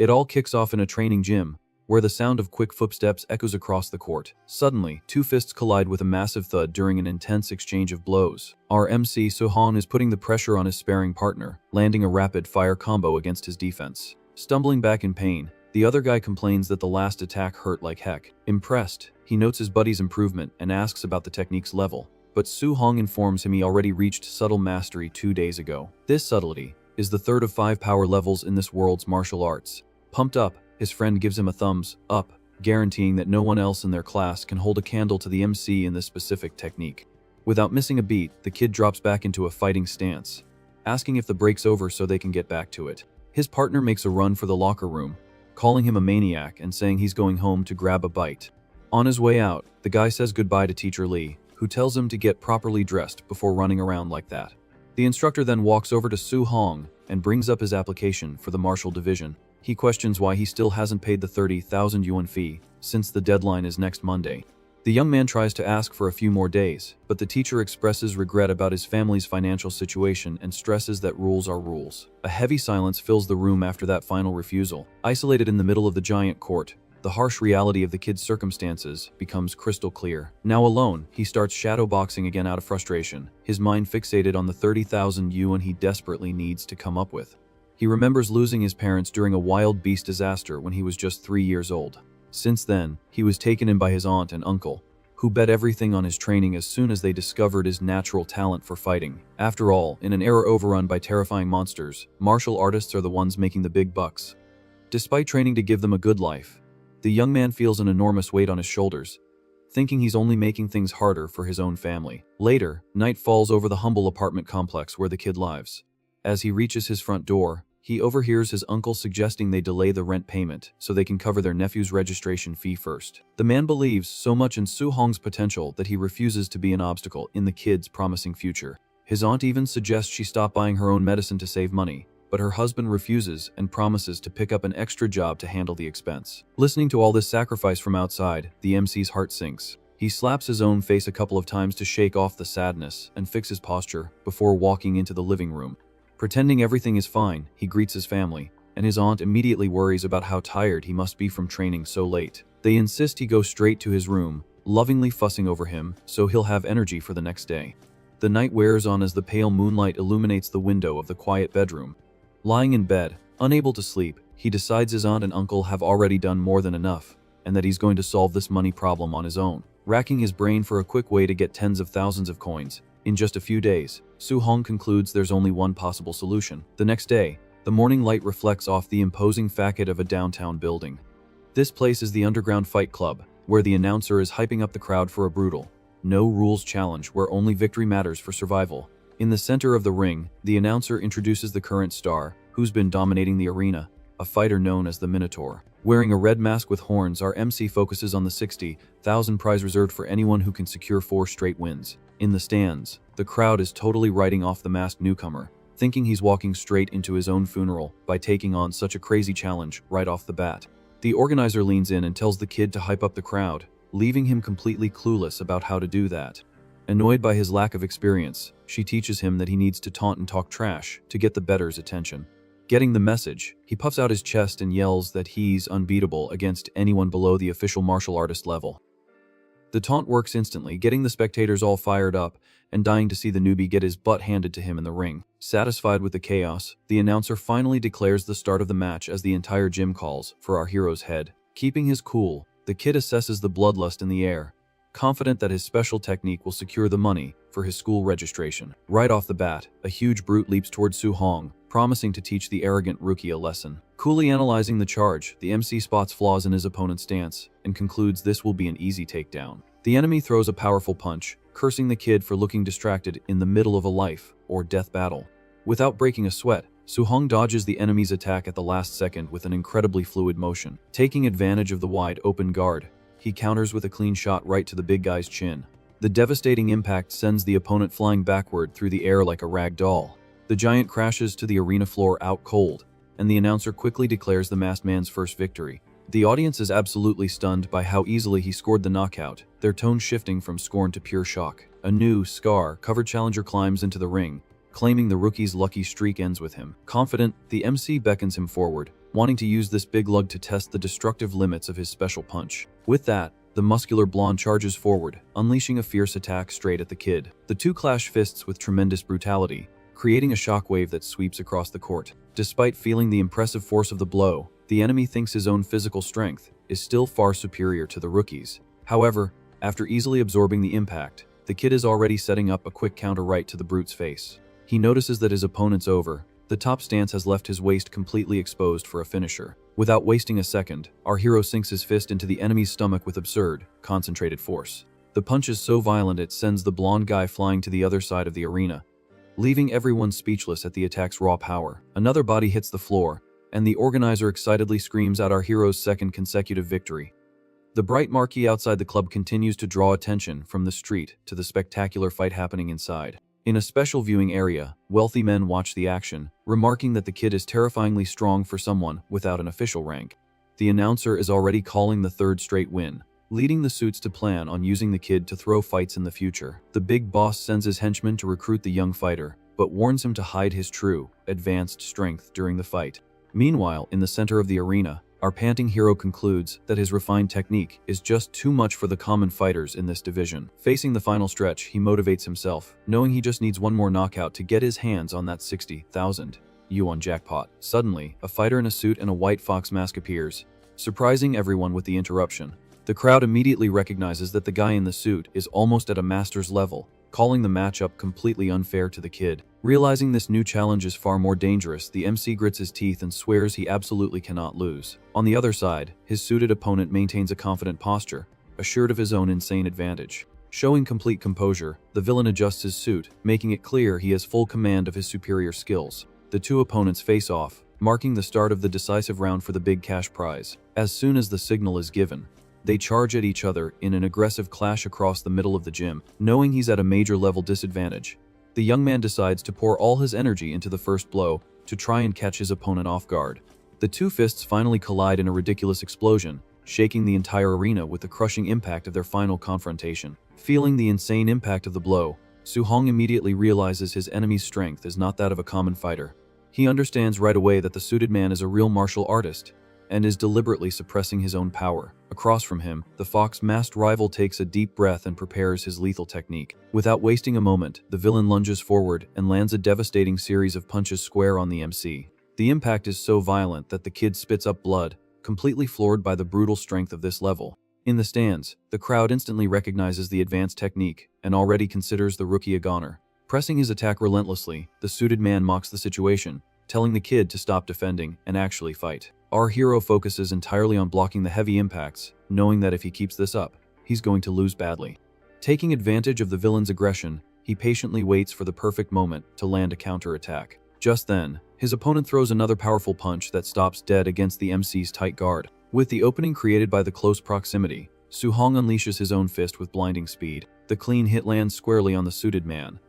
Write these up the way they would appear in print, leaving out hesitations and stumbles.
It all kicks off in a training gym, where the sound of quick footsteps echoes across the court. Suddenly, two fists collide with a massive thud during an intense exchange of blows. Our MC Soo-hong is putting the pressure on his sparring partner, landing a rapid-fire combo against his defense. Stumbling back in pain, the other guy complains that the last attack hurt like heck. Impressed, he notes his buddy's improvement and asks about the technique's level. But Soo-hong informs him he already reached subtle mastery 2 days ago. This subtlety is the third of 5 power levels in this world's martial arts. Pumped up, his friend gives him a thumbs up, guaranteeing that no one else in their class can hold a candle to the MC in this specific technique. Without missing a beat, the kid drops back into a fighting stance, asking if the break's over so they can get back to it. His partner makes a run for the locker room, calling him a maniac and saying he's going home to grab a bite. On his way out, the guy says goodbye to Teacher Lee, who tells him to get properly dressed before running around like that. The instructor then walks over to Soo-hong and brings up his application for the martial division. He questions why he still hasn't paid the 30,000 yuan fee, since the deadline is next Monday. The young man tries to ask for a few more days, but the teacher expresses regret about his family's financial situation and stresses that rules are rules. A heavy silence fills the room after that final refusal. Isolated in the middle of the giant court, the harsh reality of the kid's circumstances becomes crystal clear. Now alone, he starts shadowboxing again out of frustration, his mind fixated on the 30,000 yuan he desperately needs to come up with. He remembers losing his parents during a wild beast disaster when he was just 3 years old. Since then, he was taken in by his aunt and uncle, who bet everything on his training as soon as they discovered his natural talent for fighting. After all, in an era overrun by terrifying monsters, martial artists are the ones making the big bucks. Despite training to give them a good life, the young man feels an enormous weight on his shoulders, thinking he's only making things harder for his own family. Later, night falls over the humble apartment complex where the kid lives. As he reaches his front door, he overhears his uncle suggesting they delay the rent payment so they can cover their nephew's registration fee first. The man believes so much in Soo-hong's potential that he refuses to be an obstacle in the kid's promising future. His aunt even suggests she stop buying her own medicine to save money, but her husband refuses and promises to pick up an extra job to handle the expense. Listening to all this sacrifice from outside, the MC's heart sinks. He slaps his own face a couple of times to shake off the sadness and fix his posture before walking into the living room. Pretending everything is fine, he greets his family, and his aunt immediately worries about how tired he must be from training so late. They insist he go straight to his room, lovingly fussing over him so he'll have energy for the next day. The night wears on as the pale moonlight illuminates the window of the quiet bedroom. Lying in bed, unable to sleep, he decides his aunt and uncle have already done more than enough, and that he's going to solve this money problem on his own. Racking his brain for a quick way to get tens of thousands of coins, in just a few days, Soo-hong concludes there's only one possible solution. The next day, the morning light reflects off the imposing facade of a downtown building. This place is the underground fight club, where the announcer is hyping up the crowd for a brutal, no-rules challenge where only victory matters for survival. In the center of the ring, the announcer introduces the current star, who's been dominating the arena, a fighter known as the Minotaur. Wearing a red mask with horns, our MC focuses on the 60,000 prize reserved for anyone who can secure 4 straight wins. In the stands, the crowd is totally writing off the masked newcomer, thinking he's walking straight into his own funeral by taking on such a crazy challenge right off the bat. The organizer leans in and tells the kid to hype up the crowd, leaving him completely clueless about how to do that. Annoyed by his lack of experience, she teaches him that he needs to taunt and talk trash to get the better's attention. Getting the message, he puffs out his chest and yells that he's unbeatable against anyone below the official martial artist level. The taunt works instantly, getting the spectators all fired up and dying to see the newbie get his butt handed to him in the ring. Satisfied with the chaos, the announcer finally declares the start of the match as the entire gym calls for our hero's head. Keeping his cool, the kid assesses the bloodlust in the air, confident that his special technique will secure the money for his school registration. Right off the bat, a huge brute leaps towards Soo-hong, promising to teach the arrogant rookie a lesson. Coolly analyzing the charge, the MC spots flaws in his opponent's stance and concludes this will be an easy takedown. The enemy throws a powerful punch, cursing the kid for looking distracted in the middle of a life or death battle. Without breaking a sweat, Soo-hong dodges the enemy's attack at the last second with an incredibly fluid motion. Taking advantage of the wide open guard, he counters with a clean shot right to the big guy's chin. The devastating impact sends the opponent flying backward through the air like a rag doll. The giant crashes to the arena floor out cold, and the announcer quickly declares the masked man's first victory. The audience is absolutely stunned by how easily he scored the knockout, their tone shifting from scorn to pure shock. A new, scar-covered challenger climbs into the ring, claiming the rookie's lucky streak ends with him. Confident, the MC beckons him forward, wanting to use this big lug to test the destructive limits of his special punch. With that, the muscular blonde charges forward, unleashing a fierce attack straight at the kid. The two clash fists with tremendous brutality, creating a shockwave that sweeps across the court. Despite feeling the impressive force of the blow, the enemy thinks his own physical strength is still far superior to the rookie's. However, after easily absorbing the impact, the kid is already setting up a quick counter right to the brute's face. He notices that his opponent's over. The top stance has left his waist completely exposed for a finisher. Without wasting a second, our hero sinks his fist into the enemy's stomach with absurd, concentrated force. The punch is so violent it sends the blonde guy flying to the other side of the arena, leaving everyone speechless at the attack's raw power. Another body hits the floor, and the organizer excitedly screams out our hero's second consecutive victory. The bright marquee outside the club continues to draw attention from the street to the spectacular fight happening inside. In a special viewing area, wealthy men watch the action, remarking that the kid is terrifyingly strong for someone without an official rank. The announcer is already calling the third straight win, leading the suits to plan on using the kid to throw fights in the future. The big boss sends his henchmen to recruit the young fighter, but warns him to hide his true, advanced strength during the fight. Meanwhile, in the center of the arena, our panting hero concludes that his refined technique is just too much for the common fighters in this division. Facing the final stretch, he motivates himself, knowing he just needs one more knockout to get his hands on that 60,000 yuan jackpot. Suddenly, a fighter in a suit and a white fox mask appears, surprising everyone with the interruption. The crowd immediately recognizes that the guy in the suit is almost at a master's level, calling the matchup completely unfair to the kid. Realizing this new challenge is far more dangerous, the MC grits his teeth and swears he absolutely cannot lose. On the other side, his suited opponent maintains a confident posture, assured of his own insane advantage. Showing complete composure, the villain adjusts his suit, making it clear he has full command of his superior skills. The two opponents face off, marking the start of the decisive round for the big cash prize. As soon as the signal is given, they charge at each other in an aggressive clash across the middle of the gym. Knowing he's at a major level disadvantage, the young man decides to pour all his energy into the first blow to try and catch his opponent off guard. The two fists finally collide in a ridiculous explosion, shaking the entire arena with the crushing impact of their final confrontation. Feeling the insane impact of the blow, Su-hong immediately realizes his enemy's strength is not that of a common fighter. He understands right away that the suited man is a real martial artist, and is deliberately suppressing his own power. Across from him, the fox-masked rival takes a deep breath and prepares his lethal technique. Without wasting a moment, the villain lunges forward and lands a devastating series of punches square on the MC. The impact is so violent that the kid spits up blood, completely floored by the brutal strength of this level. In the stands, the crowd instantly recognizes the advanced technique and already considers the rookie a goner. Pressing his attack relentlessly, the suited man mocks the situation, telling the kid to stop defending and actually fight. Our hero focuses entirely on blocking the heavy impacts, knowing that if he keeps this up, he's going to lose badly. Taking advantage of the villain's aggression, he patiently waits for the perfect moment to land a counter-attack. Just then, his opponent throws another powerful punch that stops dead against the MC's tight guard. With the opening created by the close proximity, Su-hong unleashes his own fist with blinding speed. The clean hit lands squarely on the suited man,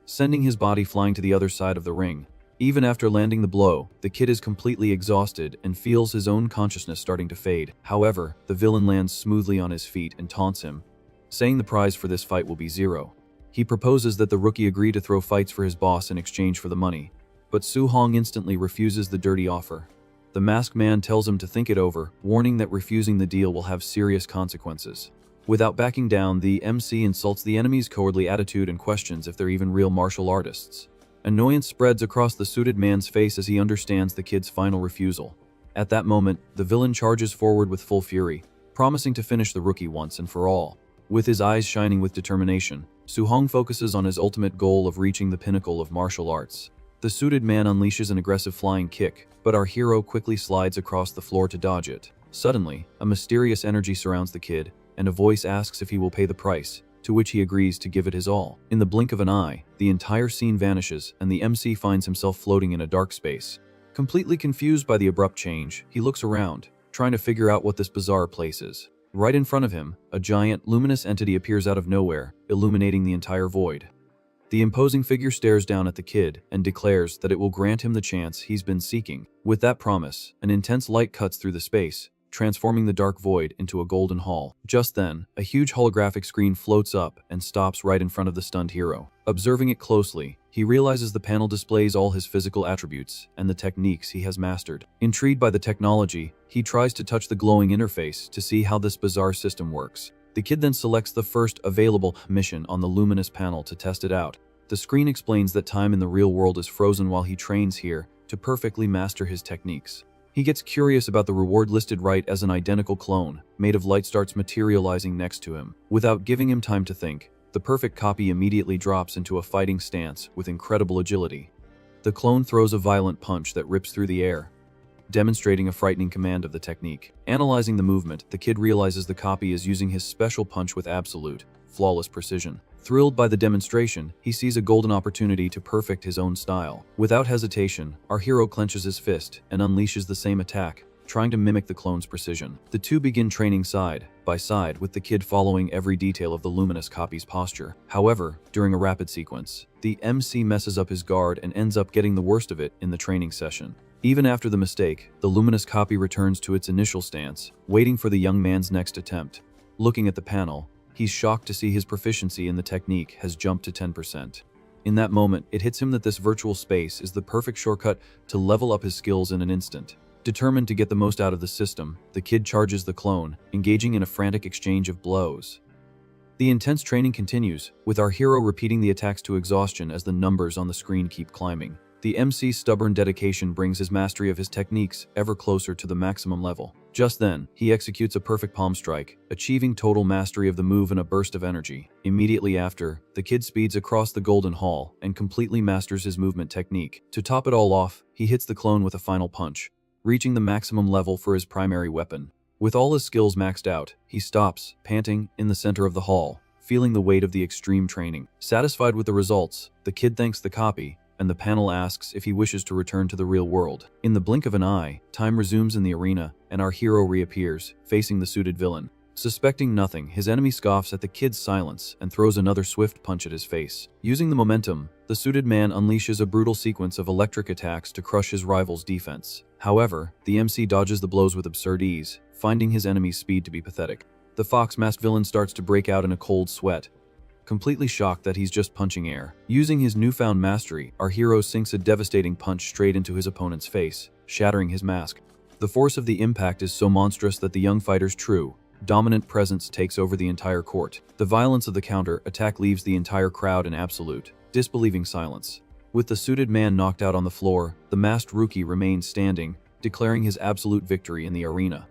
sending his body flying to the other side of the ring. Even after landing the blow, the kid is completely exhausted and feels his own consciousness starting to fade. However, the villain lands smoothly on his feet and taunts him, saying the prize for this fight will be 0. He proposes that the rookie agree to throw fights for his boss in exchange for the money, but Su-hong instantly refuses the dirty offer. The masked man tells him to think it over, warning that refusing the deal will have serious consequences. Without backing down, the MC insults the enemy's cowardly attitude and questions if they're even real martial artists. Annoyance spreads across the suited man's face as he understands the kid's final refusal. At that moment, the villain charges forward with full fury, promising to finish the rookie once and for all. With his eyes shining with determination, Su-hong focuses on his ultimate goal of reaching the pinnacle of martial arts. The suited man unleashes an aggressive flying kick, but our hero quickly slides across the floor to dodge it. Suddenly, a mysterious energy surrounds the kid, and a voice asks if he will pay the price, to which he agrees to give it his all. In the blink of an eye, the entire scene vanishes and the MC finds himself floating in a dark space. Completely confused by the abrupt change, he looks around, trying to figure out what this bizarre place is. Right in front of him, a giant, luminous entity appears out of nowhere, illuminating the entire void. The imposing figure stares down at the kid and declares that it will grant him the chance he's been seeking. With that promise, an intense light cuts through the space, transforming the dark void into a golden hall. Just then, a huge holographic screen floats up and stops right in front of the stunned hero. Observing it closely, he realizes the panel displays all his physical attributes and the techniques he has mastered. Intrigued by the technology, he tries to touch the glowing interface to see how this bizarre system works. The kid then selects the first available mission on the luminous panel to test it out. The screen explains that time in the real world is frozen while he trains here to perfectly master his techniques. He gets curious about the reward listed right as an identical clone, made of light, starts materializing next to him. Without giving him time to think, the perfect copy immediately drops into a fighting stance with incredible agility. The clone throws a violent punch that rips through the air, demonstrating a frightening command of the technique. Analyzing the movement, the kid realizes the copy is using his special punch with absolute, flawless precision. Thrilled by the demonstration, he sees a golden opportunity to perfect his own style. Without hesitation, our hero clenches his fist and unleashes the same attack, trying to mimic the clone's precision. The two begin training side by side, with the kid following every detail of the luminous copy's posture. However, during a rapid sequence, the MC messes up his guard and ends up getting the worst of it in the training session. Even after the mistake, the luminous copy returns to its initial stance, waiting for the young man's next attempt. Looking at the panel, he's shocked to see his proficiency in the technique has jumped to 10%. In that moment, it hits him that this virtual space is the perfect shortcut to level up his skills in an instant. Determined to get the most out of the system, the kid charges the clone, engaging in a frantic exchange of blows. The intense training continues, with our hero repeating the attacks to exhaustion as the numbers on the screen keep climbing. The MC's stubborn dedication brings his mastery of his techniques ever closer to the maximum level. Just then, he executes a perfect palm strike, achieving total mastery of the move in a burst of energy. Immediately after, the kid speeds across the Golden Hall and completely masters his movement technique. To top it all off, he hits the clone with a final punch, reaching the maximum level for his primary weapon. With all his skills maxed out, he stops, panting, in the center of the hall, feeling the weight of the extreme training. Satisfied with the results, the kid thanks the copy, and the panel asks if he wishes to return to the real world. In the blink of an eye, time resumes in the arena, and our hero reappears, facing the suited villain. Suspecting nothing, his enemy scoffs at the kid's silence and throws another swift punch at his face. Using the momentum, the suited man unleashes a brutal sequence of electric attacks to crush his rival's defense. However, the MC dodges the blows with absurd ease, finding his enemy's speed to be pathetic. The fox-masked villain starts to break out in a cold sweat, completely shocked that he's just punching air. Using his newfound mastery, our hero sinks a devastating punch straight into his opponent's face, shattering his mask. The force of the impact is so monstrous that the young fighter's true, dominant presence takes over the entire court. The violence of the counter-attack leaves the entire crowd in absolute, disbelieving silence. With the suited man knocked out on the floor, the masked rookie remains standing, declaring his absolute victory in the arena.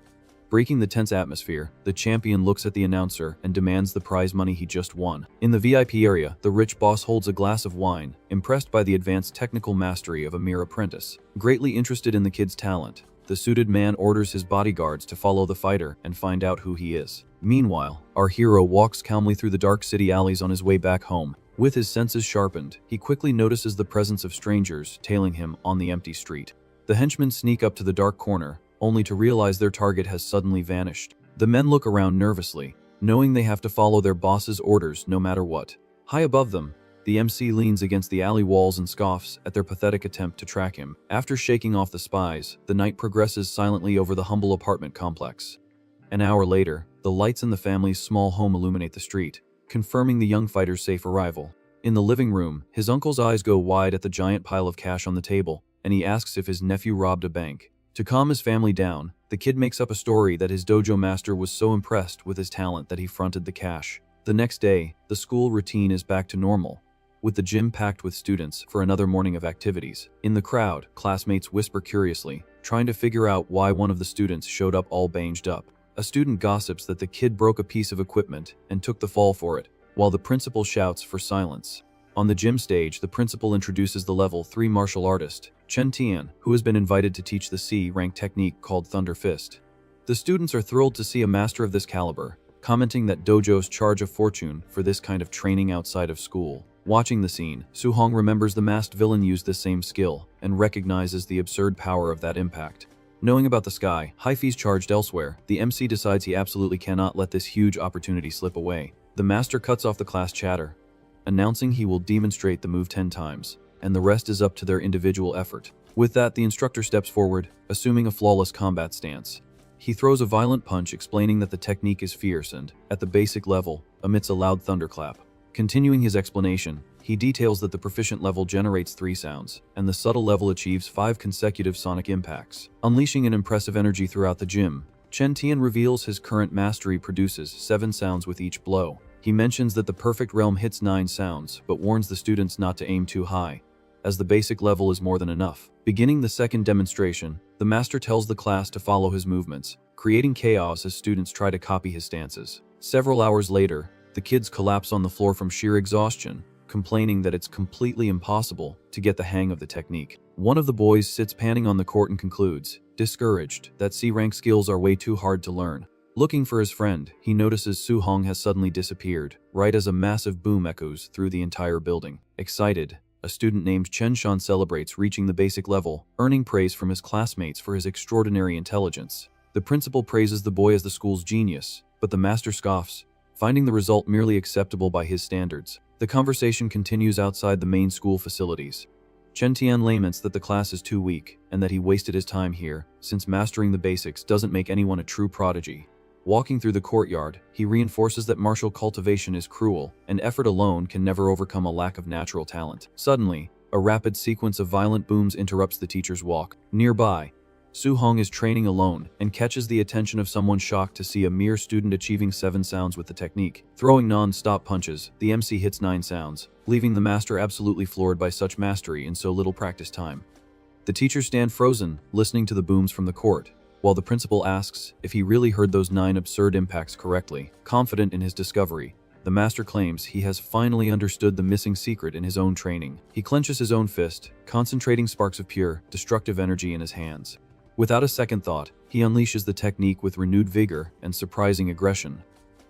Breaking the tense atmosphere, the champion looks at the announcer and demands the prize money he just won. In the VIP area, the rich boss holds a glass of wine, impressed by the advanced technical mastery of a mere apprentice. Greatly interested in the kid's talent, the suited man orders his bodyguards to follow the fighter and find out who he is. Meanwhile, our hero walks calmly through the dark city alleys on his way back home. With his senses sharpened, he quickly notices the presence of strangers tailing him on the empty street. The henchmen sneak up to the dark corner, only to realize their target has suddenly vanished. The men look around nervously, knowing they have to follow their boss's orders no matter what. High above them, the MC leans against the alley walls and scoffs at their pathetic attempt to track him. After shaking off the spies, the night progresses silently over the humble apartment complex. An hour later, the lights in the family's small home illuminate the street, confirming the young fighter's safe arrival. In the living room, his uncle's eyes go wide at the giant pile of cash on the table, and he asks if his nephew robbed a bank. To calm his family down, the kid makes up a story that his dojo master was so impressed with his talent that he fronted the cash. The next day, the school routine is back to normal, with the gym packed with students for another morning of activities. In the crowd, classmates whisper curiously, trying to figure out why one of the students showed up all banged up. A student gossips that the kid broke a piece of equipment and took the fall for it, while the principal shouts for silence. On the gym stage, the principal introduces the level 3 martial artist, Chen Tian, who has been invited to teach the C-rank technique called Thunder Fist. The students are thrilled to see a master of this caliber, commenting that dojos charge a fortune for this kind of training outside of school. Watching the scene, Su-hong remembers the masked villain used the same skill and recognizes the absurd power of that impact. Knowing about the sky, high fees charged elsewhere, the MC decides he absolutely cannot let this huge opportunity slip away. The master cuts off the class chatter, announcing he will demonstrate the move 10 times, and the rest is up to their individual effort. With that, the instructor steps forward, assuming a flawless combat stance. He throws a violent punch, explaining that the technique is fierce and, at the basic level, emits a loud thunderclap. Continuing his explanation, He details that the proficient level generates 3 sounds, and the subtle level achieves 5 consecutive sonic impacts, unleashing an impressive energy throughout the gym. Chen Tian reveals his current mastery produces 7 sounds with each blow. He mentions that the perfect realm hits 9 sounds, but warns the students not to aim too high, as the basic level is more than enough. Beginning the second demonstration, the master tells the class to follow his movements, creating chaos as students try to copy his stances. Several hours later, the kids collapse on the floor from sheer exhaustion, complaining that it's completely impossible to get the hang of the technique. One of the boys sits panting on the court and concludes, discouraged, that C-rank skills are way too hard to learn. Looking for his friend, he notices Su Hong has suddenly disappeared, right as a massive boom echoes through the entire building. Excited, a student named Chen Shan celebrates reaching the basic level, earning praise from his classmates for his extraordinary intelligence. The principal praises the boy as the school's genius, but the master scoffs, finding the result merely acceptable by his standards. The conversation continues outside the main school facilities. Chen Tian laments that the class is too weak, and that he wasted his time here, since mastering the basics doesn't make anyone a true prodigy. Walking through the courtyard, he reinforces that martial cultivation is cruel, and effort alone can never overcome a lack of natural talent. Suddenly, a rapid sequence of violent booms interrupts the teacher's walk. Nearby, Su Hong is training alone and catches the attention of someone shocked to see a mere student achieving 7 sounds with the technique. Throwing non-stop punches, the MC hits 9 sounds, leaving the master absolutely floored by such mastery in so little practice time. The teachers stand frozen, listening to the booms from the court, while the principal asks if he really heard those 9 absurd impacts correctly. Confident in his discovery, the master claims he has finally understood the missing secret in his own training. He clenches his own fist, concentrating sparks of pure, destructive energy in his hands. Without a second thought, he unleashes the technique with renewed vigor and surprising aggression.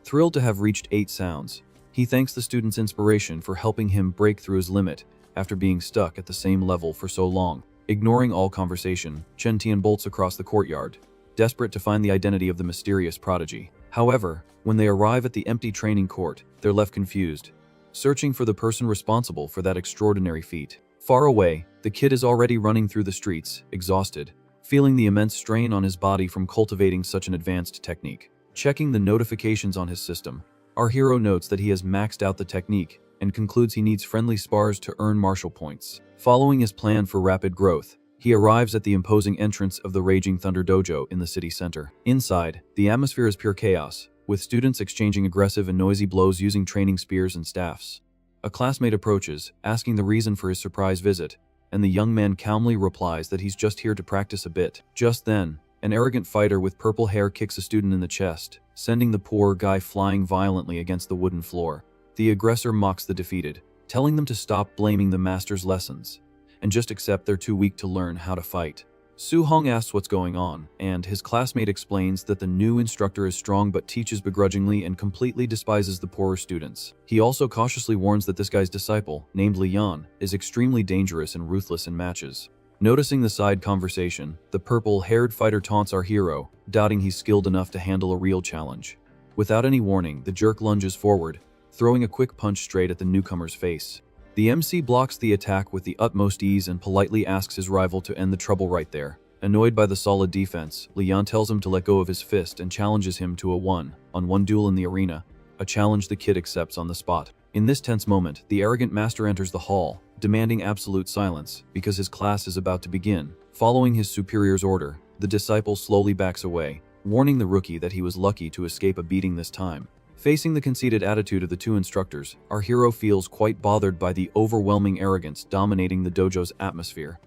Thrilled to have reached 8 sounds, he thanks the student's inspiration for helping him break through his limit after being stuck at the same level for so long. Ignoring all conversation, Chen Tian bolts across the courtyard, desperate to find the identity of the mysterious prodigy. However, when they arrive at the empty training court, they're left confused, searching for the person responsible for that extraordinary feat. Far away, the kid is already running through the streets, exhausted, feeling the immense strain on his body from cultivating such an advanced technique. Checking the notifications on his system, our hero notes that he has maxed out the technique and concludes he needs friendly spars to earn martial points. Following his plan for rapid growth, he arrives at the imposing entrance of the Raging Thunder Dojo in the city center. Inside, the atmosphere is pure chaos, with students exchanging aggressive and noisy blows using training spears and staffs. A classmate approaches, asking the reason for his surprise visit, and the young man calmly replies that he's just here to practice a bit. Just then, an arrogant fighter with purple hair kicks a student in the chest, sending the poor guy flying violently against the wooden floor. The aggressor mocks the defeated, telling them to stop blaming the master's lessons, and just accept they're too weak to learn how to fight. Su Hong asks what's going on, and his classmate explains that the new instructor is strong but teaches begrudgingly and completely despises the poorer students. He also cautiously warns that this guy's disciple, named Lian, is extremely dangerous and ruthless in matches. Noticing the side conversation, the purple-haired fighter taunts our hero, doubting he's skilled enough to handle a real challenge. Without any warning, the jerk lunges forward, throwing a quick punch straight at the newcomer's face. The MC blocks the attack with the utmost ease and politely asks his rival to end the trouble right there. Annoyed by the solid defense, Lian tells him to let go of his fist and challenges him to a one-on-one duel in the arena, a challenge the kid accepts on the spot. In this tense moment, the arrogant master enters the hall, demanding absolute silence because his class is about to begin. Following his superior's order, the disciple slowly backs away, warning the rookie that he was lucky to escape a beating this time. Facing the conceited attitude of the two instructors, our hero feels quite bothered by the overwhelming arrogance dominating the dojo's atmosphere.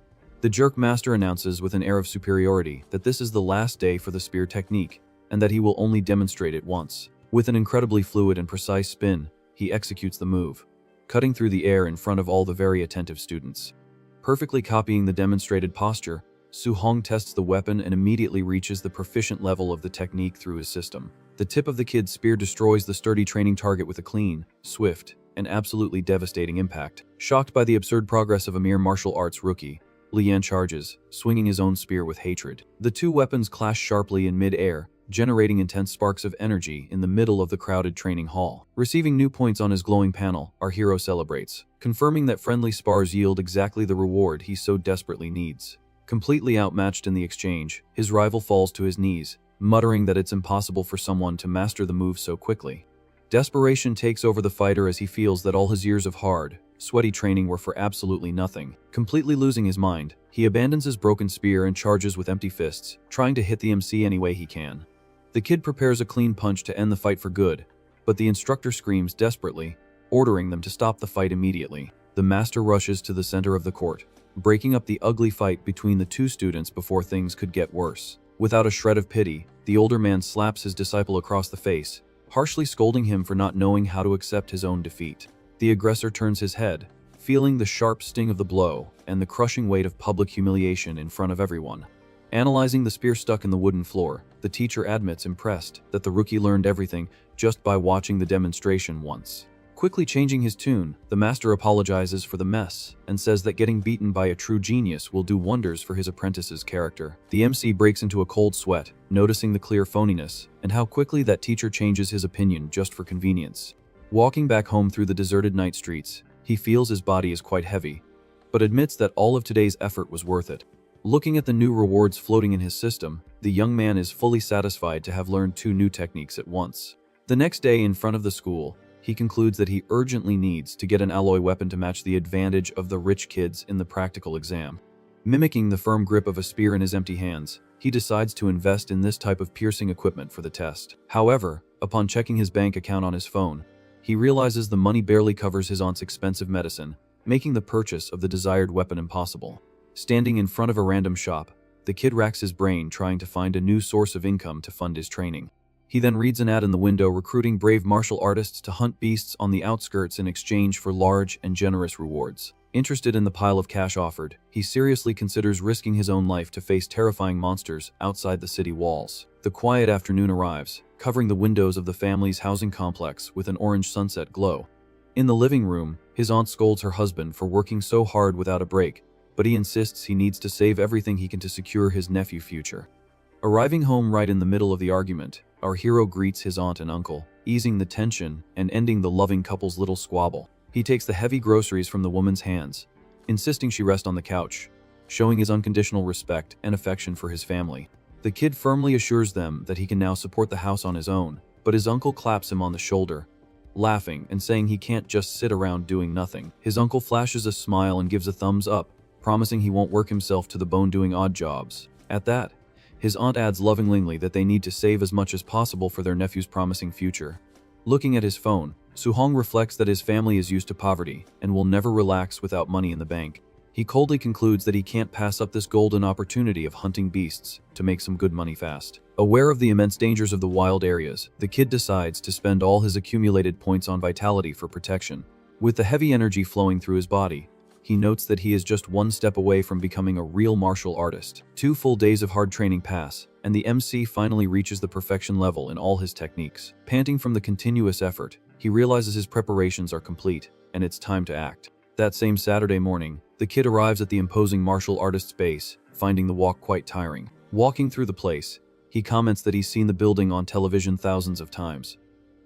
The jerk master announces with an air of superiority that this is the last day for the spear technique, and that he will only demonstrate it once. With an incredibly fluid and precise spin, he executes the move, cutting through the air in front of all the very attentive students. Perfectly copying the demonstrated posture, Su Hong tests the weapon and immediately reaches the proficient level of the technique through his system. The tip of the kid's spear destroys the sturdy training target with a clean, swift, and absolutely devastating impact. Shocked by the absurd progress of a mere martial arts rookie, Lian charges, swinging his own spear with hatred. The two weapons clash sharply in mid-air, generating intense sparks of energy in the middle of the crowded training hall. Receiving new points on his glowing panel, our hero celebrates, confirming that friendly spars yield exactly the reward he so desperately needs. Completely outmatched in the exchange, his rival falls to his knees, muttering that it's impossible for someone to master the move so quickly. Desperation takes over the fighter as he feels that all his years of hard, sweaty training were for absolutely nothing. Completely losing his mind, he abandons his broken spear and charges with empty fists, trying to hit the MC any way he can. The kid prepares a clean punch to end the fight for good, but the instructor screams desperately, ordering them to stop the fight immediately. The master rushes to the center of the court, breaking up the ugly fight between the two students before things could get worse. Without a shred of pity, the older man slaps his disciple across the face, harshly scolding him for not knowing how to accept his own defeat. The aggressor turns his head, feeling the sharp sting of the blow and the crushing weight of public humiliation in front of everyone. Analyzing the spear stuck in the wooden floor, the teacher admits impressed that the rookie learned everything just by watching the demonstration once. Quickly changing his tune, the master apologizes for the mess and says that getting beaten by a true genius will do wonders for his apprentice's character. The MC breaks into a cold sweat, noticing the clear phoniness and how quickly that teacher changes his opinion just for convenience. Walking back home through the deserted night streets, he feels his body is quite heavy, but admits that all of today's effort was worth it. Looking at the new rewards floating in his system, the young man is fully satisfied to have learned 2 new techniques at once. The next day in front of the school, he concludes that he urgently needs to get an alloy weapon to match the advantage of the rich kids in the practical exam. Mimicking the firm grip of a spear in his empty hands, he decides to invest in this type of piercing equipment for the test. However, upon checking his bank account on his phone, he realizes the money barely covers his aunt's expensive medicine, making the purchase of the desired weapon impossible. Standing in front of a random shop, the kid racks his brain trying to find a new source of income to fund his training. He then reads an ad in the window recruiting brave martial artists to hunt beasts on the outskirts in exchange for large and generous rewards. Interested in the pile of cash offered, he seriously considers risking his own life to face terrifying monsters outside the city walls. The quiet afternoon arrives, covering the windows of the family's housing complex with an orange sunset glow. In the living room, his aunt scolds her husband for working so hard without a break, but he insists he needs to save everything he can to secure his nephew's future. Arriving home right in the middle of the argument, our hero greets his aunt and uncle, easing the tension and ending the loving couple's little squabble. He takes the heavy groceries from the woman's hands, insisting she rest on the couch, showing his unconditional respect and affection for his family. The kid firmly assures them that he can now support the house on his own, but his uncle claps him on the shoulder, laughing and saying he can't just sit around doing nothing. His uncle flashes a smile and gives a thumbs up, promising he won't work himself to the bone doing odd jobs. At that, his aunt adds lovingly that they need to save as much as possible for their nephew's promising future. Looking at his phone, Suhong reflects that his family is used to poverty and will never relax without money in the bank. He coldly concludes that he can't pass up this golden opportunity of hunting beasts to make some good money fast. Aware of the immense dangers of the wild areas, the kid decides to spend all his accumulated points on vitality for protection. With the heavy energy flowing through his body, he notes that he is just one step away from becoming a real martial artist. 2 full days of hard training pass, and the MC finally reaches the perfection level in all his techniques. Panting from the continuous effort, he realizes his preparations are complete, and it's time to act. That same Saturday morning, the kid arrives at the imposing martial artist's base, finding the walk quite tiring. Walking through the place, he comments that he's seen the building on television thousands of times.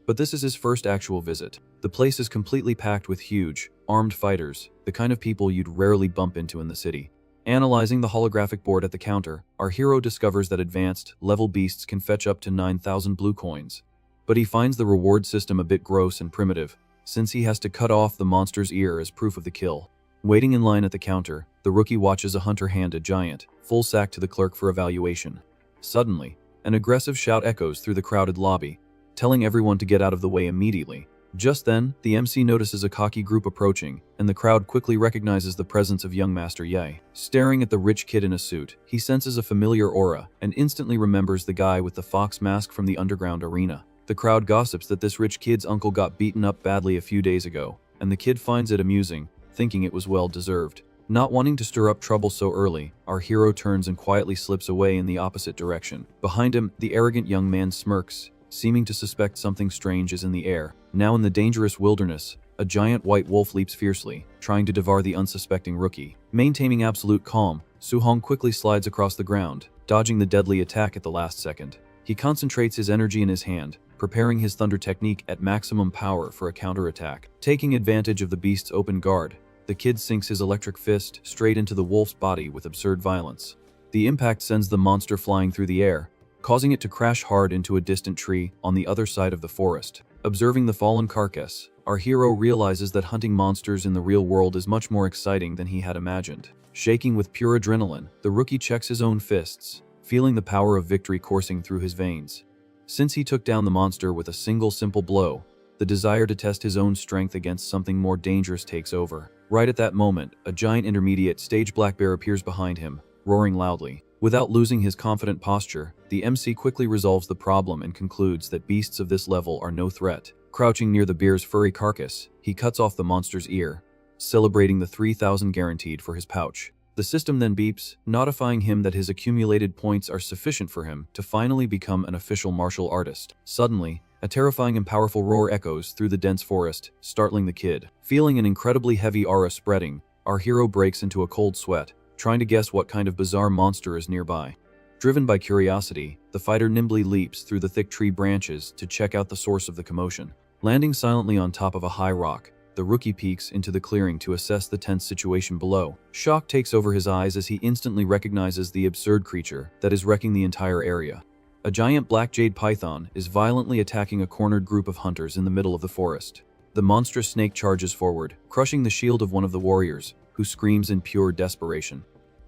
But this is his first actual visit. The place is completely packed with huge, armed fighters, the kind of people you'd rarely bump into in the city. Analyzing the holographic board at the counter, our hero discovers that advanced, level beasts can fetch up to 9,000 blue coins. But he finds the reward system a bit gross and primitive, since he has to cut off the monster's ear as proof of the kill. Waiting in line at the counter, the rookie watches a hunter hand a giant, full sack to the clerk for evaluation. Suddenly, an aggressive shout echoes through the crowded lobby, telling everyone to get out of the way immediately. Just then, the MC notices a cocky group approaching, and the crowd quickly recognizes the presence of young Master Ye. Staring at the rich kid in a suit, he senses a familiar aura and instantly remembers the guy with the fox mask from the underground arena. The crowd gossips that this rich kid's uncle got beaten up badly a few days ago, and the kid finds it amusing, thinking it was well deserved. Not wanting to stir up trouble so early, our hero turns and quietly slips away in the opposite direction. Behind him, the arrogant young man smirks, seeming to suspect something strange is in the air. Now in the dangerous wilderness, a giant white wolf leaps fiercely, trying to devour the unsuspecting rookie. Maintaining absolute calm, Suhong quickly slides across the ground, dodging the deadly attack at the last second. He concentrates his energy in his hand, preparing his thunder technique at maximum power for a counterattack. Taking advantage of the beast's open guard, the kid sinks his electric fist straight into the wolf's body with absurd violence. The impact sends the monster flying through the air, causing it to crash hard into a distant tree on the other side of the forest. Observing the fallen carcass, our hero realizes that hunting monsters in the real world is much more exciting than he had imagined. Shaking with pure adrenaline, the rookie checks his own fists, feeling the power of victory coursing through his veins. Since he took down the monster with a single simple blow, the desire to test his own strength against something more dangerous takes over. Right at that moment, a giant intermediate stage black bear appears behind him, roaring loudly. Without losing his confident posture, the MC quickly resolves the problem and concludes that beasts of this level are no threat. Crouching near the bear's furry carcass, he cuts off the monster's ear, celebrating the 3,000 guaranteed for his pouch. The system then beeps, notifying him that his accumulated points are sufficient for him to finally become an official martial artist. Suddenly, a terrifying and powerful roar echoes through the dense forest, startling the kid. Feeling an incredibly heavy aura spreading, our hero breaks into a cold sweat, trying to guess what kind of bizarre monster is nearby. Driven by curiosity, the fighter nimbly leaps through the thick tree branches to check out the source of the commotion. Landing silently on top of a high rock, the rookie peeks into the clearing to assess the tense situation below. Shock takes over his eyes as he instantly recognizes the absurd creature that is wrecking the entire area. A giant black jade python is violently attacking a cornered group of hunters in the middle of the forest. The monstrous snake charges forward, crushing the shield of one of the warriors, who screams in pure desperation.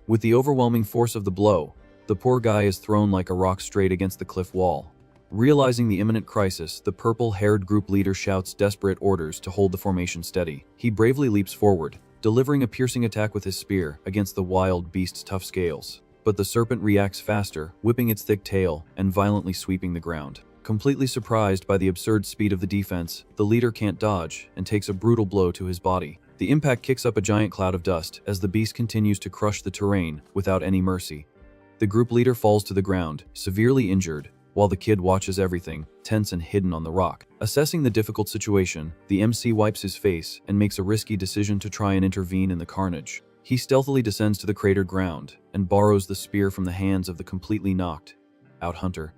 With the overwhelming force of the blow, the poor guy is thrown like a rock straight against the cliff wall. Realizing the imminent crisis, the purple-haired group leader shouts desperate orders to hold the formation steady. He bravely leaps forward, delivering a piercing attack with his spear against the wild beast's tough scales. But the serpent reacts faster, whipping its thick tail and violently sweeping the ground. Completely surprised by the absurd speed of the defense, the leader can't dodge and takes a brutal blow to his body. The impact kicks up a giant cloud of dust as the beast continues to crush the terrain without any mercy. The group leader falls to the ground, severely injured, while the kid watches everything, tense and hidden on the rock. Assessing the difficult situation, the MC wipes his face and makes a risky decision to try and intervene in the carnage. He stealthily descends to the cratered ground and borrows the spear from the hands of the completely knocked out hunter.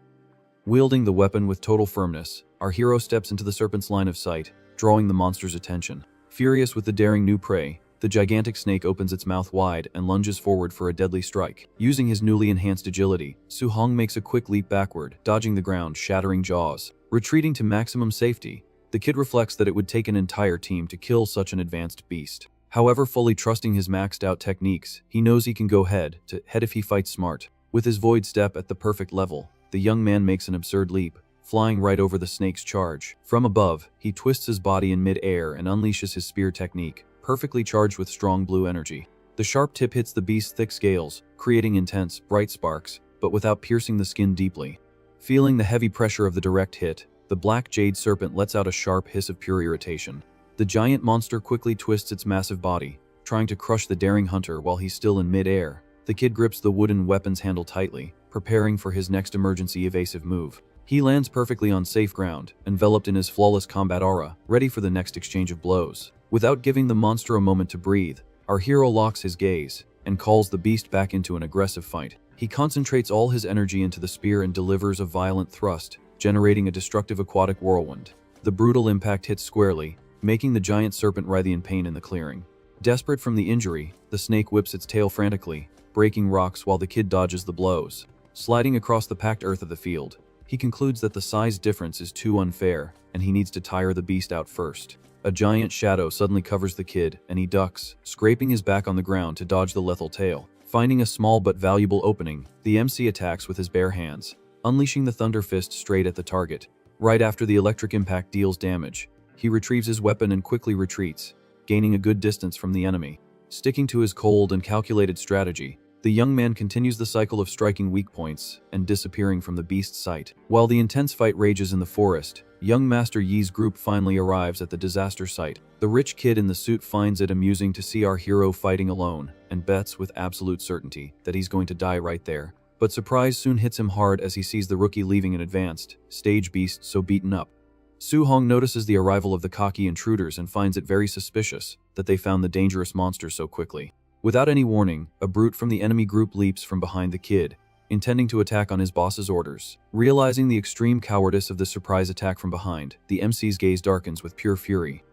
Wielding the weapon with total firmness, our hero steps into the serpent's line of sight, drawing the monster's attention. Furious with the daring new prey, the gigantic snake opens its mouth wide and lunges forward for a deadly strike. Using his newly enhanced agility, Su-hong makes a quick leap backward, dodging the ground, shattering jaws. Retreating to maximum safety, the kid reflects that it would take an entire team to kill such an advanced beast. However, fully trusting his maxed-out techniques, he knows he can go head to head if he fights smart. With his void step at the perfect level, the young man makes an absurd leap, flying right over the snake's charge. From above, he twists his body in mid-air and unleashes his spear technique, perfectly charged with strong blue energy. The sharp tip hits the beast's thick scales, creating intense, bright sparks, but without piercing the skin deeply. Feeling the heavy pressure of the direct hit, the black jade serpent lets out a sharp hiss of pure irritation. The giant monster quickly twists its massive body, trying to crush the daring hunter while he's still in mid-air. The kid grips the wooden weapon's handle tightly, preparing for his next emergency evasive move. He lands perfectly on safe ground, enveloped in his flawless combat aura, ready for the next exchange of blows. Without giving the monster a moment to breathe, our hero locks his gaze and calls the beast back into an aggressive fight. He concentrates all his energy into the spear and delivers a violent thrust, generating a destructive aquatic whirlwind. The brutal impact hits squarely, making the giant serpent writhe in pain in the clearing. Desperate from the injury, the snake whips its tail frantically, breaking rocks while the kid dodges the blows. Sliding across the packed earth of the field, he concludes that the size difference is too unfair, and he needs to tire the beast out first. A giant shadow suddenly covers the kid, and he ducks, scraping his back on the ground to dodge the lethal tail. Finding a small but valuable opening, the MC attacks with his bare hands, unleashing the thunder fist straight at the target. Right after the electric impact deals damage, he retrieves his weapon and quickly retreats, gaining a good distance from the enemy. Sticking to his cold and calculated strategy, the young man continues the cycle of striking weak points and disappearing from the beast's sight. While the intense fight rages in the forest, young Master Yi's group finally arrives at the disaster site. The rich kid in the suit finds it amusing to see our hero fighting alone, and bets with absolute certainty that he's going to die right there. But surprise soon hits him hard as he sees the rookie leaving an advanced stage beast so beaten up. Su-hong notices the arrival of the cocky intruders and finds it very suspicious that they found the dangerous monster so quickly. Without any warning, a brute from the enemy group leaps from behind the kid, intending to attack on his boss's orders. Realizing the extreme cowardice of the surprise attack from behind, the MC's gaze darkens with pure fury.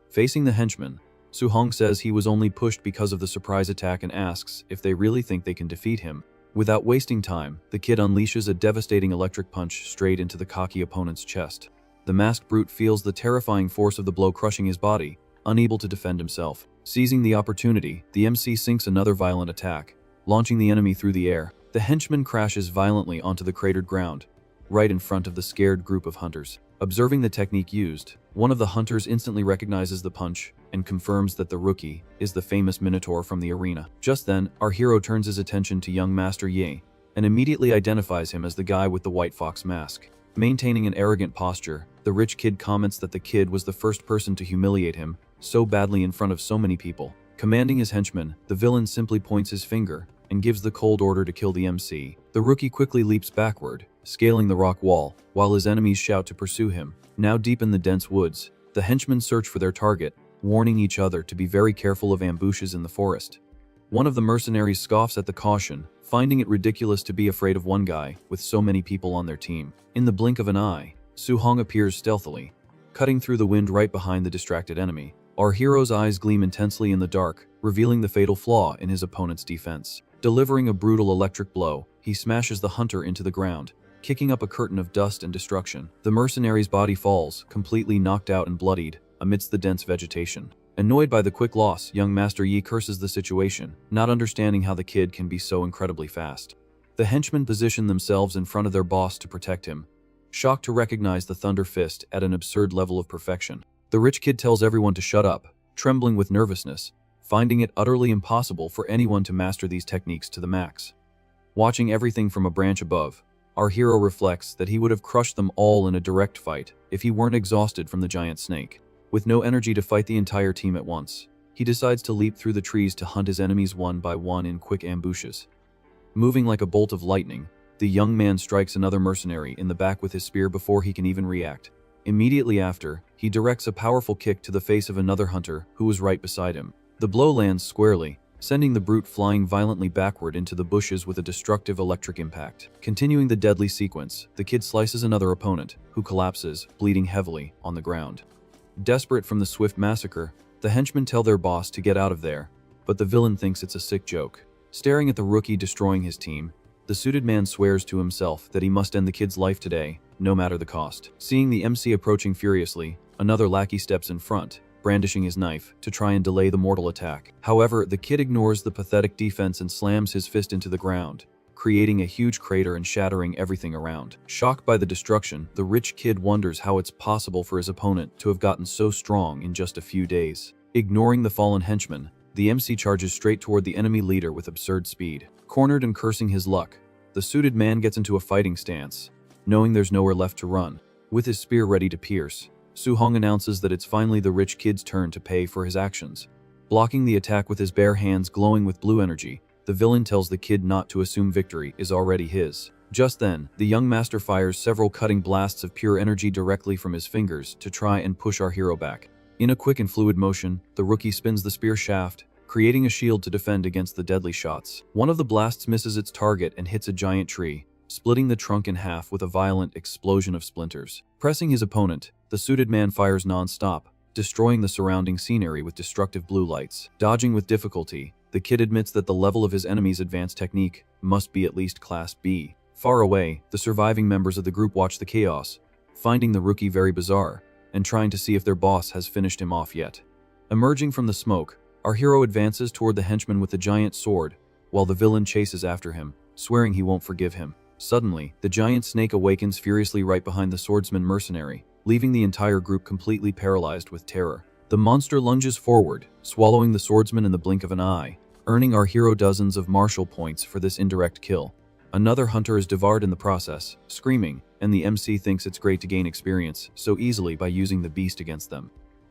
Facing the henchman, Su-hong says he was only pushed because of the surprise attack and asks if they really think they can defeat him. Without wasting time, the kid unleashes a devastating electric punch straight into the cocky opponent's chest. The masked brute feels the terrifying force of the blow crushing his body, unable to defend himself. Seizing the opportunity, the MC sinks another violent attack, launching the enemy through the air. The henchman crashes violently onto the cratered ground, right in front of the scared group of hunters. Observing the technique used, one of the hunters instantly recognizes the punch and confirms that the rookie is the famous Minotaur from the arena. Just then, our hero turns his attention to young Master Yi and immediately identifies him as the guy with the white fox mask. Maintaining an arrogant posture, the rich kid comments that the kid was the first person to humiliate him so badly in front of so many people. Commanding his henchmen, the villain simply points his finger and gives the cold order to kill the MC. The rookie quickly leaps backward, scaling the rock wall, while his enemies shout to pursue him. Now deep in the dense woods, the henchmen search for their target, warning each other to be very careful of ambushes in the forest. One of the mercenaries scoffs at the caution, finding it ridiculous to be afraid of one guy with so many people on their team. In the blink of an eye, Su Hong appears stealthily, cutting through the wind right behind the distracted enemy. Our hero's eyes gleam intensely in the dark, revealing the fatal flaw in his opponent's defense. Delivering a brutal electric blow, he smashes the hunter into the ground, kicking up a curtain of dust and destruction. The mercenary's body falls, completely knocked out and bloodied, amidst the dense vegetation. Annoyed by the quick loss, young Master Yi curses the situation, not understanding how the kid can be so incredibly fast. The henchmen position themselves in front of their boss to protect him, shocked to recognize the Thunder Fist at an absurd level of perfection. The rich kid tells everyone to shut up, trembling with nervousness, finding it utterly impossible for anyone to master these techniques to the max. Watching everything from a branch above, our hero reflects that he would have crushed them all in a direct fight if he weren't exhausted from the giant snake. With no energy to fight the entire team at once, he decides to leap through the trees to hunt his enemies one by one in quick ambushes. Moving like a bolt of lightning, the young man strikes another mercenary in the back with his spear before he can even react. Immediately after, he directs a powerful kick to the face of another hunter who was right beside him. The blow lands squarely, sending the brute flying violently backward into the bushes with a destructive electric impact. Continuing the deadly sequence, the kid slices another opponent, who collapses, bleeding heavily, on the ground. Desperate from the swift massacre, the henchmen tell their boss to get out of there, but the villain thinks it's a sick joke. Staring at the rookie destroying his team, the suited man swears to himself that he must end the kid's life today, no matter the cost. Seeing the MC approaching furiously, another lackey steps in front, brandishing his knife to try and delay the mortal attack. However, the kid ignores the pathetic defense and slams his fist into the ground, creating a huge crater and shattering everything around. Shocked by the destruction, the rich kid wonders how it's possible for his opponent to have gotten so strong in just a few days. Ignoring the fallen henchman, the MC charges straight toward the enemy leader with absurd speed. Cornered and cursing his luck, the suited man gets into a fighting stance, knowing there's nowhere left to run. With his spear ready to pierce, Su Hong announces that it's finally the rich kid's turn to pay for his actions. Blocking the attack with his bare hands glowing with blue energy, the villain tells the kid not to assume victory is already his. Just then, the young master fires several cutting blasts of pure energy directly from his fingers to try and push our hero back. In a quick and fluid motion, the rookie spins the spear shaft, creating a shield to defend against the deadly shots. One of the blasts misses its target and hits a giant tree, splitting the trunk in half with a violent explosion of splinters. Pressing his opponent, the suited man fires non-stop, destroying the surrounding scenery with destructive blue lights. Dodging with difficulty, the kid admits that the level of his enemy's advanced technique must be at least Class B. Far away, the surviving members of the group watch the chaos, finding the rookie very bizarre, and trying to see if their boss has finished him off yet. Emerging from the smoke, our hero advances toward the henchman with the giant sword, while the villain chases after him, swearing he won't forgive him. Suddenly, the giant snake awakens furiously right behind the swordsman mercenary, leaving the entire group completely paralyzed with terror. The monster lunges forward, swallowing the swordsman in the blink of an eye, earning our hero dozens of martial points for this indirect kill. Another hunter is devoured in the process, screaming, and the MC thinks it's great to gain experience so easily by using the beast against them.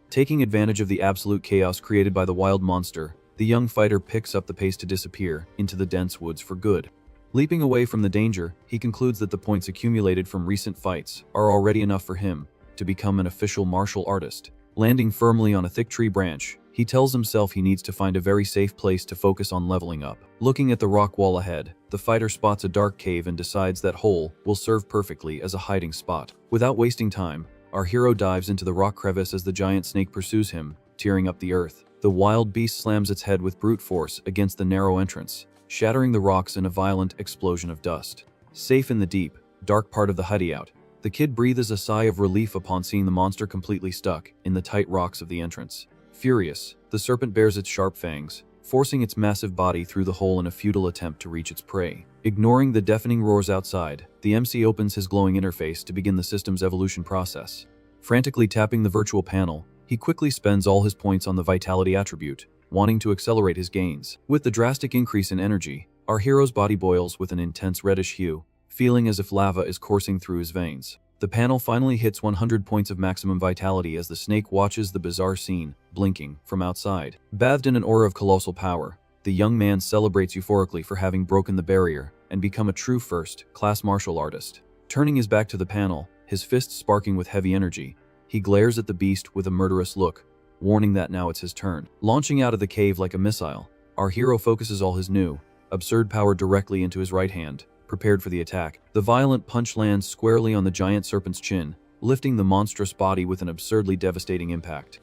Taking advantage of the absolute chaos created by the wild monster, the young fighter picks up the pace to disappear into the dense woods for good. Leaping away from the danger, he concludes that the points accumulated from recent fights are already enough for him to become an official martial artist. Landing firmly on a thick tree branch, he tells himself he needs to find a very safe place to focus on leveling up. Looking at the rock wall ahead, the fighter spots a dark cave and decides that hole will serve perfectly as a hiding spot. Without wasting time, our hero dives into the rock crevice as the giant snake pursues him, tearing up the earth. The wild beast slams its head with brute force against the narrow entrance, shattering the rocks in a violent explosion of dust. Safe in the deep, dark part of the hideout, the kid breathes a sigh of relief upon seeing the monster completely stuck in the tight rocks of the entrance. Furious, the serpent bares its sharp fangs, forcing its massive body through the hole in a futile attempt to reach its prey. Ignoring the deafening roars outside, the MC opens his glowing interface to begin the system's evolution process. Frantically tapping the virtual panel, he quickly spends all his points on the vitality attribute, wanting to accelerate his gains. With the drastic increase in energy, our hero's body boils with an intense reddish hue, feeling as if lava is coursing through his veins. The panel finally hits 100 points of maximum vitality as the snake watches the bizarre scene, blinking, from outside. Bathed in an aura of colossal power, the young man celebrates euphorically for having broken the barrier and become a true first-class martial artist. Turning his back to the panel, his fists sparking with heavy energy, he glares at the beast with a murderous look, warning that now it's his turn. Launching out of the cave like a missile, our hero focuses all his new, absurd power directly into his right hand, prepared for the attack. The violent punch lands squarely on the giant serpent's chin, lifting the monstrous body with an absurdly devastating impact.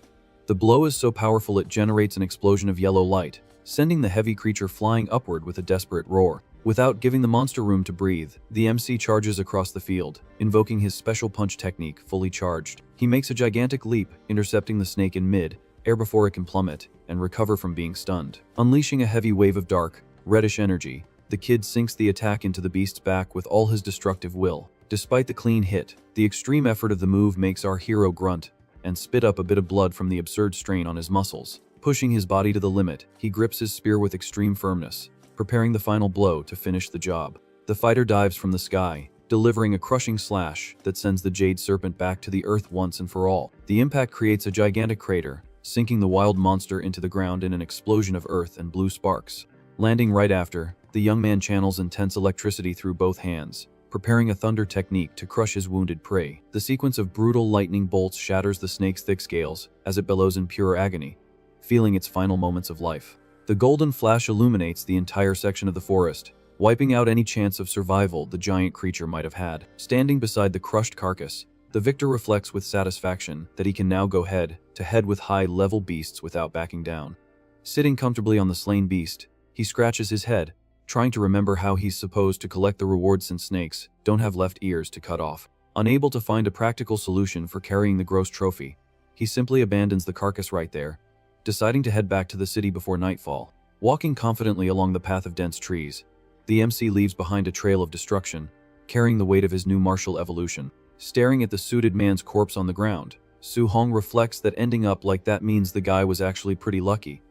The blow is so powerful it generates an explosion of yellow light, sending the heavy creature flying upward with a desperate roar. Without giving the monster room to breathe, the MC charges across the field, invoking his special punch technique fully charged. He makes a gigantic leap, intercepting the snake in mid-air before it can plummet and recover from being stunned. Unleashing a heavy wave of dark, reddish energy, the kid sinks the attack into the beast's back with all his destructive will. Despite the clean hit, the extreme effort of the move makes our hero grunt and spit up a bit of blood from the absurd strain on his muscles. Pushing his body to the limit, he grips his spear with extreme firmness, preparing the final blow to finish the job. The fighter dives from the sky, delivering a crushing slash that sends the jade serpent back to the earth once and for all. The impact creates a gigantic crater, sinking the wild monster into the ground in an explosion of earth and blue sparks. Landing right after, the young man channels intense electricity through both hands, preparing a thunder technique to crush his wounded prey. The sequence of brutal lightning bolts shatters the snake's thick scales as it bellows in pure agony, feeling its final moments of life. The golden flash illuminates the entire section of the forest, wiping out any chance of survival the giant creature might have had. Standing beside the crushed carcass, the victor reflects with satisfaction that he can now go head-to-head with high-level beasts without backing down. Sitting comfortably on the slain beast, he scratches his head, trying to remember how he's supposed to collect the rewards since snakes don't have left ears to cut off. Unable to find a practical solution for carrying the gross trophy, he simply abandons the carcass right there, deciding to head back to the city before nightfall. Walking confidently along the path of dense trees, the MC leaves behind a trail of destruction, carrying the weight of his new martial evolution. Staring at the suited man's corpse on the ground, Su-hong reflects that ending up like that means the guy was actually pretty lucky.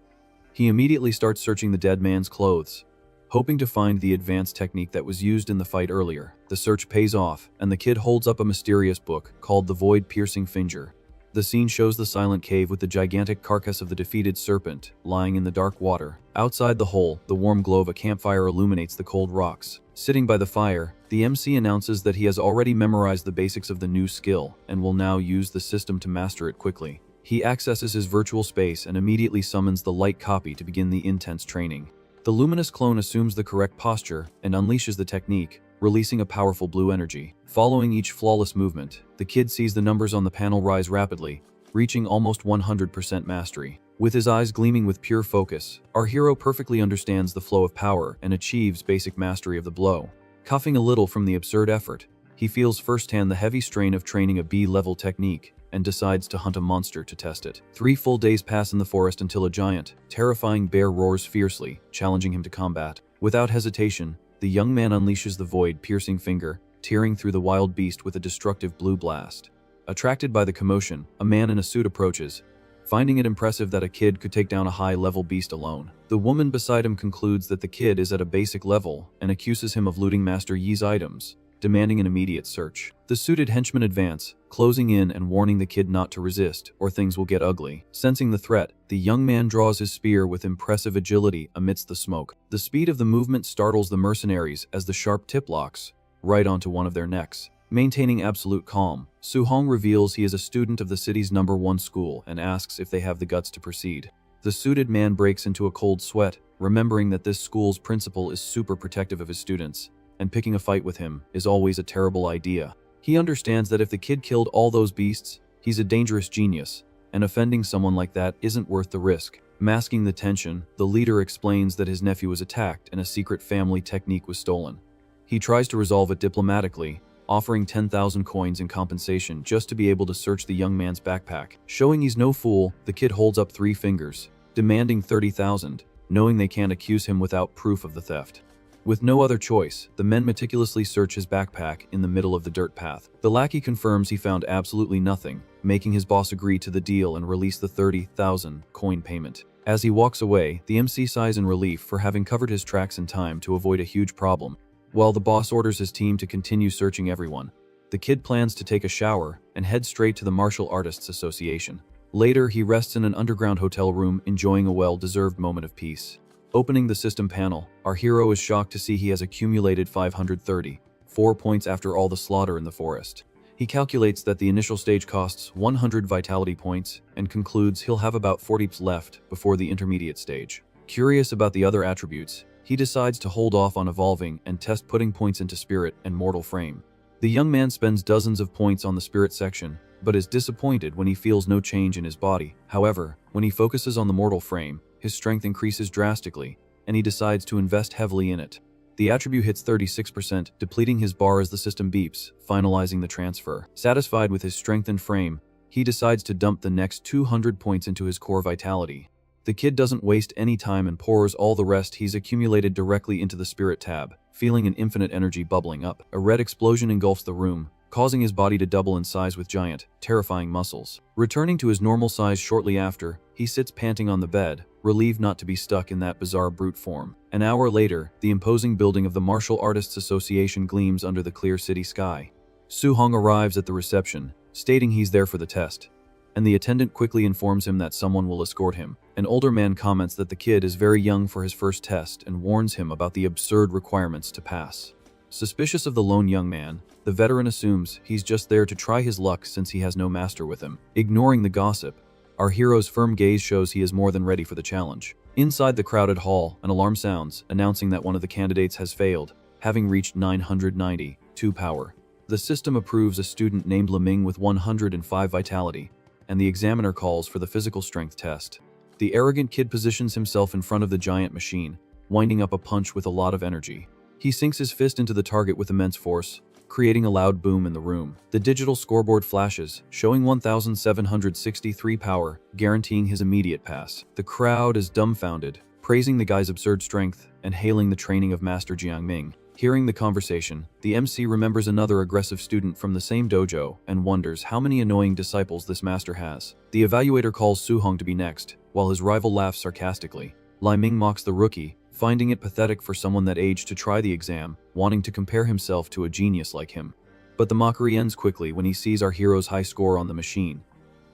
He immediately starts searching the dead man's clothes, hoping to find the advanced technique that was used in the fight earlier. The search pays off, and the kid holds up a mysterious book called The Void-Piercing Finger. The scene shows the silent cave with the gigantic carcass of the defeated serpent lying in the dark water. Outside the hole, the warm glow of a campfire illuminates the cold rocks. Sitting by the fire, the MC announces that he has already memorized the basics of the new skill and will now use the system to master it quickly. He accesses his virtual space and immediately summons the light copy to begin the intense training. The luminous clone assumes the correct posture and unleashes the technique, releasing a powerful blue energy. Following each flawless movement, the kid sees the numbers on the panel rise rapidly, reaching almost 100% mastery. With his eyes gleaming with pure focus, our hero perfectly understands the flow of power and achieves basic mastery of the blow. Coughing a little from the absurd effort, he feels firsthand the heavy strain of training a B-level technique and decides to hunt a monster to test it. 3 full days pass in the forest until a giant, terrifying bear roars fiercely, challenging him to combat. Without hesitation, the young man unleashes the void-piercing finger, tearing through the wild beast with a destructive blue blast. Attracted by the commotion, a man in a suit approaches, finding it impressive that a kid could take down a high-level beast alone. The woman beside him concludes that the kid is at a basic level and accuses him of looting Master Yi's items, demanding an immediate search. The suited henchmen advance, closing in and warning the kid not to resist, or things will get ugly. Sensing the threat, the young man draws his spear with impressive agility amidst the smoke. The speed of the movement startles the mercenaries as the sharp tip locks right onto one of their necks. Maintaining absolute calm, Su-hong reveals he is a student of the city's #1 school and asks if they have the guts to proceed. The suited man breaks into a cold sweat, remembering that this school's principal is super protective of his students, and picking a fight with him is always a terrible idea. He understands that if the kid killed all those beasts, he's a dangerous genius, and offending someone like that isn't worth the risk. Masking the tension, the leader explains that his nephew was attacked and a secret family technique was stolen. He tries to resolve it diplomatically, offering 10,000 coins in compensation just to be able to search the young man's backpack. Showing he's no fool, the kid holds up 3 fingers, demanding 30,000, knowing they can't accuse him without proof of the theft. With no other choice, the men meticulously search his backpack in the middle of the dirt path. The lackey confirms he found absolutely nothing, making his boss agree to the deal and release the 30,000 coin payment. As he walks away, the MC sighs in relief for having covered his tracks in time to avoid a huge problem. While the boss orders his team to continue searching everyone, the kid plans to take a shower and head straight to the Martial Artists Association. Later, he rests in an underground hotel room, enjoying a well-deserved moment of peace. Opening the system panel, our hero is shocked to see he has accumulated 534 points after all the slaughter in the forest. He calculates that the initial stage costs 100 vitality points and concludes he'll have about 40 left before the intermediate stage. Curious about the other attributes, he decides to hold off on evolving and test putting points into spirit and mortal frame. The young man spends dozens of points on the spirit section, but is disappointed when he feels no change in his body. However, when he focuses on the mortal frame, his strength increases drastically, and he decides to invest heavily in it. The attribute hits 36%, depleting his bar as the system beeps, finalizing the transfer. Satisfied with his strengthened frame, he decides to dump the next 200 points into his core vitality. The kid doesn't waste any time and pours all the rest he's accumulated directly into the spirit tab, feeling an infinite energy bubbling up. A red explosion engulfs the room, causing his body to double in size with giant, terrifying muscles. Returning to his normal size shortly after, he sits panting on the bed, relieved not to be stuck in that bizarre brute form. An hour later, the imposing building of the Martial Artists Association gleams under the clear city sky. Su-hong arrives at the reception, stating he's there for the test, and the attendant quickly informs him that someone will escort him. An older man comments that the kid is very young for his first test and warns him about the absurd requirements to pass. Suspicious of the lone young man, the veteran assumes he's just there to try his luck since he has no master with him. Ignoring the gossip, our hero's firm gaze shows he is more than ready for the challenge. Inside the crowded hall, an alarm sounds, announcing that one of the candidates has failed, having reached 992 power. The system approves a student named Leming with 105 vitality, and the examiner calls for the physical strength test. The arrogant kid positions himself in front of the giant machine, winding up a punch with a lot of energy. He sinks his fist into the target with immense force, creating a loud boom in the room. The digital scoreboard flashes, showing 1,763 power, guaranteeing his immediate pass. The crowd is dumbfounded, praising the guy's absurd strength and hailing the training of Master Jiangming. Hearing the conversation, the MC remembers another aggressive student from the same dojo and wonders how many annoying disciples this master has. The evaluator calls Su-hong to be next, while his rival laughs sarcastically. Li Ming mocks the rookie, finding it pathetic for someone that age to try the exam, wanting to compare himself to a genius like him. But the mockery ends quickly when he sees our hero's high score on the machine,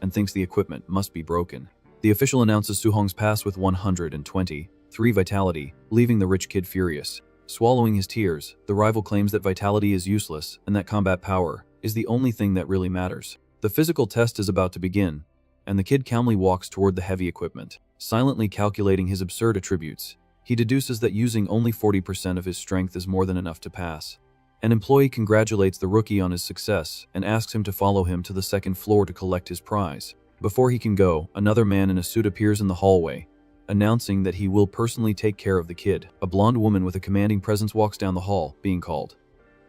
and thinks the equipment must be broken. The official announces Su-hong's pass with 123 vitality, leaving the rich kid furious. Swallowing his tears, the rival claims that vitality is useless and that combat power is the only thing that really matters. The physical test is about to begin, and the kid calmly walks toward the heavy equipment. Silently calculating his absurd attributes, he deduces that using only 40% of his strength is more than enough to pass. An employee congratulates the rookie on his success and asks him to follow him to the second floor to collect his prize. Before he can go, another man in a suit appears in the hallway, announcing that he will personally take care of the kid. A blonde woman with a commanding presence walks down the hall, being called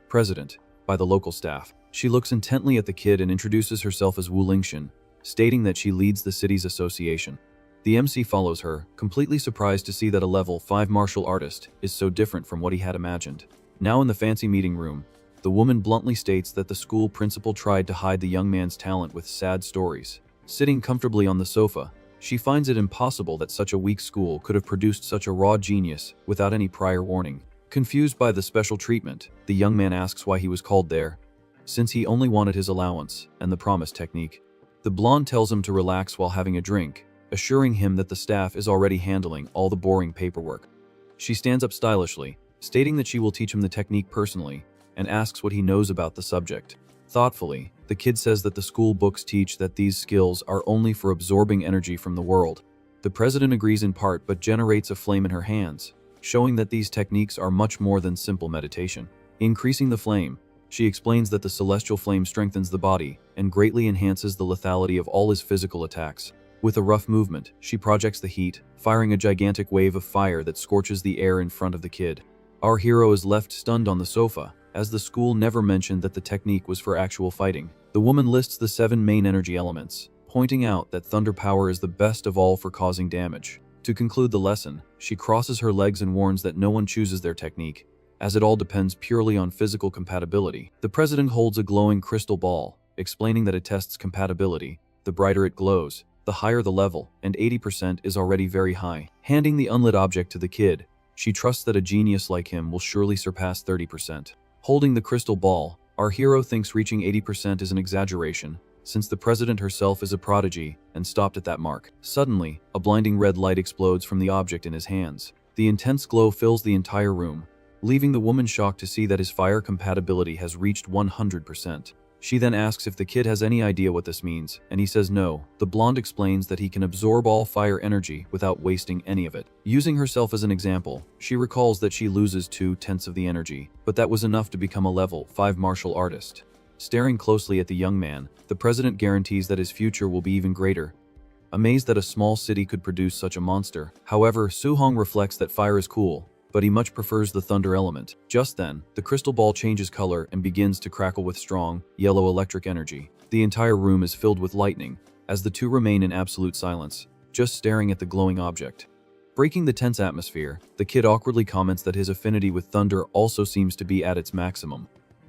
President by the local staff. She looks intently at the kid and introduces herself as Wu Lingxian, stating that she leads the city's association. The MC follows her, completely surprised to see that a level 5 martial artist is so different from what he had imagined. Now in the fancy meeting room, the woman bluntly states that the school principal tried to hide the young man's talent with sad stories. Sitting comfortably on the sofa, she finds it impossible that such a weak school could have produced such a raw genius without any prior warning. Confused by the special treatment, the young man asks why he was called there, since he only wanted his allowance and the promise technique. The blonde tells him to relax while having a drink, assuring him that the staff is already handling all the boring paperwork. She stands up stylishly, stating that she will teach him the technique personally, and asks what he knows about the subject. Thoughtfully, the kid says that the school books teach that these skills are only for absorbing energy from the world. The president agrees in part but generates a flame in her hands, showing that these techniques are much more than simple meditation. Increasing the flame, she explains that the celestial flame strengthens the body and greatly enhances the lethality of all his physical attacks. With a rough movement, she projects the heat, firing a gigantic wave of fire that scorches the air in front of the kid. Our hero is left stunned on the sofa, as the school never mentioned that the technique was for actual fighting. The woman lists the 7 main energy elements, pointing out that thunder power is the best of all for causing damage. To conclude the lesson, she crosses her legs and warns that no one chooses their technique, as it all depends purely on physical compatibility. The president holds a glowing crystal ball, explaining that it tests compatibility. The brighter it glows, the higher the level, and 80% is already very high. Handing the unlit object to the kid, she trusts that a genius like him will surely surpass 30%. Holding the crystal ball, our hero thinks reaching 80% is an exaggeration, since the president herself is a prodigy and stopped at that mark. Suddenly, a blinding red light explodes from the object in his hands. The intense glow fills the entire room, leaving the woman shocked to see that his fire compatibility has reached 100%. She then asks if the kid has any idea what this means, and he says no. The blonde explains that he can absorb all fire energy without wasting any of it. Using herself as an example, she recalls that she loses 2/10 of the energy, but that was enough to become a level 5 martial artist. Staring closely at the young man, the president guarantees that his future will be even greater. Amazed that a small city could produce such a monster, however, Soo-hong reflects that fire is cool, but he much prefers the thunder element. Just then, the crystal ball changes color and begins to crackle with strong, yellow electric energy. The entire room is filled with lightning, as the two remain in absolute silence, just staring at the glowing object. Breaking the tense atmosphere, the kid awkwardly comments that his affinity with thunder also seems to be at its maximum.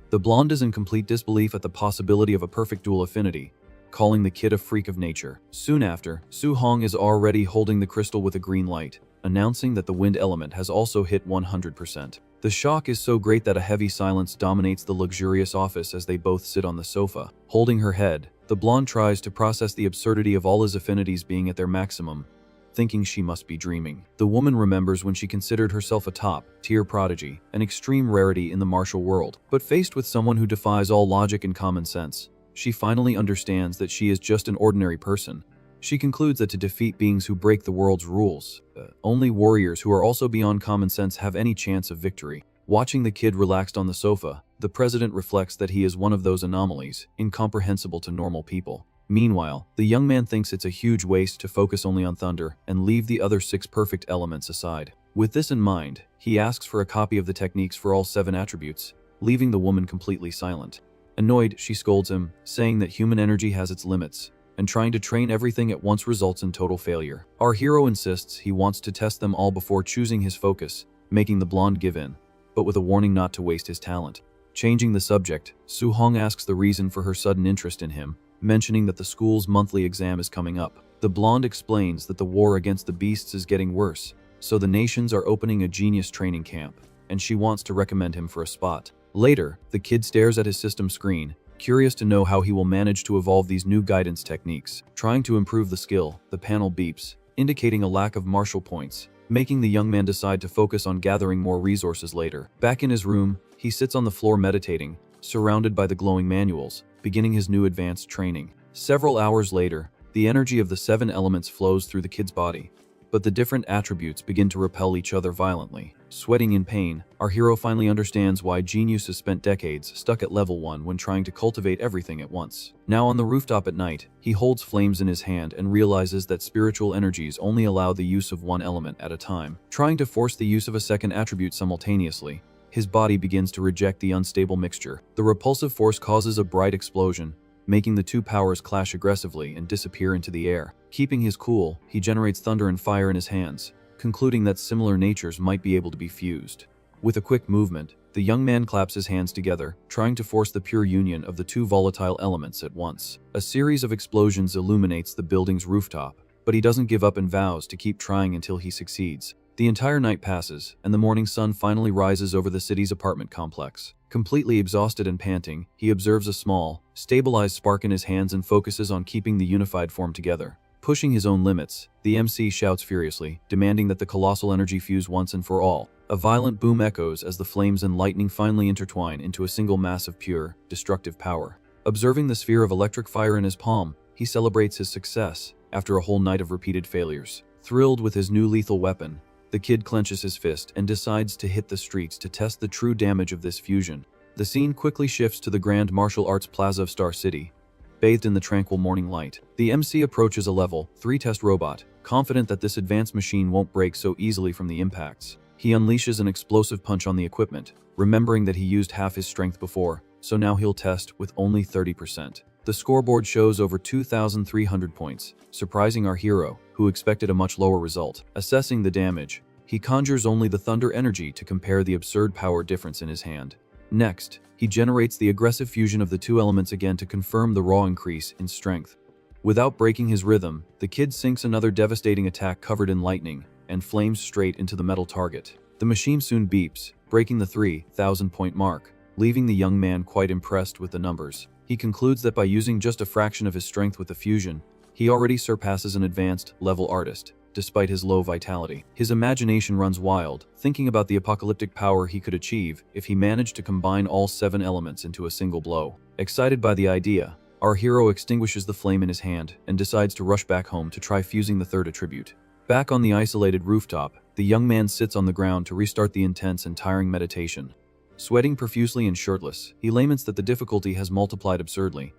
The blonde is in complete disbelief at the possibility of a perfect dual affinity, calling the kid a freak of nature. Soon after, Soo-hong is already holding the crystal with a green light, announcing that the wind element has also hit 100%. The shock is so great that a heavy silence dominates the luxurious office as they both sit on the sofa. Holding her head, the blonde tries to process the absurdity of all his affinities being at their maximum, thinking she must be dreaming. The woman remembers when she considered herself a top-tier prodigy, an extreme rarity in the martial world. But faced with someone who defies all logic and common sense, she finally understands that she is just an ordinary person. She concludes that to defeat beings who break the world's rules, only warriors who are also beyond common sense have any chance of victory. Watching the kid relaxed on the sofa, the president reflects that he is one of those anomalies, incomprehensible to normal people. Meanwhile, the young man thinks it's a huge waste to focus only on thunder and leave the other 6 perfect elements aside. With this in mind, he asks for a copy of the techniques for all 7 attributes, leaving the woman completely silent. Annoyed, she scolds him, saying that human energy has its limits, and trying to train everything at once results in total failure. Our hero insists he wants to test them all before choosing his focus, making the blonde give in, but with a warning not to waste his talent. Changing the subject, Soo-hong asks the reason for her sudden interest in him, mentioning that the school's monthly exam is coming up. The blonde explains that the war against the beasts is getting worse, so the nations are opening a genius training camp, and she wants to recommend him for a spot. Later, the kid stares at his system screen, curious to know how he will manage to evolve these new guidance techniques. Trying to improve the skill, the panel beeps, indicating a lack of martial points, making the young man decide to focus on gathering more resources later. Back in his room, he sits on the floor meditating, surrounded by the glowing manuals, beginning his new advanced training. Several hours later, the energy of the 7 elements flows through the kid's body, but the different attributes begin to repel each other violently. Sweating in pain, our hero finally understands why genius has spent decades stuck at level 1 when trying to cultivate everything at once. Now on the rooftop at night, he holds flames in his hand and realizes that spiritual energies only allow the use of one element at a time. Trying to force the use of a second attribute simultaneously, his body begins to reject the unstable mixture. The repulsive force causes a bright explosion, making the 2 powers clash aggressively and disappear into the air. Keeping his cool, he generates thunder and fire in his hands, concluding that similar natures might be able to be fused. With a quick movement, the young man claps his hands together, trying to force the pure union of the 2 volatile elements at once. A series of explosions illuminates the building's rooftop, but he doesn't give up and vows to keep trying until he succeeds. The entire night passes, and the morning sun finally rises over the city's apartment complex. Completely exhausted and panting, he observes a small, stabilized spark in his hands and focuses on keeping the unified form together. Pushing his own limits, the MC shouts furiously, demanding that the colossal energy fuse once and for all. A violent boom echoes as the flames and lightning finally intertwine into a single mass of pure, destructive power. Observing the sphere of electric fire in his palm, he celebrates his success after a whole night of repeated failures. Thrilled with his new lethal weapon, the kid clenches his fist and decides to hit the streets to test the true damage of this fusion. The scene quickly shifts to the Grand Martial Arts Plaza of Star City, bathed in the tranquil morning light. The MC approaches a level 3 test robot, confident that this advanced machine won't break so easily from the impacts. He unleashes an explosive punch on the equipment, remembering that he used half his strength before, so now he'll test with only 30%. The scoreboard shows over 2,300 points, surprising our hero, who expected a much lower result. Assessing the damage, he conjures only the thunder energy to compare the absurd power difference in his hand. Next, he generates the aggressive fusion of the two elements again to confirm the raw increase in strength. Without breaking his rhythm, the kid sinks another devastating attack covered in lightning and flames straight into the metal target. The machine soon beeps, breaking the 3,000 point mark, leaving the young man quite impressed with the numbers. He concludes that by using just a fraction of his strength with the fusion, he already surpasses an advanced level artist, despite his low vitality. His imagination runs wild, thinking about the apocalyptic power he could achieve if he managed to combine all 7 elements into a single blow. Excited by the idea, our hero extinguishes the flame in his hand and decides to rush back home to try fusing the third attribute. Back on the isolated rooftop, the young man sits on the ground to restart the intense and tiring meditation. Sweating profusely and shirtless, he laments that the difficulty has multiplied absurdly,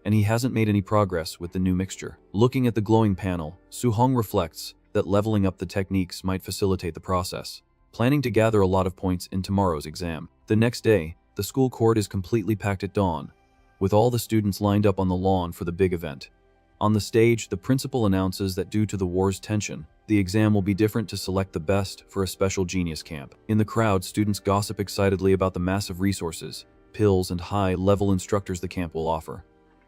and he hasn't made any progress with the new mixture. Looking at the glowing panel, Su-hong reflects that leveling up the techniques might facilitate the process, planning to gather a lot of points in tomorrow's exam. The next day, the school court is completely packed at dawn, with all the students lined up on the lawn for the big event. On the stage, the principal announces that due to the war's tension, the exam will be different to select the best for a special genius camp. In the crowd, students gossip excitedly about the massive resources, pills, and high-level instructors the camp will offer.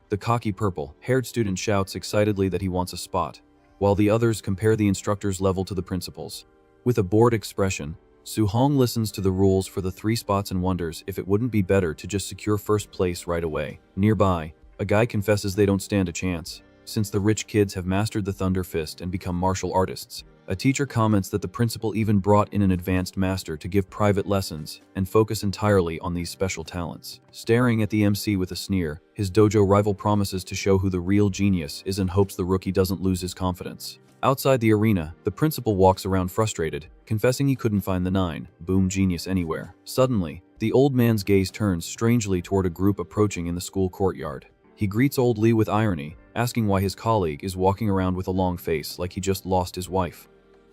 The cocky purple-haired student shouts excitedly that he wants a spot, while the others compare the instructor's level to the principal's. With a bored expression, Su-hong listens to the rules for the 3 spots and wonders if it wouldn't be better to just secure first place right away. Nearby, a guy confesses they don't stand a chance, since the rich kids have mastered the Thunder Fist and become martial artists. A teacher comments that the principal even brought in an advanced master to give private lessons and focus entirely on these special talents. Staring at the MC with a sneer, his dojo rival promises to show who the real genius is in hopes the rookie doesn't lose his confidence. Outside the arena, the principal walks around frustrated, confessing he couldn't find the 9-boom genius anywhere. Suddenly, the old man's gaze turns strangely toward a group approaching in the school courtyard. He greets old Lee with irony, asking why his colleague is walking around with a long face like he just lost his wife.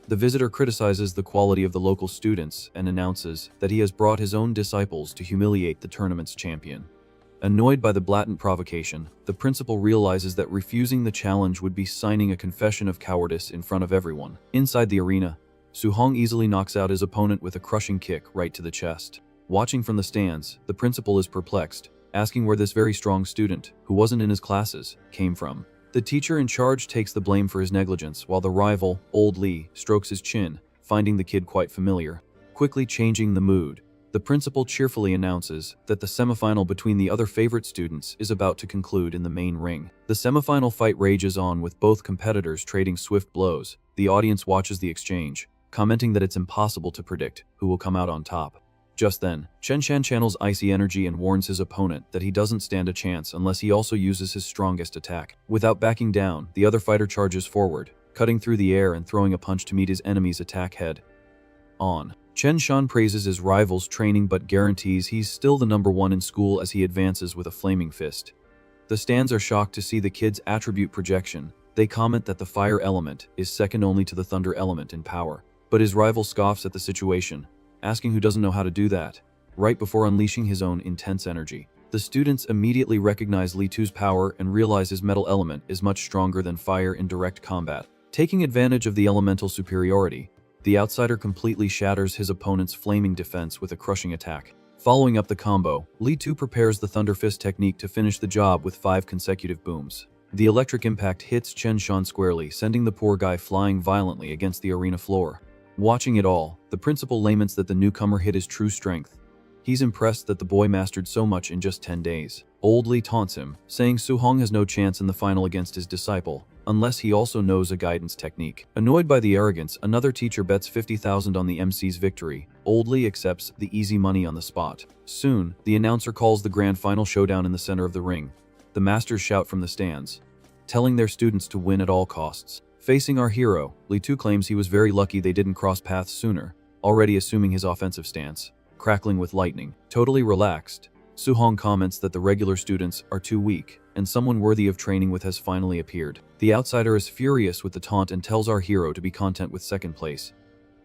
The visitor criticizes the quality of the local students and announces that he has brought his own disciples to humiliate the tournament's champion. Annoyed by the blatant provocation, the principal realizes that refusing the challenge would be signing a confession of cowardice in front of everyone. Inside the arena, Su-hong easily knocks out his opponent with a crushing kick right to the chest. Watching from the stands, the principal is perplexed, asking where this very strong student, who wasn't in his classes, came from. The teacher in charge takes the blame for his negligence, while the rival, old Lee, strokes his chin, finding the kid quite familiar. Quickly changing the mood, the principal cheerfully announces that the semifinal between the other favorite students is about to conclude in the main ring. The semifinal fight rages on with both competitors trading swift blows. The audience watches the exchange, commenting that it's impossible to predict who will come out on top. Just then, Chen Shan channels icy energy and warns his opponent that he doesn't stand a chance unless he also uses his strongest attack. Without backing down, the other fighter charges forward, cutting through the air and throwing a punch to meet his enemy's attack head on. Chen Shan praises his rival's training but guarantees he's still the number 1 in school as he advances with a flaming fist. The stands are shocked to see the kid's attribute projection. They comment that the fire element is second only to the thunder element in power, but his rival scoffs at the situation, asking who doesn't know how to do that, right before unleashing his own intense energy. The students immediately recognize Li Tu's power and realize his metal element is much stronger than fire in direct combat. Taking advantage of the elemental superiority, the outsider completely shatters his opponent's flaming defense with a crushing attack. Following up the combo, Li Tu prepares the Thunder Fist technique to finish the job with 5 consecutive booms. The electric impact hits Chen Shan squarely, sending the poor guy flying violently against the arena floor. Watching it all, the principal laments that the newcomer hit his true strength. He's impressed that the boy mastered so much in just 10 days. Old Lee taunts him, saying Su-hong has no chance in the final against his disciple, unless he also knows a guidance technique. Annoyed by the arrogance, another teacher bets 50,000 on the MC's victory. Old Lee accepts the easy money on the spot. Soon, the announcer calls the grand final showdown in the center of the ring. The masters shout from the stands, telling their students to win at all costs. Facing our hero, Li Tu claims he was very lucky they didn't cross paths sooner, already assuming his offensive stance, crackling with lightning. Totally relaxed, Su-hong comments that the regular students are too weak, and someone worthy of training with has finally appeared. The outsider is furious with the taunt and tells our hero to be content with second place.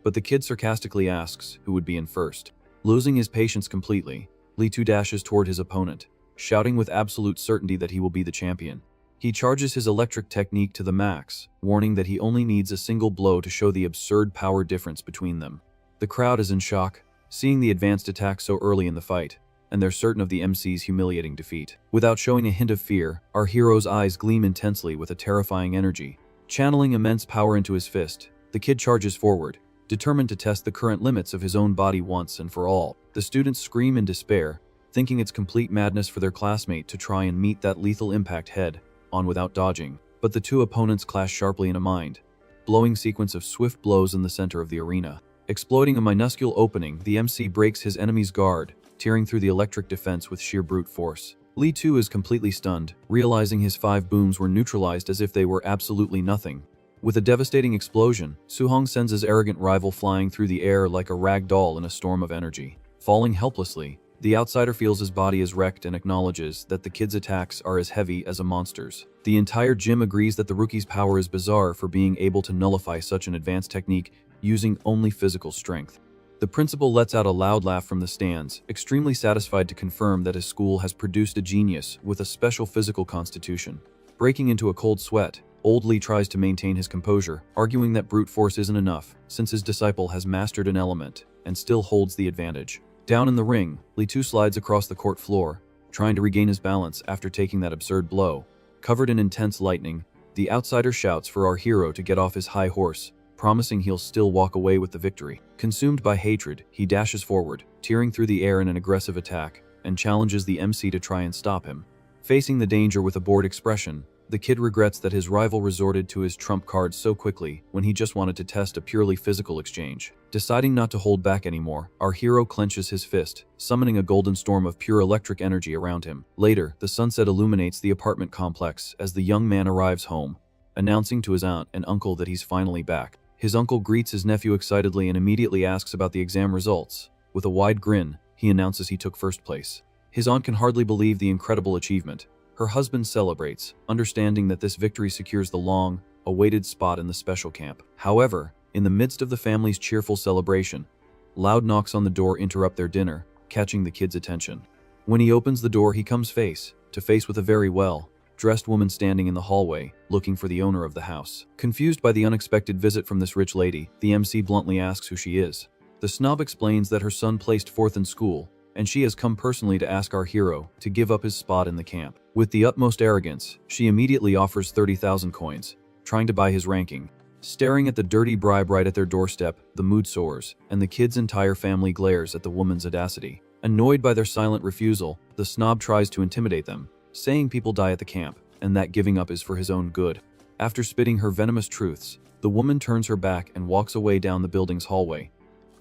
But the kid sarcastically asks who would be in first. Losing his patience completely, Lee-2 dashes toward his opponent, shouting with absolute certainty that he will be the champion. He charges his electric technique to the max, warning that he only needs a single blow to show the absurd power difference between them. The crowd is in shock, seeing the advanced attack so early in the fight, and they're certain of the MC's humiliating defeat. Without showing a hint of fear, our hero's eyes gleam intensely with a terrifying energy. Channeling immense power into his fist, the kid charges forward, determined to test the current limits of his own body once and for all. The students scream in despair, thinking it's complete madness for their classmate to try and meet that lethal impact head-on without dodging. But the two opponents clash sharply in a mind-blowing sequence of swift blows in the center of the arena. Exploiting a minuscule opening, the MC breaks his enemy's guard, tearing through the electric defense with sheer brute force. Lee-2 is completely stunned, realizing his 5 booms were neutralized as if they were absolutely nothing. With a devastating explosion, Su-hong sends his arrogant rival flying through the air like a rag doll in a storm of energy. Falling helplessly, the outsider feels his body is wrecked and acknowledges that the kid's attacks are as heavy as a monster's. The entire gym agrees that the rookie's power is bizarre for being able to nullify such an advanced technique using only physical strength. The principal lets out a loud laugh from the stands, extremely satisfied to confirm that his school has produced a genius with a special physical constitution. Breaking into a cold sweat, Old Lee tries to maintain his composure, arguing that brute force isn't enough, since his disciple has mastered an element and still holds the advantage. Down in the ring, Lee-2 slides across the court floor, trying to regain his balance after taking that absurd blow. Covered in intense lightning, the outsider shouts for our hero to get off his high horse, promising he'll still walk away with the victory. Consumed by hatred, he dashes forward, tearing through the air in an aggressive attack, and challenges the MC to try and stop him. Facing the danger with a bored expression, the kid regrets that his rival resorted to his trump card so quickly when he just wanted to test a purely physical exchange. Deciding not to hold back anymore, our hero clenches his fist, summoning a golden storm of pure electric energy around him. Later, the sunset illuminates the apartment complex as the young man arrives home, announcing to his aunt and uncle that he's finally back. His uncle greets his nephew excitedly and immediately asks about the exam results. With a wide grin, he announces he took first place. His aunt can hardly believe the incredible achievement. Her husband celebrates, understanding that this victory secures the long-awaited spot in the special camp. However, in the midst of the family's cheerful celebration, loud knocks on the door interrupt their dinner, catching the kid's attention. When he opens the door, he comes face to face with a very well-dressed woman standing in the hallway, looking for the owner of the house. Confused by the unexpected visit from this rich lady, the MC bluntly asks who she is. The snob explains that her son placed 4th in school, and she has come personally to ask our hero to give up his spot in the camp. With the utmost arrogance, she immediately offers 30,000 coins, trying to buy his ranking. Staring at the dirty bribe right at their doorstep, the mood soars, and the kid's entire family glares at the woman's audacity. Annoyed by their silent refusal, the snob tries to intimidate them, saying people die at the camp, and that giving up is for his own good. After spitting her venomous truths, the woman turns her back and walks away down the building's hallway,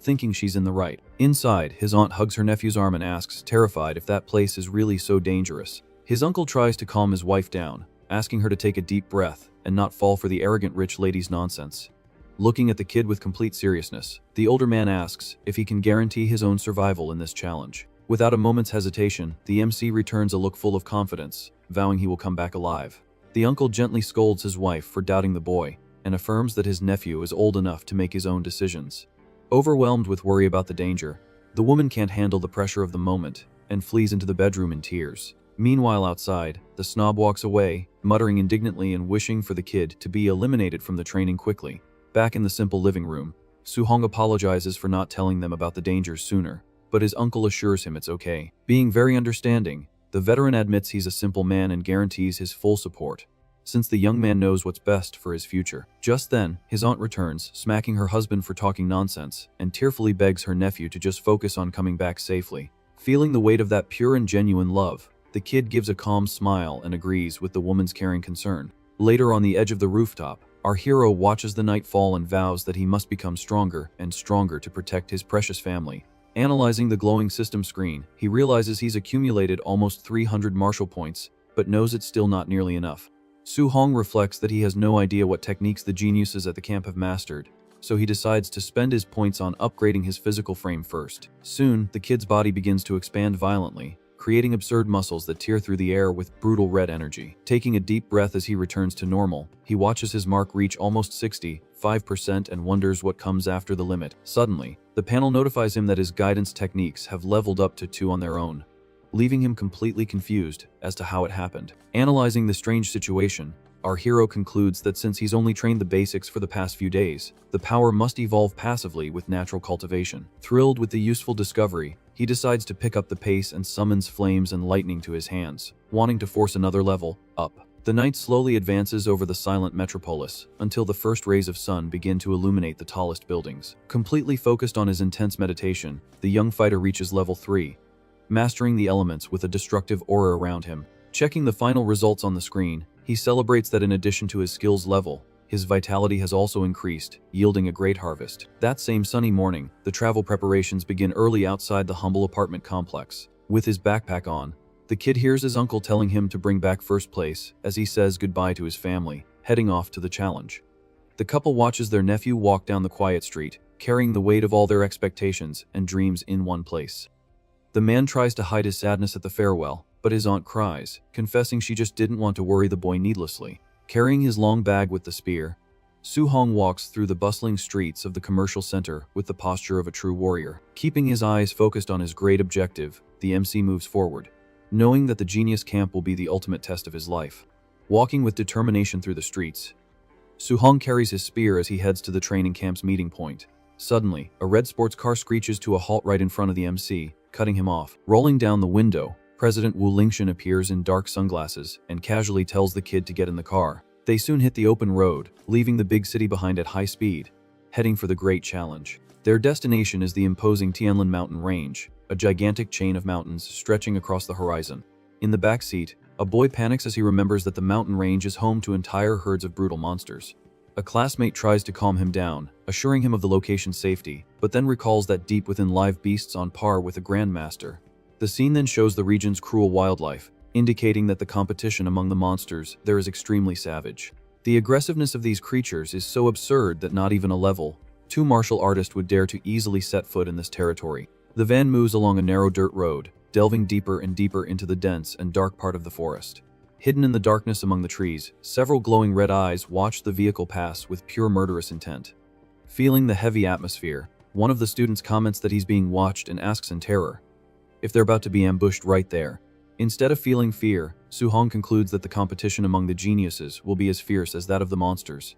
thinking she's in the right. Inside, his aunt hugs her nephew's arm and asks, terrified, if that place is really so dangerous. His uncle tries to calm his wife down, asking her to take a deep breath and not fall for the arrogant rich lady's nonsense. Looking at the kid with complete seriousness, the older man asks if he can guarantee his own survival in this challenge. Without a moment's hesitation, the MC returns a look full of confidence, vowing he will come back alive. The uncle gently scolds his wife for doubting the boy and affirms that his nephew is old enough to make his own decisions. Overwhelmed with worry about the danger, the woman can't handle the pressure of the moment and flees into the bedroom in tears. Meanwhile, outside, the snob walks away, muttering indignantly and wishing for the kid to be eliminated from the training quickly. Back in the simple living room, Su-hong apologizes for not telling them about the dangers sooner, but his uncle assures him it's okay. Being very understanding, the veteran admits he's a simple man and guarantees his full support, since the young man knows what's best for his future. Just then, his aunt returns, smacking her husband for talking nonsense, and tearfully begs her nephew to just focus on coming back safely. Feeling the weight of that pure and genuine love, the kid gives a calm smile and agrees with the woman's caring concern. Later, on the edge of the rooftop, our hero watches the night fall and vows that he must become stronger and stronger to protect his precious family. Analyzing the glowing system screen, he realizes he's accumulated almost 300 martial points, but knows it's still not nearly enough. Su-hong reflects that he has no idea what techniques the geniuses at the camp have mastered, so he decides to spend his points on upgrading his physical frame first. Soon, the kid's body begins to expand violently, creating absurd muscles that tear through the air with brutal red energy. Taking a deep breath as he returns to normal, he watches his mark reach almost 65% and wonders what comes after the limit. Suddenly, the panel notifies him that his guidance techniques have leveled up to 2 on their own, leaving him completely confused as to how it happened. Analyzing the strange situation, our hero concludes that since he's only trained the basics for the past few days, the power must evolve passively with natural cultivation. Thrilled with the useful discovery, he decides to pick up the pace and summons flames and lightning to his hands, wanting to force another level up. The night slowly advances over the silent metropolis until the first rays of sun begin to illuminate the tallest buildings. Completely focused on his intense meditation, the young fighter reaches level 3, mastering the elements with a destructive aura around him. Checking the final results on the screen, he celebrates that in addition to his skills level, his vitality has also increased, yielding a great harvest. That same sunny morning, the travel preparations begin early outside the humble apartment complex. With his backpack on, the kid hears his uncle telling him to bring back first place as he says goodbye to his family, heading off to the challenge. The couple watches their nephew walk down the quiet street, carrying the weight of all their expectations and dreams in one place. The man tries to hide his sadness at the farewell, but his aunt cries, confessing she just didn't want to worry the boy needlessly. Carrying his long bag with the spear, Su-hong walks through the bustling streets of the commercial center with the posture of a true warrior. Keeping his eyes focused on his great objective, the MC moves forward, knowing that the genius camp will be the ultimate test of his life. Walking with determination through the streets, Su-hong carries his spear as he heads to the training camp's meeting point. Suddenly, a red sports car screeches to a halt right in front of the MC, cutting him off. Rolling down the window, President Wu Lingshan appears in dark sunglasses and casually tells the kid to get in the car. They soon hit the open road, leaving the big city behind at high speed, heading for the great challenge. Their destination is the imposing Tianlin mountain range, a gigantic chain of mountains stretching across the horizon. In the back seat, a boy panics as he remembers that the mountain range is home to entire herds of brutal monsters. A classmate tries to calm him down, assuring him of the location's safety, but then recalls that deep within live beasts on par with a grandmaster. The scene then shows the region's cruel wildlife, indicating that the competition among the monsters there is extremely savage. The aggressiveness of these creatures is so absurd that not even a level 2 martial artist would dare to easily set foot in this territory. The van moves along a narrow dirt road, delving deeper and deeper into the dense and dark part of the forest. Hidden in the darkness among the trees, several glowing red eyes watch the vehicle pass with pure murderous intent. Feeling the heavy atmosphere, one of the students comments that he's being watched and asks in terror if they're about to be ambushed right there. Instead of feeling fear, Su-hong concludes that the competition among the geniuses will be as fierce as that of the monsters,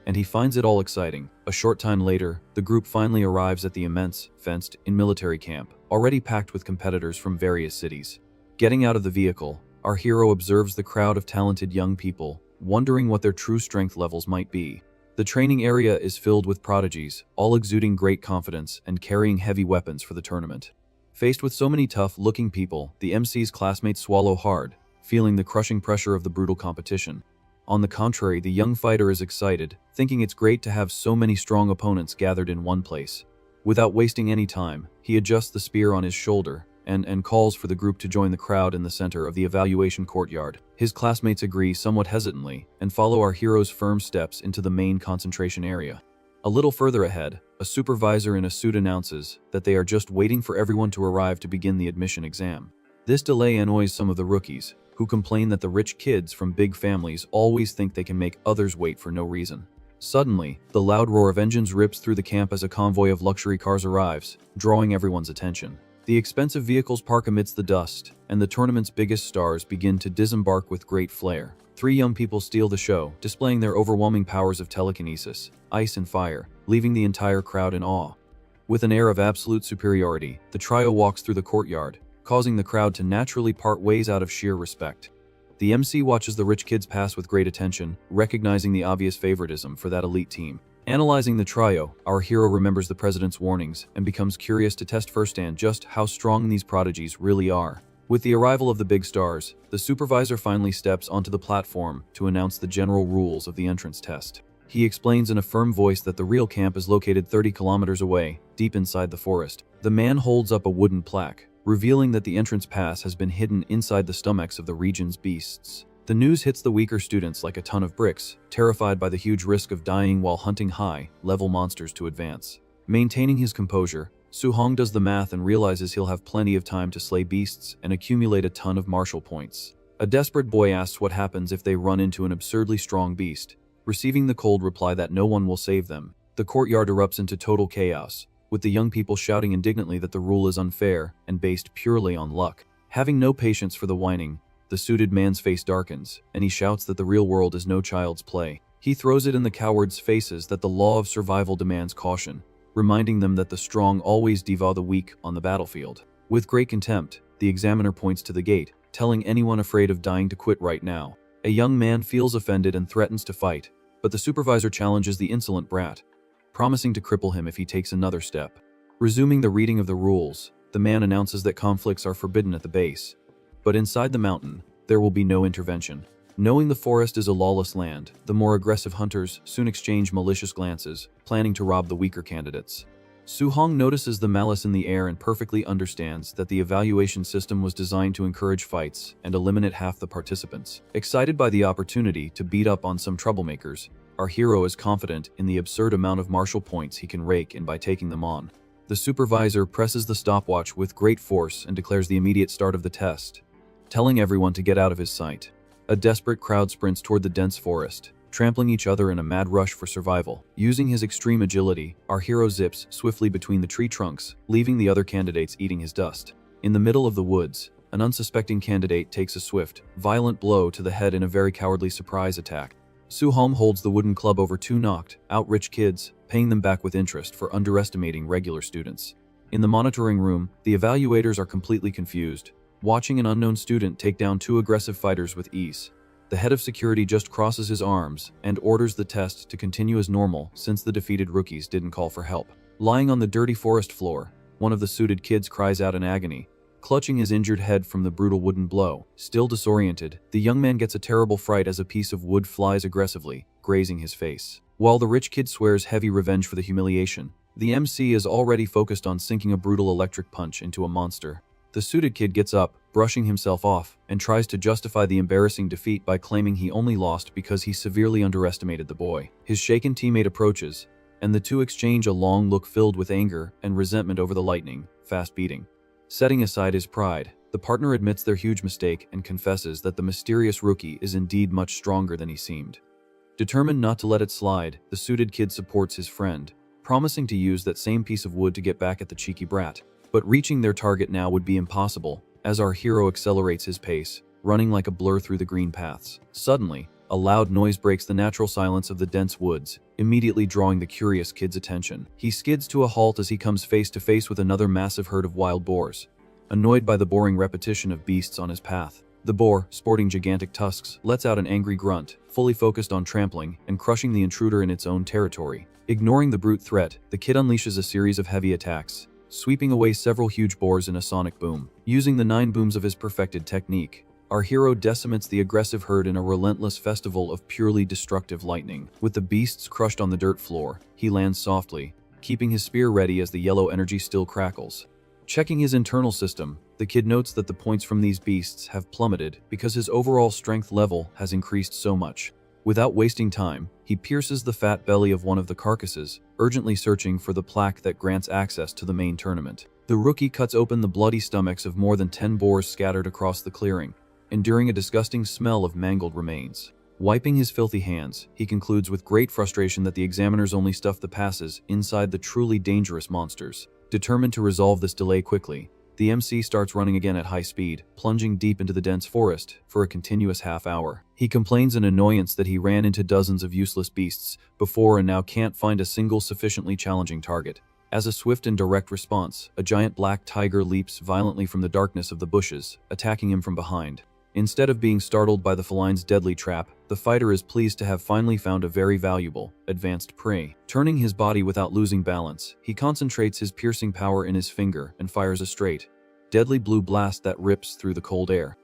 and he finds it all exciting. A short time later, the group finally arrives at the immense, fenced-in military camp, already packed with competitors from various cities. Getting out of the vehicle, our hero observes the crowd of talented young people, wondering what their true strength levels might be. The training area is filled with prodigies, all exuding great confidence and carrying heavy weapons for the tournament. Faced with so many tough-looking people, the MC's classmates swallow hard, feeling the crushing pressure of the brutal competition. On the contrary, the young fighter is excited, thinking it's great to have so many strong opponents gathered in one place. Without wasting any time, he adjusts the spear on his shoulder and calls for the group to join the crowd in the center of the evaluation courtyard. His classmates agree somewhat hesitantly and follow our hero's firm steps into the main concentration area. A little further ahead, a supervisor in a suit announces that they are just waiting for everyone to arrive to begin the admission exam. This delay annoys some of the rookies, who complain that the rich kids from big families always think they can make others wait for no reason. Suddenly, the loud roar of engines rips through the camp as a convoy of luxury cars arrives, drawing everyone's attention. The expensive vehicles park amidst the dust, and the tournament's biggest stars begin to disembark with great flair. 3 young people steal the show, displaying their overwhelming powers of telekinesis, ice and fire, leaving the entire crowd in awe. With an air of absolute superiority, the trio walks through the courtyard, causing the crowd to naturally part ways out of sheer respect. The MC watches the rich kids pass with great attention, recognizing the obvious favoritism for that elite team. Analyzing the trio, our hero remembers the president's warnings and becomes curious to test firsthand just how strong these prodigies really are. With the arrival of the big stars, the supervisor finally steps onto the platform to announce the general rules of the entrance test. He explains in a firm voice that the real camp is located 30 kilometers away, deep inside the forest. The man holds up a wooden plaque, revealing that the entrance pass has been hidden inside the stomachs of the region's beasts. The news hits the weaker students like a ton of bricks, terrified by the huge risk of dying while hunting high-level monsters to advance. Maintaining his composure, Su-hong does the math and realizes he'll have plenty of time to slay beasts and accumulate a ton of martial points. A desperate boy asks what happens if they run into an absurdly strong beast, receiving the cold reply that no one will save them. The courtyard erupts into total chaos, with the young people shouting indignantly that the rule is unfair and based purely on luck. Having no patience for the whining, the suited man's face darkens, and he shouts that the real world is no child's play. He throws it in the cowards' faces that the law of survival demands caution, reminding them that the strong always devour the weak on the battlefield. With great contempt, the examiner points to the gate, telling anyone afraid of dying to quit right now. A young man feels offended and threatens to fight, but the supervisor challenges the insolent brat, promising to cripple him if he takes another step. Resuming the reading of the rules, the man announces that conflicts are forbidden at the base, but inside the mountain, there will be no intervention. Knowing the forest is a lawless land, the more aggressive hunters soon exchange malicious glances, planning to rob the weaker candidates. Su-hong notices the malice in the air and perfectly understands that the evaluation system was designed to encourage fights and eliminate half the participants. Excited by the opportunity to beat up on some troublemakers, our hero is confident in the absurd amount of martial points he can rake in by taking them on. The supervisor presses the stopwatch with great force and declares the immediate start of the test, telling everyone to get out of his sight. A desperate crowd sprints toward the dense forest, trampling each other in a mad rush for survival. Using his extreme agility, our hero zips swiftly between the tree trunks, leaving the other candidates eating his dust. In the middle of the woods, an unsuspecting candidate takes a swift, violent blow to the head in a very cowardly surprise attack. Su-hong holds the wooden club over two knocked out rich kids, paying them back with interest for underestimating regular students. In the monitoring room, the evaluators are completely confused, watching an unknown student take down two aggressive fighters with ease. The head of security just crosses his arms and orders the test to continue as normal since the defeated rookies didn't call for help. Lying on the dirty forest floor, one of the suited kids cries out in agony, clutching his injured head from the brutal wooden blow. Still disoriented, the young man gets a terrible fright as a piece of wood flies aggressively, grazing his face. While the rich kid swears heavy revenge for the humiliation, the MC is already focused on sinking a brutal electric punch into a monster. The suited kid gets up, brushing himself off, and tries to justify the embarrassing defeat by claiming he only lost because he severely underestimated the boy. His shaken teammate approaches, and the two exchange a long look filled with anger and resentment over the lightning, fast beating. Setting aside his pride, the partner admits their huge mistake and confesses that the mysterious rookie is indeed much stronger than he seemed. Determined not to let it slide, the suited kid supports his friend, promising to use that same piece of wood to get back at the cheeky brat. But reaching their target now would be impossible, as our hero accelerates his pace, running like a blur through the green paths. Suddenly, a loud noise breaks the natural silence of the dense woods, immediately drawing the curious kid's attention. He skids to a halt as he comes face to face with another massive herd of wild boars. Annoyed by the boring repetition of beasts on his path, the boar, sporting gigantic tusks, lets out an angry grunt, fully focused on trampling and crushing the intruder in its own territory. Ignoring the brute threat, the kid unleashes a series of heavy attacks, sweeping away several huge boars in a sonic boom. Using the 9 booms of his perfected technique, our hero decimates the aggressive herd in a relentless festival of purely destructive lightning. With the beasts crushed on the dirt floor, he lands softly, keeping his spear ready as the yellow energy still crackles. Checking his internal system, the kid notes that the points from these beasts have plummeted because his overall strength level has increased so much. Without wasting time, he pierces the fat belly of one of the carcasses, urgently searching for the plaque that grants access to the main tournament. The rookie cuts open the bloody stomachs of more than 10 boars scattered across the clearing, enduring a disgusting smell of mangled remains. Wiping his filthy hands, he concludes with great frustration that the examiners only stuffed the passes inside the truly dangerous monsters. Determined to resolve this delay quickly, the MC starts running again at high speed, plunging deep into the dense forest for a continuous half hour. He complains in annoyance that he ran into dozens of useless beasts before and now can't find a single sufficiently challenging target. As a swift and direct response, a giant black tiger leaps violently from the darkness of the bushes, attacking him from behind. Instead of being startled by the feline's deadly trap, the fighter is pleased to have finally found a very valuable, advanced prey. Turning his body without losing balance, he concentrates his piercing power in his finger and fires a straight, deadly blue blast that rips through the cold air.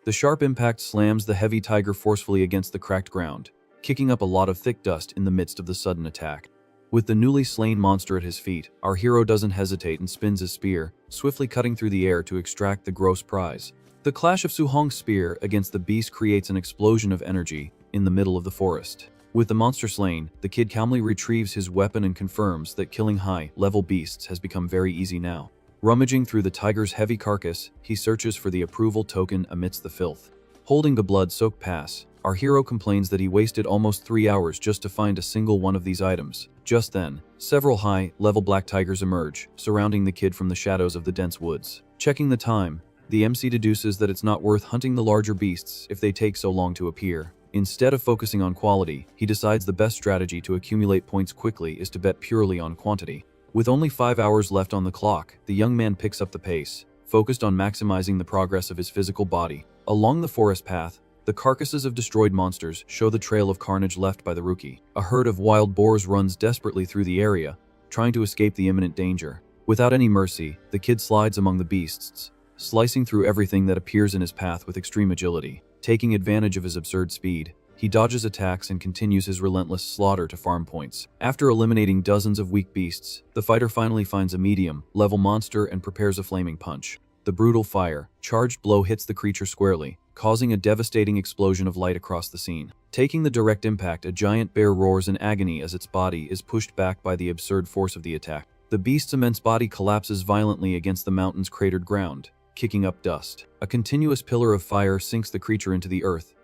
The sharp impact slams the heavy tiger forcefully against the cracked ground, kicking up a lot of thick dust in the midst of the sudden attack. With the newly slain monster at his feet, our hero doesn't hesitate and spins his spear, swiftly cutting through the air to extract the gross prize. The clash of Su-hong's spear against the beast creates an explosion of energy in the middle of the forest. With the monster slain, the kid calmly retrieves his weapon and confirms that killing high-level beasts has become very easy now. Rummaging through the tiger's heavy carcass, he searches for the approval token amidst the filth. Holding the blood-soaked pass, our hero complains that he wasted almost 3 hours just to find a single one of these items. Just then, several high-level black tigers emerge, surrounding the kid from the shadows of the dense woods. Checking the time, the MC deduces that it's not worth hunting the larger beasts if they take so long to appear. Instead of focusing on quality, he decides the best strategy to accumulate points quickly is to bet purely on quantity. With only 5 hours left on the clock, the young man picks up the pace, focused on maximizing the progress of his physical body. Along the forest path, the carcasses of destroyed monsters show the trail of carnage left by the rookie. A herd of wild boars runs desperately through the area, trying to escape the imminent danger. Without any mercy, the kid slides among the beasts, slicing through everything that appears in his path with extreme agility. Taking advantage of his absurd speed, he dodges attacks and continues his relentless slaughter to farm points. After eliminating dozens of weak beasts, the fighter finally finds a medium-level monster and prepares a flaming punch. The brutal fire-charged blow hits the creature squarely, causing a devastating explosion of light across the scene. Taking the direct impact, a giant bear roars in agony as its body is pushed back by the absurd force of the attack. The beast's immense body collapses violently against the mountain's cratered ground, kicking up dust. A continuous pillar of fire sinks the creature into the earth,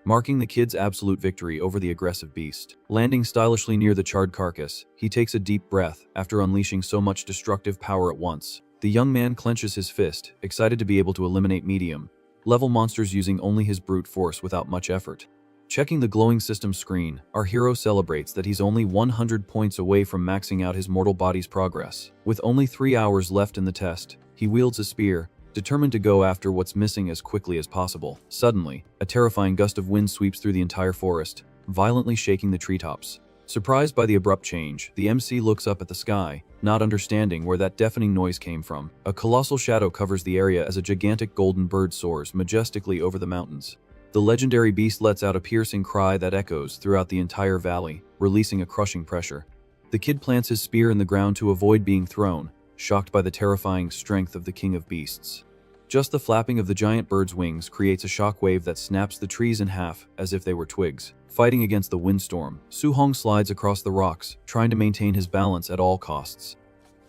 marking the kid's absolute victory over the aggressive beast. Landing stylishly near the charred carcass, he takes a deep breath after unleashing so much destructive power at once. The young man clenches his fist, excited to be able to eliminate medium-level monsters using only his brute force without much effort. Checking the glowing system screen, our hero celebrates that he's only 100 points away from maxing out his mortal body's progress. With only 3 hours left in the test, he wields a spear, determined to go after what's missing as quickly as possible. Suddenly, a terrifying gust of wind sweeps through the entire forest, violently shaking the treetops. Surprised by the abrupt change, the MC looks up at the sky, not understanding where that deafening noise came from. A colossal shadow covers the area as a gigantic golden bird soars majestically over the mountains. The legendary beast lets out a piercing cry that echoes throughout the entire valley, releasing a crushing pressure. The kid plants his spear in the ground to avoid being thrown, shocked by the terrifying strength of the king of beasts. Just the flapping of the giant bird's wings creates a shockwave that snaps the trees in half as if they were twigs. Fighting against the windstorm, Su-hong slides across the rocks, trying to maintain his balance at all costs.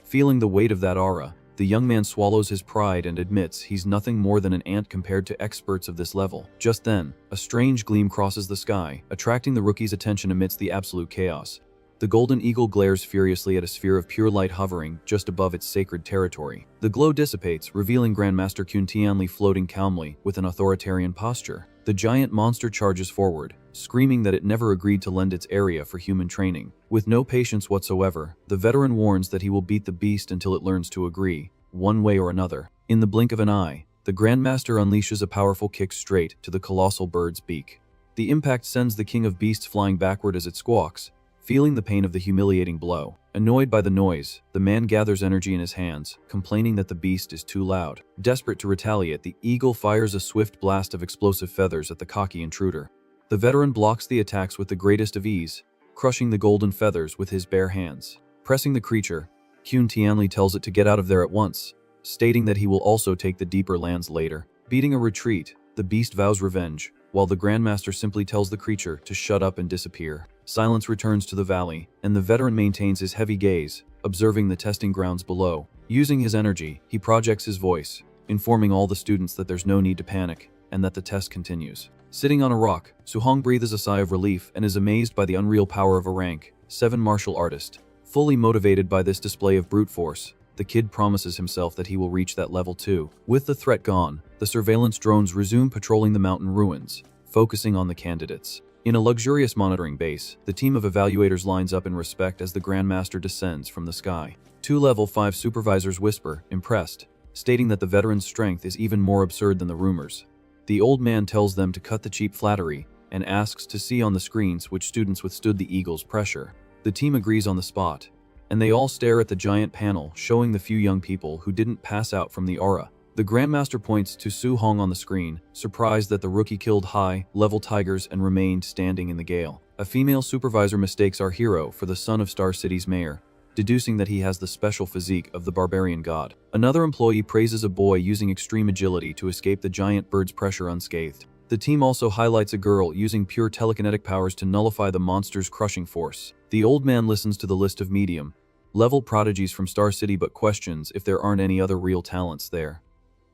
Feeling the weight of that aura, the young man swallows his pride and admits he's nothing more than an ant compared to experts of this level. Just then, a strange gleam crosses the sky, attracting the rookie's attention amidst the absolute chaos. The golden eagle glares furiously at a sphere of pure light hovering just above its sacred territory. The glow dissipates, revealing Grandmaster Kun Tianli floating calmly with an authoritarian posture. The giant monster charges forward, screaming that it never agreed to lend its area for human training. With no patience whatsoever, the veteran warns that he will beat the beast until it learns to agree, one way or another. In the blink of an eye, the Grandmaster unleashes a powerful kick straight to the colossal bird's beak. The impact sends the king of beasts flying backward as it squawks, feeling the pain of the humiliating blow. Annoyed by the noise, the man gathers energy in his hands, complaining that the beast is too loud. Desperate to retaliate, the eagle fires a swift blast of explosive feathers at the cocky intruder. The veteran blocks the attacks with the greatest of ease, crushing the golden feathers with his bare hands. Pressing the creature, Kun Tianli tells it to get out of there at once, stating that he will also take the deeper lands later. Beating a retreat, the beast vows revenge, while the Grandmaster simply tells the creature to shut up and disappear. Silence returns to the valley, and the veteran maintains his heavy gaze, observing the testing grounds below. Using his energy, he projects his voice, informing all the students that there's no need to panic, and that the test continues. Sitting on a rock, Su-hong breathes a sigh of relief and is amazed by the unreal power of a rank 7 martial artist. Fully motivated by this display of brute force, the kid promises himself that he will reach that level too. With the threat gone, the surveillance drones resume patrolling the mountain ruins, focusing on the candidates. In a luxurious monitoring base, the team of evaluators lines up in respect as the Grandmaster descends from the sky. 2 level 5 supervisors whisper, impressed, stating that the veteran's strength is even more absurd than the rumors. The old man tells them to cut the cheap flattery and asks to see on the screens which students withstood the eagle's pressure. The team agrees on the spot, and they all stare at the giant panel showing the few young people who didn't pass out from the aura. The Grandmaster points to Su-hong on the screen, surprised that the rookie killed high-level tigers and remained standing in the gale. A female supervisor mistakes our hero for the son of Star City's mayor, deducing that he has the special physique of the barbarian god. Another employee praises a boy using extreme agility to escape the giant bird's pressure unscathed. The team also highlights a girl using pure telekinetic powers to nullify the monster's crushing force. The old man listens to the list of medium-level prodigies from Star City but questions if there aren't any other real talents there.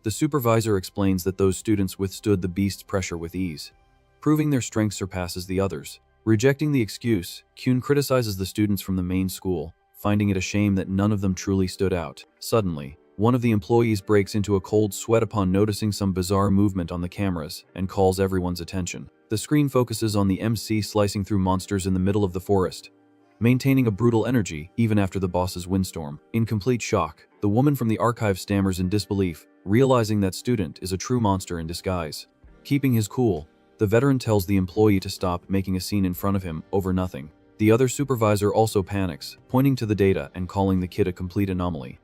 The supervisor explains that those students withstood the beast's pressure with ease, proving their strength surpasses the others. Rejecting the excuse, Kyun criticizes the students from the main school, finding it a shame that none of them truly stood out. Suddenly, one of the employees breaks into a cold sweat upon noticing some bizarre movement on the cameras and calls everyone's attention. The screen focuses on the MC slicing through monsters in the middle of the forest, maintaining a brutal energy even after the boss's windstorm. In complete shock, the woman from the archive stammers in disbelief, realizing that student is a true monster in disguise. Keeping his cool, the veteran tells the employee to stop making a scene in front of him over nothing. The other supervisor also panics, pointing to the data and calling the kid a complete anomaly.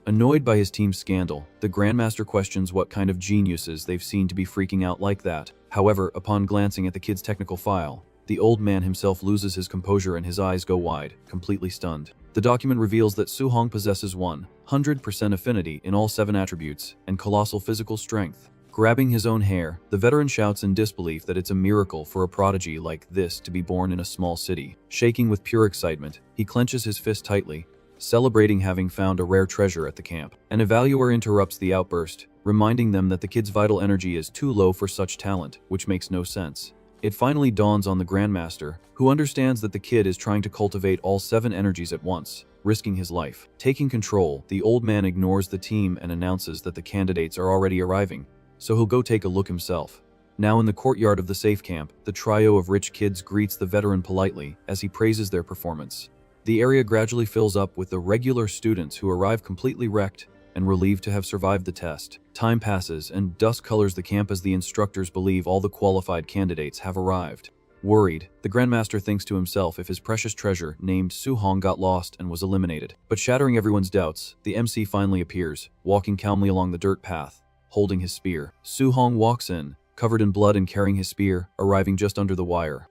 Annoyed by his team's scandal, the Grandmaster questions what kind of geniuses they've seen to be freaking out like that. However, upon glancing at the kid's technical file, the old man himself loses his composure and his eyes go wide, completely stunned. The document reveals that Suhong possesses 100% affinity in all 7 attributes and colossal physical strength. Grabbing his own hair, the veteran shouts in disbelief that it's a miracle for a prodigy like this to be born in a small city. Shaking with pure excitement, he clenches his fist tightly, celebrating having found a rare treasure at the camp. An evaluator interrupts the outburst, reminding them that the kid's vital energy is too low for such talent, which makes no sense. It finally dawns on the Grandmaster, who understands that the kid is trying to cultivate all 7 energies at once, risking his life. Taking control, the old man ignores the team and announces that the candidates are already arriving, so he'll go take a look himself. Now in the courtyard of the safe camp, the trio of rich kids greets the veteran politely as he praises their performance. The area gradually fills up with the regular students who arrive completely wrecked and relieved to have survived the test. Time passes and dust colors the camp as the instructors believe all the qualified candidates have arrived. Worried, the Grandmaster thinks to himself if his precious treasure named Suhong got lost and was eliminated. But shattering everyone's doubts, the MC finally appears, walking calmly along the dirt path, holding his spear. Suhong walks in, covered in blood and carrying his spear, arriving just under the wire.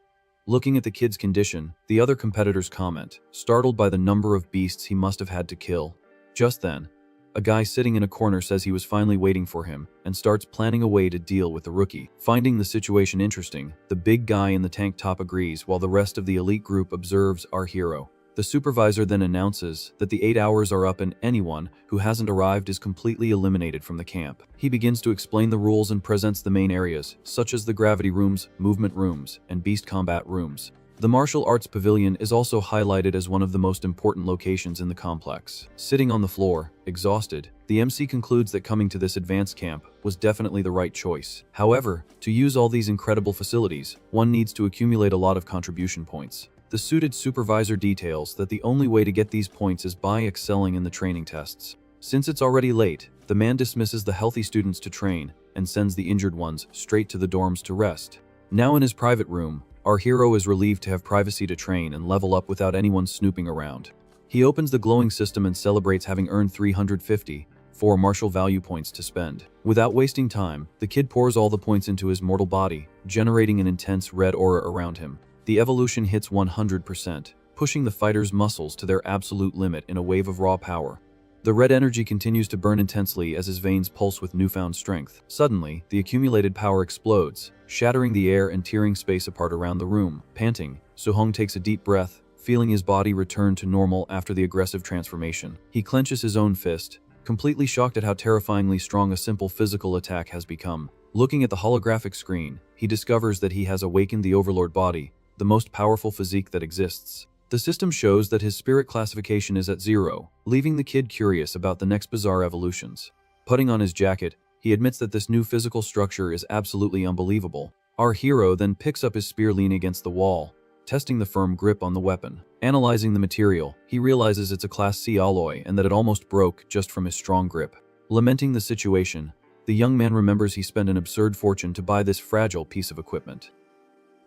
Looking at the kid's condition, the other competitors comment, startled by the number of beasts he must have had to kill. Just then, a guy sitting in a corner says he was finally waiting for him and starts planning a way to deal with the rookie. Finding the situation interesting, the big guy in the tank top agrees while the rest of the elite group observes our hero. The supervisor then announces that the 8 hours are up and anyone who hasn't arrived is completely eliminated from the camp. He begins to explain the rules and presents the main areas, such as the gravity rooms, movement rooms, and beast combat rooms. The martial arts pavilion is also highlighted as one of the most important locations in the complex. Sitting on the floor, exhausted, the MC concludes that coming to this advanced camp was definitely the right choice. However, to use all these incredible facilities, one needs to accumulate a lot of contribution points. The suited supervisor details that the only way to get these points is by excelling in the training tests. Since it's already late, the man dismisses the healthy students to train and sends the injured ones straight to the dorms to rest. Now in his private room, our hero is relieved to have privacy to train and level up without anyone snooping around. He opens the glowing system and celebrates having earned 354 martial value points to spend. Without wasting time, the kid pours all the points into his mortal body, generating an intense red aura around him. The evolution hits 100%, pushing the fighter's muscles to their absolute limit in a wave of raw power. The red energy continues to burn intensely as his veins pulse with newfound strength. Suddenly, the accumulated power explodes, shattering the air and tearing space apart around the room. Panting, Suhong takes a deep breath, feeling his body return to normal after the aggressive transformation. He clenches his own fist, completely shocked at how terrifyingly strong a simple physical attack has become. Looking at the holographic screen, he discovers that he has awakened the Overlord body, the most powerful physique that exists. The system shows that his spirit classification is at 0, leaving the kid curious about the next bizarre evolutions. Putting on his jacket, he admits that this new physical structure is absolutely unbelievable. Our hero then picks up his spear leaning against the wall, testing the firm grip on the weapon. Analyzing the material, he realizes it's a Class C alloy and that it almost broke just from his strong grip. Lamenting the situation, the young man remembers he spent an absurd fortune to buy this fragile piece of equipment.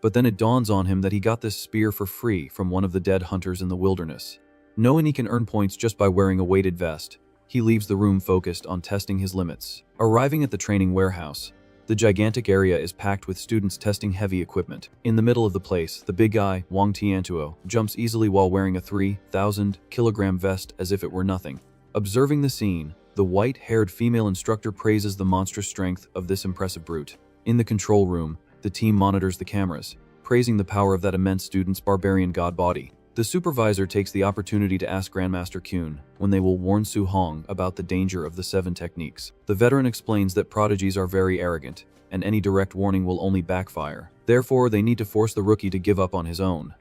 But then it dawns on him that he got this spear for free from one of the dead hunters in the wilderness. Knowing he can earn points just by wearing a weighted vest, he leaves the room focused on testing his limits. Arriving at the training warehouse, the gigantic area is packed with students testing heavy equipment. In the middle of the place, the big guy, Wang Tiantuo, jumps easily while wearing a 3,000-kilogram vest as if it were nothing. Observing the scene, the white-haired female instructor praises the monstrous strength of this impressive brute. In the control room, the team monitors the cameras, praising the power of that immense student's barbarian god body. The supervisor takes the opportunity to ask Grandmaster Kyun when they will warn Su-hong about the danger of the 7 techniques. The veteran explains that prodigies are very arrogant, and any direct warning will only backfire. Therefore, they need to force the rookie to give up on his own.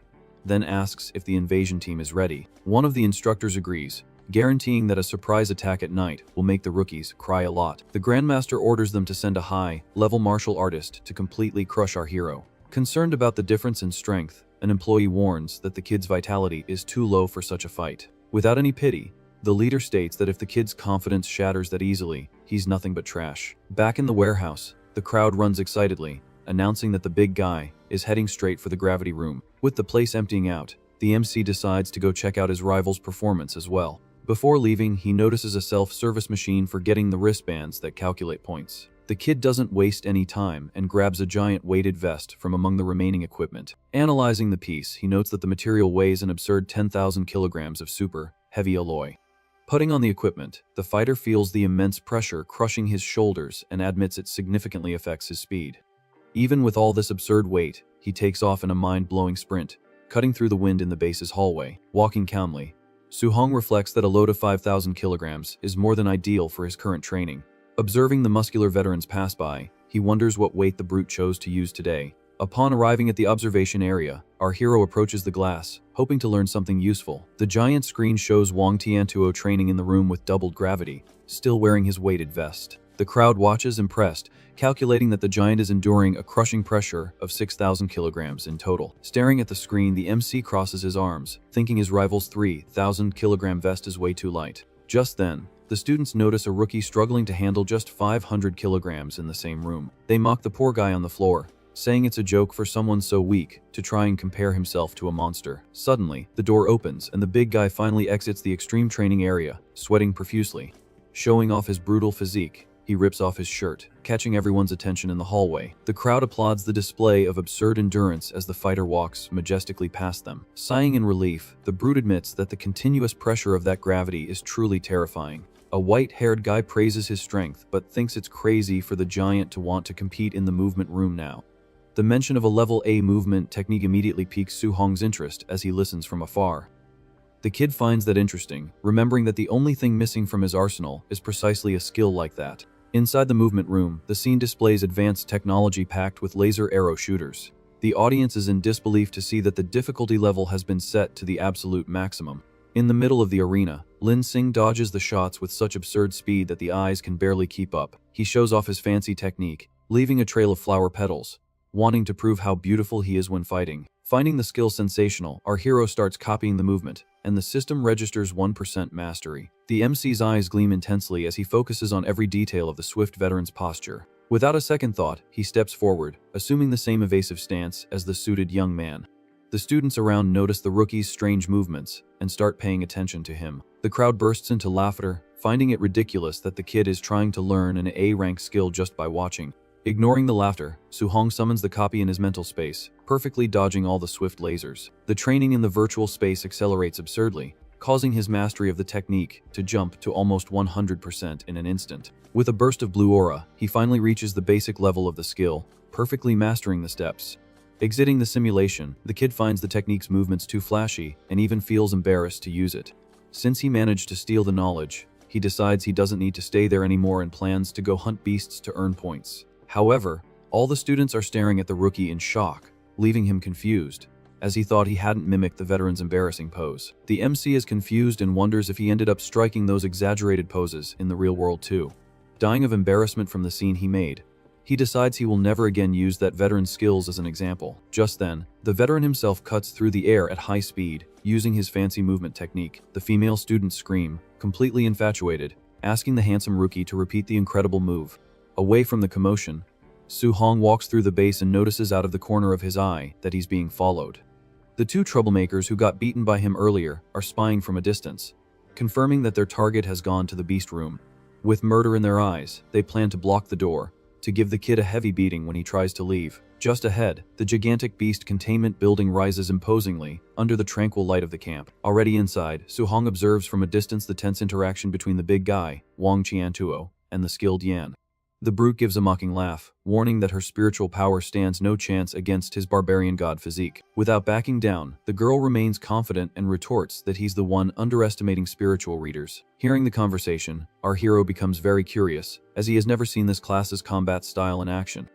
Then asks if the invasion team is ready. One of the instructors agrees, guaranteeing that a surprise attack at night will make the rookies cry a lot. The Grandmaster orders them to send a high-level martial artist to completely crush our hero. Concerned about the difference in strength, an employee warns that the kid's vitality is too low for such a fight. Without any pity, the leader states that if the kid's confidence shatters that easily, he's nothing but trash. Back in the warehouse, the crowd runs excitedly, announcing that the big guy is heading straight for the gravity room. With the place emptying out, the MC decides to go check out his rival's performance as well. Before leaving, he notices a self-service machine for getting the wristbands that calculate points. The kid doesn't waste any time and grabs a giant weighted vest from among the remaining equipment. Analyzing the piece, he notes that the material weighs an absurd 10,000 kilograms of super heavy alloy. Putting on the equipment, the fighter feels the immense pressure crushing his shoulders and admits it significantly affects his speed. Even with all this absurd weight, he takes off in a mind-blowing sprint, cutting through the wind in the base's hallway. Walking calmly, Su-hong reflects that a load of 5,000 kilograms is more than ideal for his current training. Observing the muscular veterans pass by, he wonders what weight the brute chose to use today. Upon arriving at the observation area, our hero approaches the glass, hoping to learn something useful. The giant screen shows Wang Tiantuo training in the room with doubled gravity, still wearing his weighted vest. The crowd watches impressed, calculating that the giant is enduring a crushing pressure of 6,000 kilograms in total. Staring at the screen, the MC crosses his arms, thinking his rival's 3,000 kilogram vest is way too light. Just then, the students notice a rookie struggling to handle just 500 kilograms in the same room. They mock the poor guy on the floor, saying it's a joke for someone so weak to try and compare himself to a monster. Suddenly, the door opens and the big guy finally exits the extreme training area, sweating profusely. Showing off his brutal physique, he rips off his shirt, catching everyone's attention in the hallway. The crowd applauds the display of absurd endurance as the fighter walks majestically past them. Sighing in relief, the brute admits that the continuous pressure of that gravity is truly terrifying. A white-haired guy praises his strength, but thinks it's crazy for the giant to want to compete in the movement room now. The mention of a level A movement technique immediately piques Su-hong's interest as he listens from afar. The kid finds that interesting, remembering that the only thing missing from his arsenal is precisely a skill like that. Inside the movement room, the scene displays advanced technology packed with laser arrow shooters. The audience is in disbelief to see that the difficulty level has been set to the absolute maximum. In the middle of the arena, Lin Sing dodges the shots with such absurd speed that the eyes can barely keep up. He shows off his fancy technique, leaving a trail of flower petals, wanting to prove how beautiful he is when fighting. Finding the skill sensational, our hero starts copying the movement, and the system registers 1% mastery. The MC's eyes gleam intensely as he focuses on every detail of the swift veteran's posture. Without a second thought, he steps forward, assuming the same evasive stance as the suited young man. The students around notice the rookie's strange movements and start paying attention to him. The crowd bursts into laughter, finding it ridiculous that the kid is trying to learn an A-rank skill just by watching. Ignoring the laughter, Su-hong summons the copy in his mental space, perfectly dodging all the swift lasers. The training in the virtual space accelerates absurdly, causing his mastery of the technique to jump to almost 100% in an instant. With a burst of blue aura, he finally reaches the basic level of the skill, perfectly mastering the steps. Exiting the simulation, the kid finds the technique's movements too flashy and even feels embarrassed to use it. Since he managed to steal the knowledge, he decides he doesn't need to stay there anymore and plans to go hunt beasts to earn points. However, all the students are staring at the rookie in shock, leaving him confused, as he thought he hadn't mimicked the veteran's embarrassing pose. The MC is confused and wonders if he ended up striking those exaggerated poses in the real world too. Dying of embarrassment from the scene he made, he decides he will never again use that veteran's skills as an example. Just then, the veteran himself cuts through the air at high speed, using his fancy movement technique. The female students scream, completely infatuated, asking the handsome rookie to repeat the incredible move. Away from the commotion, Su-hong walks through the base and notices out of the corner of his eye that he's being followed. The two troublemakers who got beaten by him earlier are spying from a distance, confirming that their target has gone to the beast room. With murder in their eyes, they plan to block the door, to give the kid a heavy beating when he tries to leave. Just ahead, the gigantic beast containment building rises imposingly under the tranquil light of the camp. Already inside, Su-hong observes from a distance the tense interaction between the big guy, Wang Tiantuo, and the skilled Yan. The brute gives a mocking laugh, warning that her spiritual power stands no chance against his barbarian god physique. Without backing down, the girl remains confident and retorts that he's the one underestimating spiritual readers. Hearing the conversation, our hero becomes very curious, as he has never seen this class's combat style in action.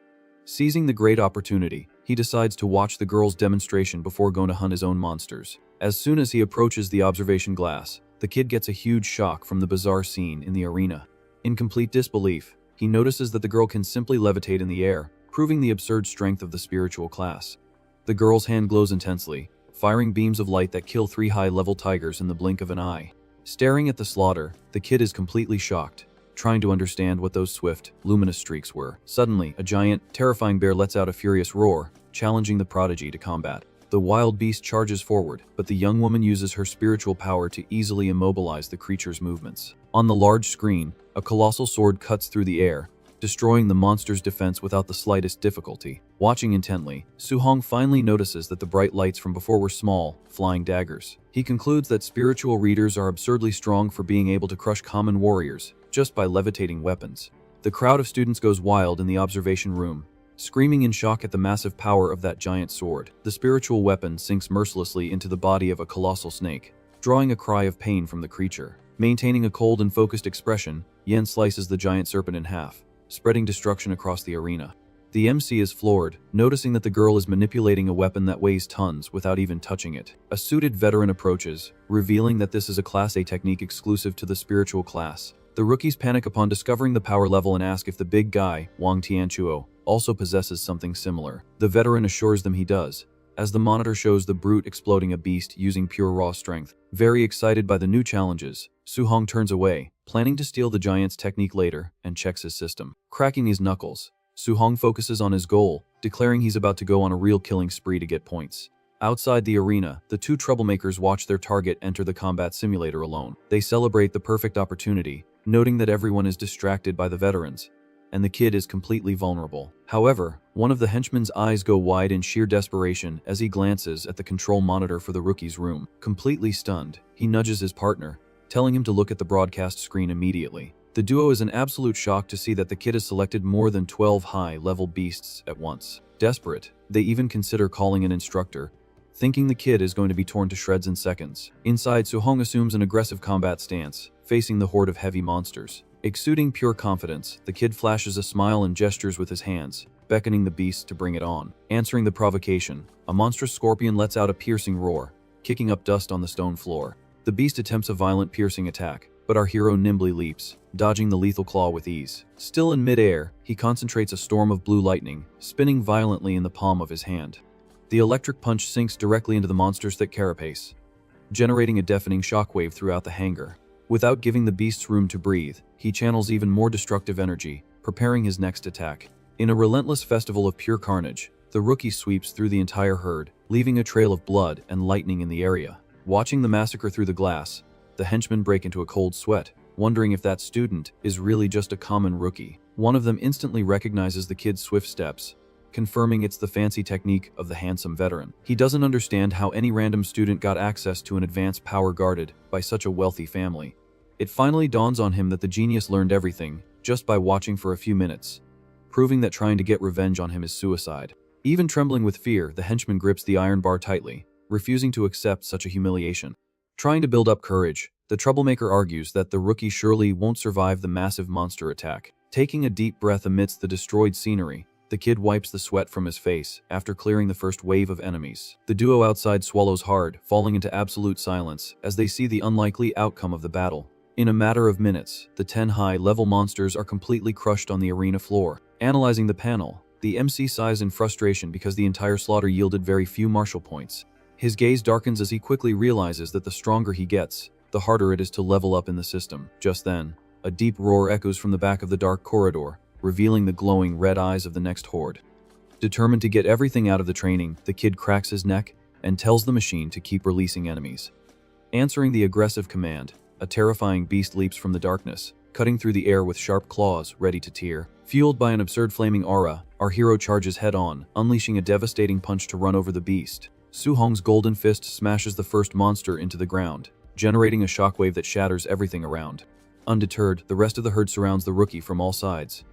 Seizing the great opportunity, he decides to watch the girl's demonstration before going to hunt his own monsters. As soon as he approaches the observation glass, the kid gets a huge shock from the bizarre scene in the arena. In complete disbelief, he notices that the girl can simply levitate in the air, proving the absurd strength of the spiritual class. The girl's hand glows intensely, firing beams of light that kill 3 high-level tigers in the blink of an eye. Staring at the slaughter, the kid is completely shocked, trying to understand what those swift, luminous streaks were. Suddenly, a giant, terrifying bear lets out a furious roar, challenging the prodigy to combat. The wild beast charges forward, but the young woman uses her spiritual power to easily immobilize the creature's movements. On the large screen, a colossal sword cuts through the air, destroying the monster's defense without the slightest difficulty. Watching intently, Su-hong finally notices that the bright lights from before were small, flying daggers. He concludes that spiritual readers are absurdly strong for being able to crush common warriors, just by levitating weapons. The crowd of students goes wild in the observation room, screaming in shock at the massive power of that giant sword. The spiritual weapon sinks mercilessly into the body of a colossal snake, drawing a cry of pain from the creature. Maintaining a cold and focused expression, Yen slices the giant serpent in half, spreading destruction across the arena. The MC is floored, noticing that the girl is manipulating a weapon that weighs tons without even touching it. A suited veteran approaches, revealing that this is a Class A technique exclusive to the spiritual class. The rookies panic upon discovering the power level and ask if the big guy, Wang Tianchuo, also possesses something similar. The veteran assures them he does, as the monitor shows the brute exploding a beast using pure raw strength. Very excited by the new challenges, Su-hong turns away, planning to steal the giant's technique later, and checks his system. Cracking his knuckles, Su-hong focuses on his goal, declaring he's about to go on a real killing spree to get points. Outside the arena, the two troublemakers watch their target enter the combat simulator alone. They celebrate the perfect opportunity, noting that everyone is distracted by the veterans, and the kid is completely vulnerable. However, one of the henchmen's eyes go wide in sheer desperation as he glances at the control monitor for the rookie's room. Completely stunned, he nudges his partner, telling him to look at the broadcast screen immediately. The duo is in absolute shock to see that the kid has selected more than 12 high-level beasts at once. Desperate, they even consider calling an instructor, thinking the kid is going to be torn to shreds in seconds. Inside, Su-hong assumes an aggressive combat stance, facing the horde of heavy monsters. Exuding pure confidence, the kid flashes a smile and gestures with his hands, beckoning the beast to bring it on. Answering the provocation, a monstrous scorpion lets out a piercing roar, kicking up dust on the stone floor. The beast attempts a violent piercing attack, but our hero nimbly leaps, dodging the lethal claw with ease. Still in mid-air, he concentrates a storm of blue lightning, spinning violently in the palm of his hand. The electric punch sinks directly into the monster's thick carapace, generating a deafening shockwave throughout the hangar. Without giving the beast's room to breathe, he channels even more destructive energy, preparing his next attack. In a relentless festival of pure carnage, the rookie sweeps through the entire herd, leaving a trail of blood and lightning in the area. Watching the massacre through the glass, the henchmen break into a cold sweat, wondering if that student is really just a common rookie. One of them instantly recognizes the kid's swift steps, confirming it's the fancy technique of the handsome veteran. He doesn't understand how any random student got access to an advanced power guarded by such a wealthy family. It finally dawns on him that the genius learned everything just by watching for a few minutes, proving that trying to get revenge on him is suicide. Even trembling with fear, the henchman grips the iron bar tightly, refusing to accept such a humiliation. Trying to build up courage, the troublemaker argues that the rookie surely won't survive the massive monster attack. Taking a deep breath amidst the destroyed scenery, the kid wipes the sweat from his face after clearing the first wave of enemies. The duo outside swallows hard, falling into absolute silence as they see the unlikely outcome of the battle. In a matter of minutes, the 10 high-level monsters are completely crushed on the arena floor. Analyzing the panel, the MC sighs in frustration because the entire slaughter yielded very few martial points. His gaze darkens as he quickly realizes that the stronger he gets, the harder it is to level up in the system. Just then, a deep roar echoes from the back of the dark corridor, revealing the glowing red eyes of the next horde. Determined to get everything out of the training, the kid cracks his neck and tells the machine to keep releasing enemies. Answering the aggressive command, a terrifying beast leaps from the darkness, cutting through the air with sharp claws ready to tear. Fueled by an absurd flaming aura, our hero charges head-on, unleashing a devastating punch to run over the beast. Su-hong's golden fist smashes the first monster into the ground, generating a shockwave that shatters everything around. Undeterred, the rest of the herd surrounds the rookie from all sides,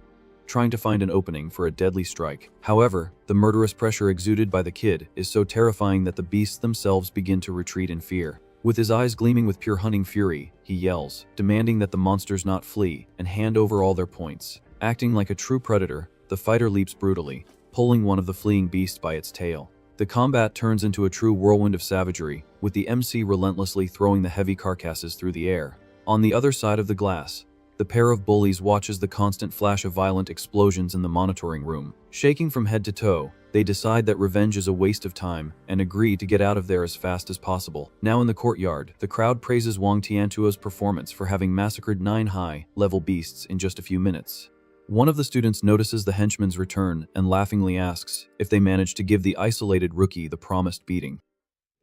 trying to find an opening for a deadly strike. However, the murderous pressure exuded by the kid is so terrifying that the beasts themselves begin to retreat in fear. With his eyes gleaming with pure hunting fury, he yells, demanding that the monsters not flee and hand over all their points. Acting like a true predator, the fighter leaps brutally, pulling one of the fleeing beasts by its tail. The combat turns into a true whirlwind of savagery, with the MC relentlessly throwing the heavy carcasses through the air. On the other side of the glass, the pair of bullies watches the constant flash of violent explosions in the monitoring room. Shaking from head to toe, they decide that revenge is a waste of time and agree to get out of there as fast as possible. Now in the courtyard, the crowd praises Wang Tiantuo's performance for having massacred 9 high-level beasts in just a few minutes. One of the students notices the henchman's return and laughingly asks if they managed to give the isolated rookie the promised beating.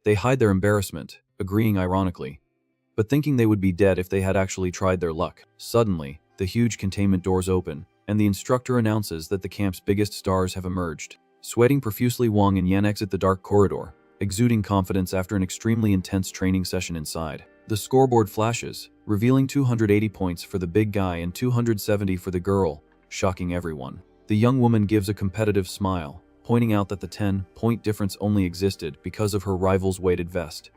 They hide their embarrassment, agreeing ironically, but thinking they would be dead if they had actually tried their luck. Suddenly, the huge containment doors open, and the instructor announces that the camp's biggest stars have emerged. Sweating profusely, Wang and Yan exit the dark corridor, exuding confidence after an extremely intense training session inside. The scoreboard flashes, revealing 280 points for the big guy and 270 for the girl, shocking everyone. The young woman gives a competitive smile, pointing out that the 10-point difference only existed because of her rival's weighted vest.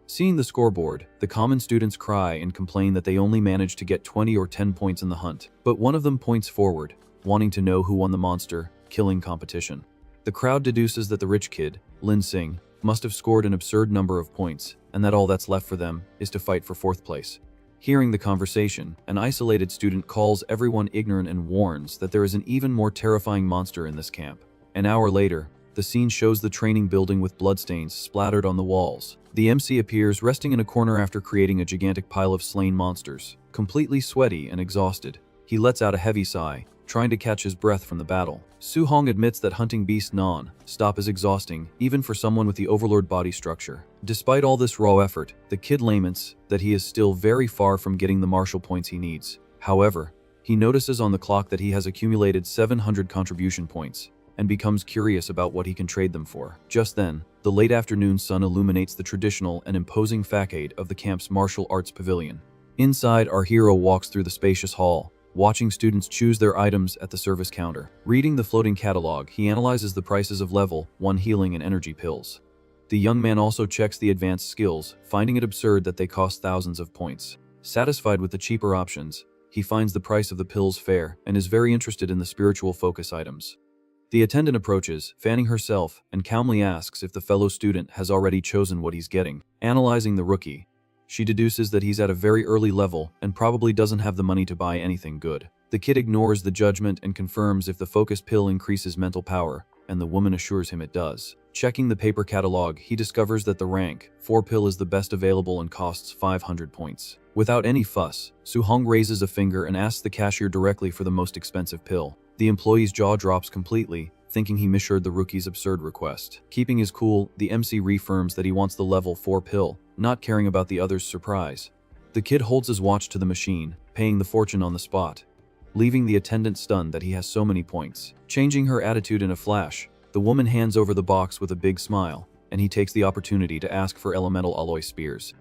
Seeing the scoreboard, the common students cry and complain that they only managed to get 20 or 10 points in the hunt. But one of them points forward, wanting to know who won the monster-killing competition. The crowd deduces that the rich kid, Lin Sing, must have scored an absurd number of points, and that all that's left for them is to fight for 4th place. Hearing the conversation, an isolated student calls everyone ignorant and warns that there is an even more terrifying monster in this camp. An hour later, the scene shows the training building with bloodstains splattered on the walls. The MC appears resting in a corner after creating a gigantic pile of slain monsters. Completely sweaty and exhausted, he lets out a heavy sigh, trying to catch his breath from the battle. Su Hong admits that hunting beast non-stop is exhausting, even for someone with the overlord body structure. Despite all this raw effort, the kid laments that he is still very far from getting the martial points he needs. However, he notices on the clock that he has accumulated 700 contribution points, and becomes curious about what he can trade them for. Just then, the late afternoon sun illuminates the traditional and imposing facade of the camp's martial arts pavilion. Inside, our hero walks through the spacious hall, watching students choose their items at the service counter. Reading the floating catalog, he analyzes the prices of level 1 healing and energy pills. The young man also checks the advanced skills, finding it absurd that they cost thousands of points. Satisfied with the cheaper options, he finds the price of the pills fair and is very interested in the spiritual focus items. The attendant approaches, fanning herself, and calmly asks if the fellow student has already chosen what he's getting. Analyzing the rookie, she deduces that he's at a very early level and probably doesn't have the money to buy anything good. The kid ignores the judgment and confirms if the focus pill increases mental power, and the woman assures him it does. Checking the paper catalog, he discovers that the rank 4 pill is the best available and costs 500 points. Without any fuss, Su Hong raises a finger and asks the cashier directly for the most expensive pill. The employee's jaw drops completely, thinking he misheard the rookie's absurd request. Keeping his cool, the MC reaffirms that he wants the level 4 pill, not caring about the other's surprise. The kid holds his watch to the machine, paying the fortune on the spot, leaving the attendant stunned that he has so many points. Changing her attitude in a flash, the woman hands over the box with a big smile, and he takes the opportunity to ask for elemental alloy spears.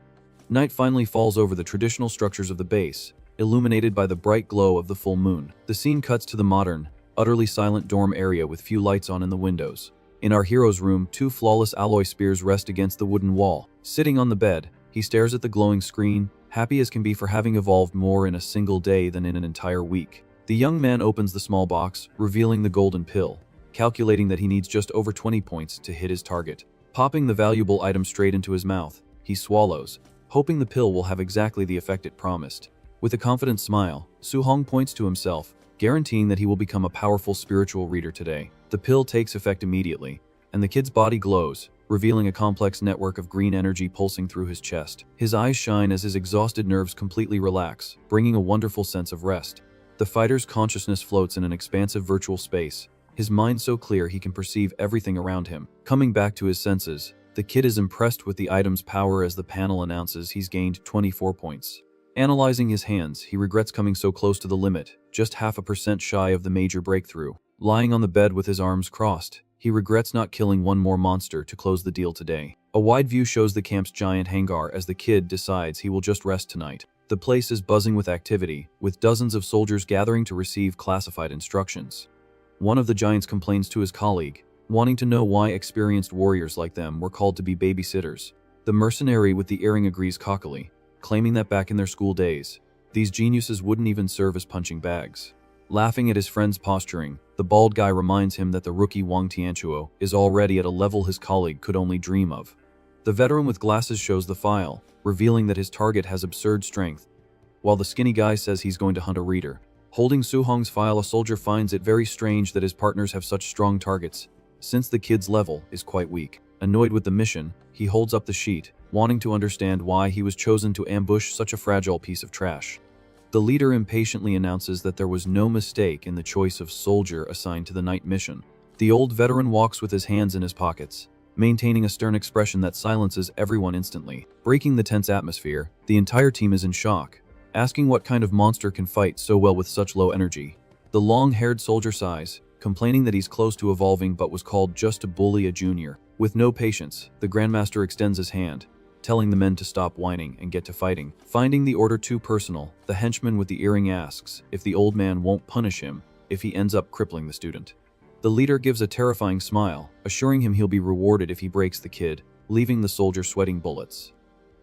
Night finally falls over the traditional structures of the base, illuminated by the bright glow of the full moon. The scene cuts to the modern, utterly silent dorm area with few lights on in the windows. In our hero's room, 2 flawless alloy spears rest against the wooden wall. Sitting on the bed, he stares at the glowing screen, happy as can be for having evolved more in a single day than in an entire week. The young man opens the small box, revealing the golden pill, calculating that he needs just over 20 points to hit his target. Popping the valuable item straight into his mouth, he swallows, hoping the pill will have exactly the effect it promised. With a confident smile, Su Hong points to himself, guaranteeing that he will become a powerful spiritual reader today. The pill takes effect immediately, and the kid's body glows, revealing a complex network of green energy pulsing through his chest. His eyes shine as his exhausted nerves completely relax, bringing a wonderful sense of rest. The fighter's consciousness floats in an expansive virtual space, his mind so clear he can perceive everything around him. Coming back to his senses, the kid is impressed with the item's power as the panel announces he's gained 24 points. Analyzing his hands, he regrets coming so close to the limit, just 0.5% shy of the major breakthrough. Lying on the bed with his arms crossed, He regrets not killing one more monster to close the deal today. A wide view shows the camp's giant hangar as the kid decides he will just rest tonight. The place is buzzing with activity, with dozens of soldiers gathering to receive classified instructions. One of the giants complains to his colleague, wanting to know why experienced warriors like them were called to be babysitters. The mercenary with the earring agrees cockily, claiming that back in their school days, these geniuses wouldn't even serve as punching bags. Laughing at his friend's posturing, the bald guy reminds him that the rookie Wang Tianchuo is already at a level his colleague could only dream of. The veteran with glasses shows the file, revealing that his target has absurd strength, while the skinny guy says he's going to hunt a reader. Holding Su Hong's file, a soldier finds it very strange that his partners have such strong targets, since the kid's level is quite weak. Annoyed with the mission, he holds up the sheet, wanting to understand why he was chosen to ambush such a fragile piece of trash. The leader impatiently announces that there was no mistake in the choice of soldier assigned to the night mission. The old veteran walks with his hands in his pockets, maintaining a stern expression that silences everyone instantly. Breaking the tense atmosphere, the entire team is in shock, asking what kind of monster can fight so well with such low energy. The long-haired soldier sighs, complaining that he's close to evolving but was called just to bully a junior. With no patience, the Grandmaster extends his hand, telling the men to stop whining and get to fighting. Finding the order too personal, the henchman with the earring asks if the old man won't punish him if he ends up crippling the student. The leader gives a terrifying smile, assuring him he'll be rewarded if he breaks the kid, leaving the soldier sweating bullets.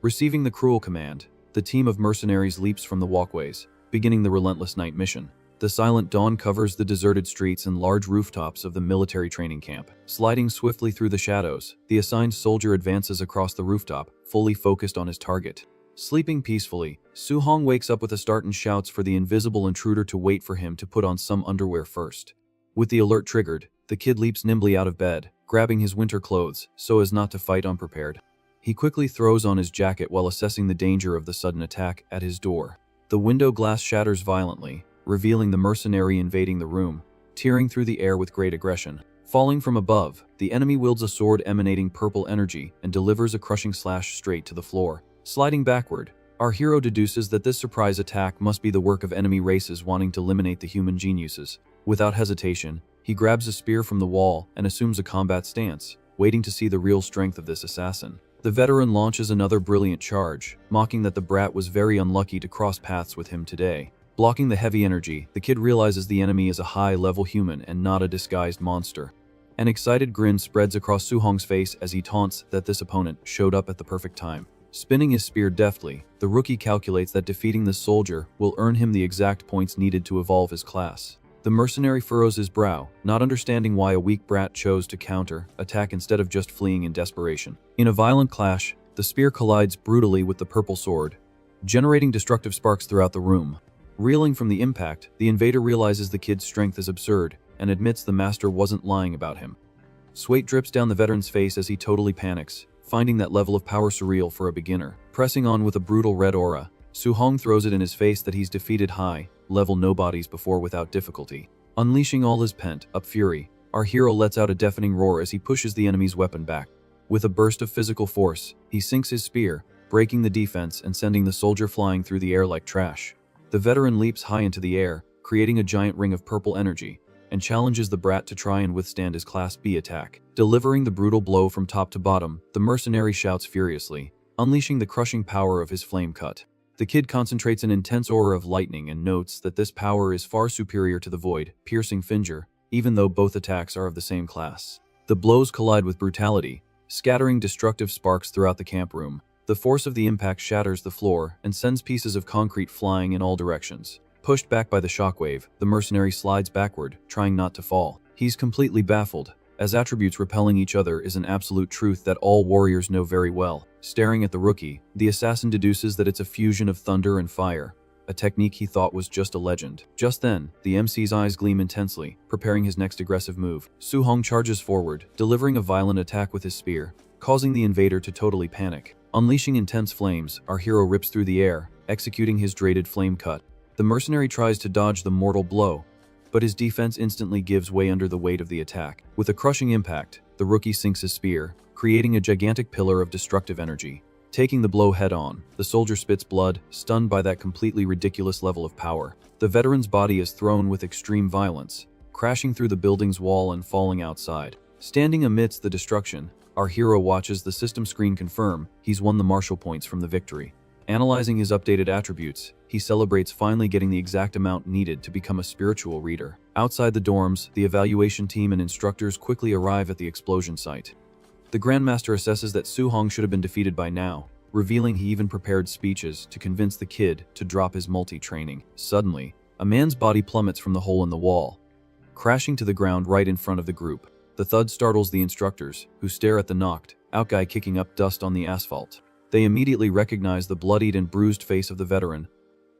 Receiving the cruel command, the team of mercenaries leaps from the walkways, beginning the relentless night mission. The silent dawn covers the deserted streets and large rooftops of the military training camp. Sliding swiftly through the shadows, the assigned soldier advances across the rooftop, fully focused on his target. Sleeping peacefully, Su Hong wakes up with a start and shouts for the invisible intruder to wait for him to put on some underwear first. With the alert triggered, the kid leaps nimbly out of bed, grabbing his winter clothes so as not to fight unprepared. He quickly throws on his jacket while assessing the danger of the sudden attack at his door. The window glass shatters violently, revealing the mercenary invading the room, tearing through the air with great aggression. Falling from above, the enemy wields a sword emanating purple energy and delivers a crushing slash straight to the floor. Sliding backward, our hero deduces that this surprise attack must be the work of enemy races wanting to eliminate the human geniuses. Without hesitation, he grabs a spear from the wall and assumes a combat stance, waiting to see the real strength of this assassin. The veteran launches another brilliant charge, mocking that the brat was very unlucky to cross paths with him today. Blocking the heavy energy, the kid realizes the enemy is a high-level human and not a disguised monster. An excited grin spreads across Su Hong's face as he taunts that this opponent showed up at the perfect time. Spinning his spear deftly, the rookie calculates that defeating this soldier will earn him the exact points needed to evolve his class. The mercenary furrows his brow, not understanding why a weak brat chose to counter-attack instead of just fleeing in desperation. In a violent clash, the spear collides brutally with the purple sword, generating destructive sparks throughout the room. Reeling from the impact, the invader realizes the kid's strength is absurd and admits the master wasn't lying about him. Sweat drips down the veteran's face as he totally panics, finding that level of power surreal for a beginner. Pressing on with a brutal red aura, Su Hong throws it in his face that he's defeated high-level nobodies before without difficulty. Unleashing all his pent-up fury, our hero lets out a deafening roar as he pushes the enemy's weapon back. With a burst of physical force, he sinks his spear, breaking the defense and sending the soldier flying through the air like trash. The veteran leaps high into the air, creating a giant ring of purple energy, and challenges the brat to try and withstand his Class B attack. Delivering the brutal blow from top to bottom, the mercenary shouts furiously, unleashing the crushing power of his flame cut. The kid concentrates an intense aura of lightning and notes that this power is far superior to the void-piercing Finger, even though both attacks are of the same class. The blows collide with brutality, scattering destructive sparks throughout the camp room. The force of the impact shatters the floor and sends pieces of concrete flying in all directions. Pushed back by the shockwave, the mercenary slides backward, trying not to fall. He's completely baffled, as attributes repelling each other is an absolute truth that all warriors know very well. Staring at the rookie, the assassin deduces that it's a fusion of thunder and fire, a technique he thought was just a legend. Just then, the MC's eyes gleam intensely, preparing his next aggressive move. Su Hong charges forward, delivering a violent attack with his spear, causing the invader to totally panic. Unleashing intense flames, our hero rips through the air, executing his dreaded flame cut. The mercenary tries to dodge the mortal blow, but his defense instantly gives way under the weight of the attack. With a crushing impact, the rookie sinks his spear, creating a gigantic pillar of destructive energy. Taking the blow head-on, the soldier spits blood, stunned by that completely ridiculous level of power. The veteran's body is thrown with extreme violence, crashing through the building's wall and falling outside. Standing amidst the destruction, our hero watches the system screen confirm he's won the martial points from the victory. Analyzing his updated attributes, he celebrates finally getting the exact amount needed to become a spiritual reader. Outside the dorms, the evaluation team and instructors quickly arrive at the explosion site. The Grandmaster assesses that Su-hong should have been defeated by now, revealing he even prepared speeches to convince the kid to drop his multi-training. Suddenly, a man's body plummets from the hole in the wall, crashing to the ground right in front of the group. The thud startles the instructors, who stare at the knocked-out guy kicking up dust on the asphalt. They immediately recognize the bloodied and bruised face of the veteran,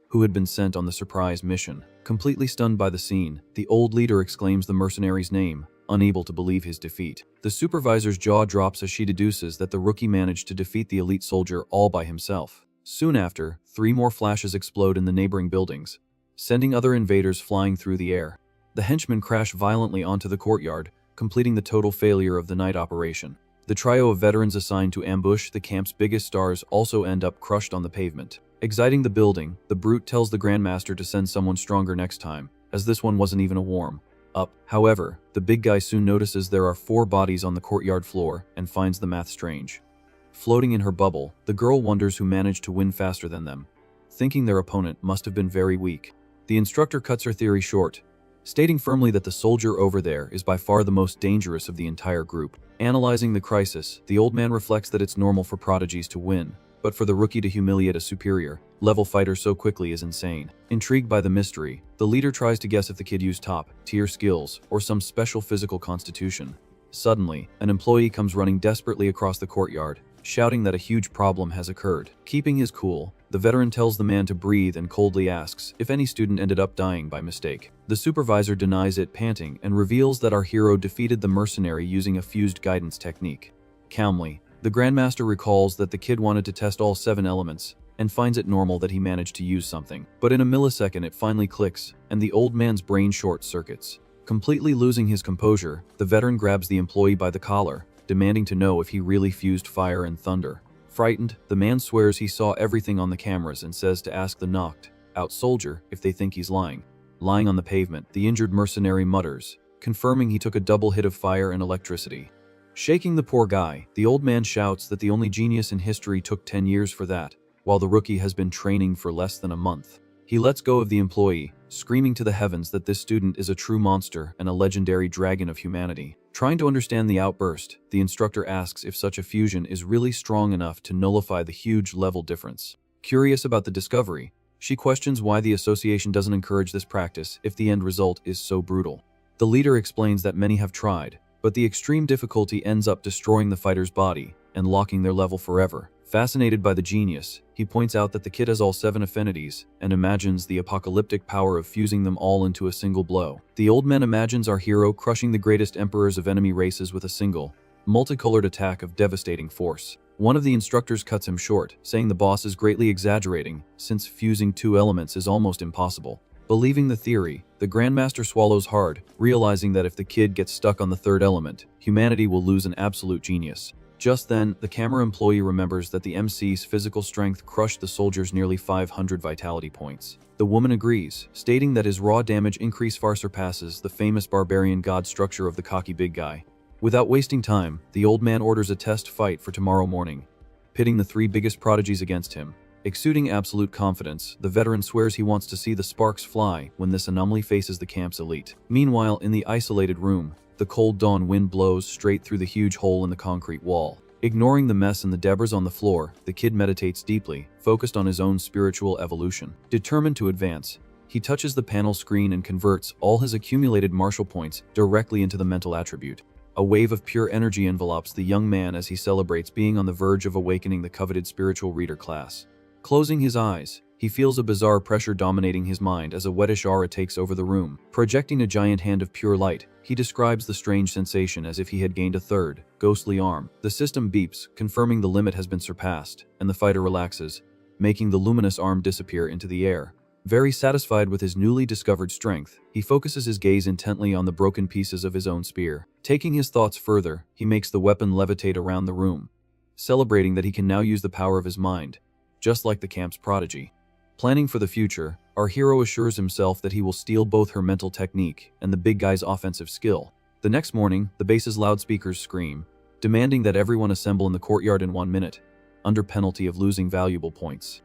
who had been sent on the surprise mission. Completely stunned by the scene, the old leader exclaims the mercenary's name, unable to believe his defeat. The supervisor's jaw drops as she deduces that the rookie managed to defeat the elite soldier all by himself. Soon after, 3 more flashes explode in the neighboring buildings, sending other invaders flying through the air. The henchmen crash violently onto the courtyard, completing the total failure of the night operation. The trio of veterans assigned to ambush the camp's biggest stars also end up crushed on the pavement. Exiting the building, the brute tells the Grandmaster to send someone stronger next time, as this one wasn't even a warm-up. However, the big guy soon notices there are 4 bodies on the courtyard floor and finds the math strange. Floating in her bubble, the girl wonders who managed to win faster than them, thinking their opponent must have been very weak. The instructor cuts her theory short, stating firmly that the soldier over there is by far the most dangerous of the entire group. Analyzing the crisis, the old man reflects that it's normal for prodigies to win, but for the rookie to humiliate a superior-level fighter so quickly is insane. Intrigued by the mystery, the leader tries to guess if the kid used top-tier skills or some special physical constitution. Suddenly, an employee comes running desperately across the courtyard, shouting that a huge problem has occurred. Keeping his cool, the veteran tells the man to breathe and coldly asks if any student ended up dying by mistake. The supervisor denies it, panting, and reveals that our hero defeated the mercenary using a fused guidance technique. Calmly, the Grandmaster recalls that the kid wanted to test all 7 elements, and finds it normal that he managed to use something. But in a millisecond it finally clicks, and the old man's brain short-circuits. Completely losing his composure, the veteran grabs the employee by the collar, demanding to know if he really fused fire and thunder. Frightened, the man swears he saw everything on the cameras and says to ask the knocked-out soldier if they think he's lying. Lying on the pavement, the injured mercenary mutters, confirming he took a double hit of fire and electricity. Shaking the poor guy, the old man shouts that the only genius in history took 10 years for that, while the rookie has been training for less than a month. He lets go of the employee, screaming to the heavens that this student is a true monster and a legendary dragon of humanity. Trying to understand the outburst, the instructor asks if such a fusion is really strong enough to nullify the huge level difference. Curious about the discovery, she questions why the association doesn't encourage this practice if the end result is so brutal. The leader explains that many have tried, but the extreme difficulty ends up destroying the fighter's body and locking their level forever. Fascinated by the genius, he points out that the kid has all 7 affinities and imagines the apocalyptic power of fusing them all into a single blow. The old man imagines our hero crushing the greatest emperors of enemy races with a single, multicolored attack of devastating force. One of the instructors cuts him short, saying the boss is greatly exaggerating since fusing 2 elements is almost impossible. Believing the theory, the Grandmaster swallows hard, realizing that if the kid gets stuck on the 3rd element, humanity will lose an absolute genius. Just then, the camera employee remembers that the MC's physical strength crushed the soldier's nearly 500 vitality points. The woman agrees, stating that his raw damage increase far surpasses the famous barbarian god structure of the cocky big guy. Without wasting time, the old man orders a test fight for tomorrow morning, pitting the 3 biggest prodigies against him. Exuding absolute confidence, the veteran swears he wants to see the sparks fly when this anomaly faces the camp's elite. Meanwhile, in the isolated room, the cold dawn wind blows straight through the huge hole in the concrete wall. Ignoring the mess and the debris on the floor, the kid meditates deeply, focused on his own spiritual evolution. Determined to advance, he touches the panel screen and converts all his accumulated martial points directly into the mental attribute. A wave of pure energy envelops the young man as he celebrates being on the verge of awakening the coveted spiritual reader class. Closing his eyes, he feels a bizarre pressure dominating his mind as a wettish aura takes over the room. Projecting a giant hand of pure light, he describes the strange sensation as if he had gained a 3rd, ghostly arm. The system beeps, confirming the limit has been surpassed, and the fighter relaxes, making the luminous arm disappear into the air. Very satisfied with his newly discovered strength, he focuses his gaze intently on the broken pieces of his own spear. Taking his thoughts further, he makes the weapon levitate around the room, celebrating that he can now use the power of his mind, just like the camp's prodigy. Planning for the future, our hero assures himself that he will steal both her mental technique and the big guy's offensive skill. The next morning, the base's loudspeakers scream, demanding that everyone assemble in the courtyard in 1 minute, under penalty of losing valuable points.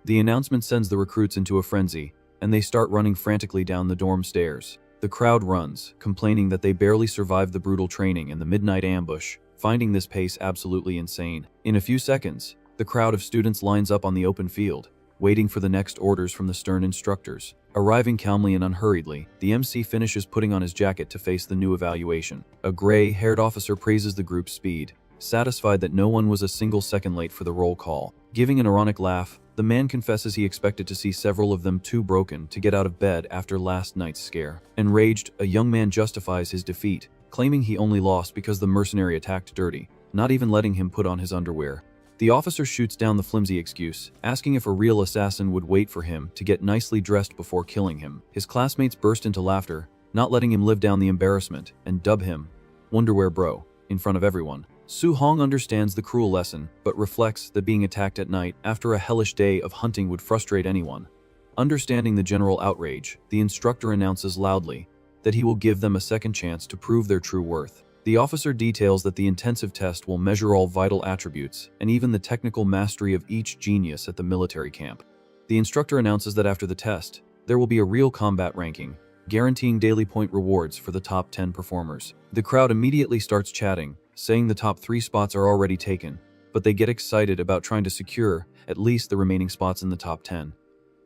The announcement sends the recruits into a frenzy, and they start running frantically down the dorm stairs. The crowd runs, complaining that they barely survived the brutal training and the midnight ambush, finding this pace absolutely insane. In a few seconds, the crowd of students lines up on the open field, waiting for the next orders from the stern instructors. Arriving calmly and unhurriedly, the MC finishes putting on his jacket to face the new evaluation. A gray-haired officer praises the group's speed, satisfied that no one was a single second late for the roll call. Giving an ironic laugh, the man confesses he expected to see several of them too broken to get out of bed after last night's scare. Enraged, a young man justifies his defeat, claiming he only lost because the mercenary attacked dirty, not even letting him put on his underwear. The officer shoots down the flimsy excuse, asking if a real assassin would wait for him to get nicely dressed before killing him. His classmates burst into laughter, not letting him live down the embarrassment, and dub him Wonderwear Bro in front of everyone. Su-hong understands the cruel lesson, but reflects that being attacked at night after a hellish day of hunting would frustrate anyone. Understanding the general outrage, the instructor announces loudly that he will give them a second chance to prove their true worth. The officer details that the intensive test will measure all vital attributes and even the technical mastery of each genius at the military camp. The instructor announces that after the test, there will be a real combat ranking, guaranteeing daily point rewards for the top 10 performers. The crowd immediately starts chatting, saying the top 3 spots are already taken, but they get excited about trying to secure at least the remaining spots in the top 10.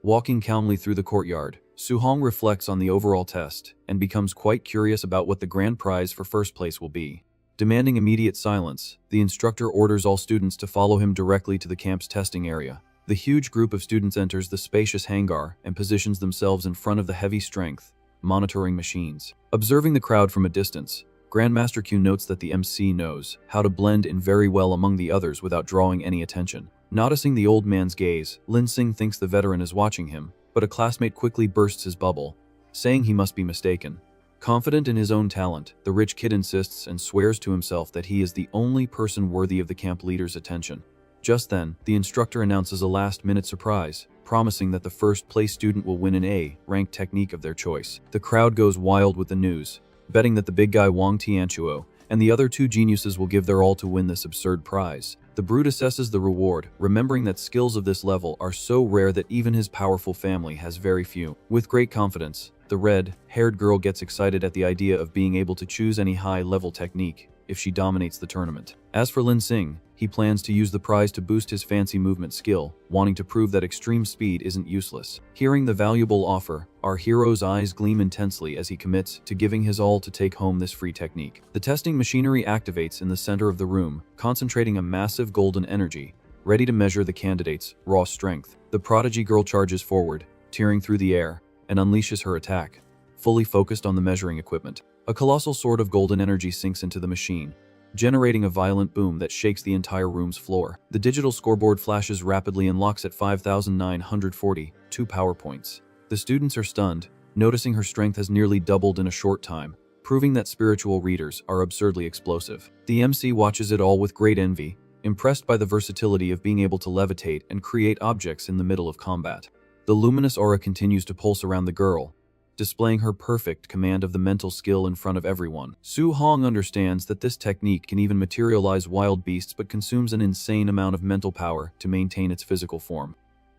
Walking calmly through the courtyard, Su-hong reflects on the overall test and becomes quite curious about what the grand prize for first place will be. Demanding immediate silence, the instructor orders all students to follow him directly to the camp's testing area. The huge group of students enters the spacious hangar and positions themselves in front of the heavy-strength, monitoring machines. Observing the crowd from a distance, Grandmaster Q notes that the MC knows how to blend in very well among the others without drawing any attention. Noticing the old man's gaze, Lin Sing thinks the veteran is watching him, but a classmate quickly bursts his bubble, saying he must be mistaken. Confident in his own talent, the rich kid insists and swears to himself that he is the only person worthy of the camp leader's attention. Just then, the instructor announces a last-minute surprise, promising that the first-place student will win an A-ranked technique of their choice. The crowd goes wild with the news, betting that the big guy Wang Tianchuo and the other 2 geniuses will give their all to win this absurd prize. The brute assesses the reward, remembering that skills of this level are so rare that even his powerful family has very few. With great confidence, the red-haired girl gets excited at the idea of being able to choose any high-level technique if she dominates the tournament. As for Lin Sing, he plans to use the prize to boost his fancy movement skill, wanting to prove that extreme speed isn't useless. Hearing the valuable offer, our hero's eyes gleam intensely as he commits to giving his all to take home this free technique. The testing machinery activates in the center of the room, concentrating a massive golden energy, ready to measure the candidate's raw strength. The prodigy girl charges forward, tearing through the air, and unleashes her attack, fully focused on the measuring equipment. A colossal sword of golden energy sinks into the machine, generating a violent boom that shakes the entire room's floor. The digital scoreboard flashes rapidly and locks at 5,942 power points. The students are stunned, noticing her strength has nearly doubled in a short time, proving that spiritual readers are absurdly explosive. The MC watches it all with great envy, impressed by the versatility of being able to levitate and create objects in the middle of combat. The luminous aura continues to pulse around the girl, displaying her perfect command of the mental skill in front of everyone. Su-hong understands that this technique can even materialize wild beasts but consumes an insane amount of mental power to maintain its physical form.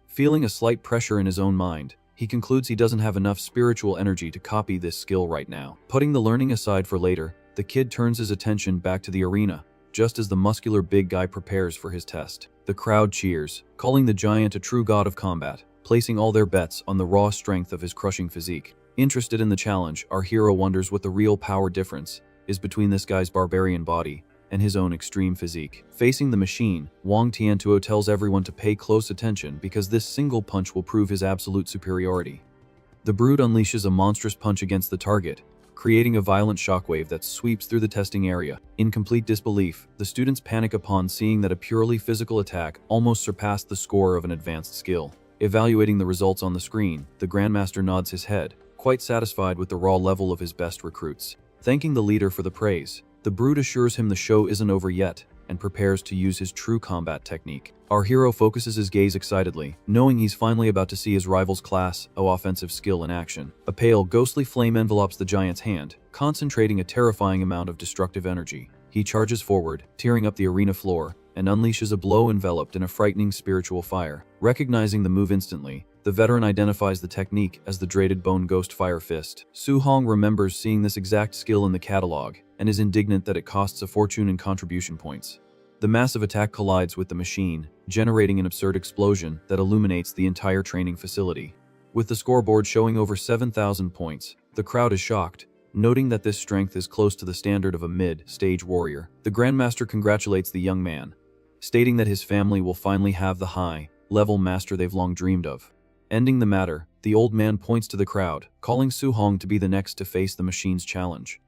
Feeling a slight pressure in his own mind, he concludes he doesn't have enough spiritual energy to copy this skill right now. Putting the learning aside for later, the kid turns his attention back to the arena, just as the muscular big guy prepares for his test. The crowd cheers, calling the giant a true god of combat, placing all their bets on the raw strength of his crushing physique. Interested in the challenge, our hero wonders what the real power difference is between this guy's barbarian body and his own extreme physique. Facing the machine, Wang Tiantuo tells everyone to pay close attention because this single punch will prove his absolute superiority. The brute unleashes a monstrous punch against the target, creating a violent shockwave that sweeps through the testing area. In complete disbelief, the students panic upon seeing that a purely physical attack almost surpassed the score of an advanced skill. Evaluating the results on the screen, the Grandmaster nods his head, quite satisfied with the raw level of his best recruits. Thanking the leader for the praise, the brute assures him the show isn't over yet, and prepares to use his true combat technique. Our hero focuses his gaze excitedly, knowing he's finally about to see his rival's class O offensive skill in action. A pale, ghostly flame envelopes the giant's hand, concentrating a terrifying amount of destructive energy. He charges forward, tearing up the arena floor, and unleashes a blow enveloped in a frightening spiritual fire. Recognizing the move instantly, the veteran identifies the technique as the Dreaded Bone Ghost Fire Fist. Su-hong remembers seeing this exact skill in the catalog, and is indignant that it costs a fortune in contribution points. The massive attack collides with the machine, generating an absurd explosion that illuminates the entire training facility. With the scoreboard showing over 7,000 points, the crowd is shocked, noting that this strength is close to the standard of a mid-stage warrior. The Grandmaster congratulates the young man, stating that his family will finally have the high-level master they've long dreamed of. Ending the matter, the old man points to the crowd, calling Su-hong to be the next to face the machine's challenge.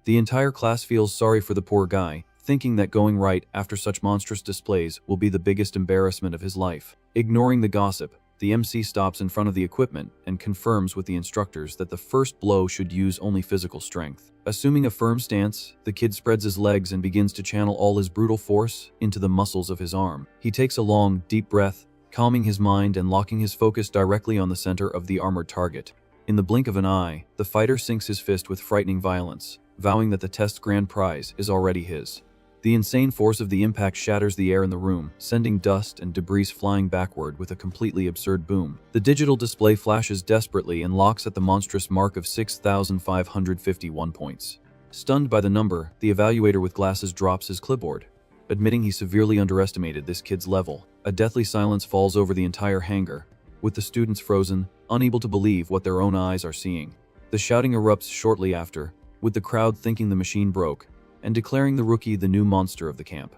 The entire class feels sorry for the poor guy, thinking that going right after such monstrous displays will be the biggest embarrassment of his life. Ignoring the gossip, the MC stops in front of the equipment and confirms with the instructors that the first blow should use only physical strength. Assuming a firm stance, the kid spreads his legs and begins to channel all his brutal force into the muscles of his arm. He takes a long, deep breath, calming his mind and locking his focus directly on the center of the armored target. In the blink of an eye, the fighter sinks his fist with frightening violence, vowing that the test's grand prize is already his. The insane force of the impact shatters the air in the room, sending dust and debris flying backward with a completely absurd boom. The digital display flashes desperately and locks at the monstrous mark of 6,551 points. Stunned by the number, the evaluator with glasses drops his clipboard. Admitting he severely underestimated this kid's level, a deathly silence falls over the entire hangar, with the students frozen, unable to believe what their own eyes are seeing. The shouting erupts shortly after, with the crowd thinking the machine broke, and declaring the rookie the new monster of the camp.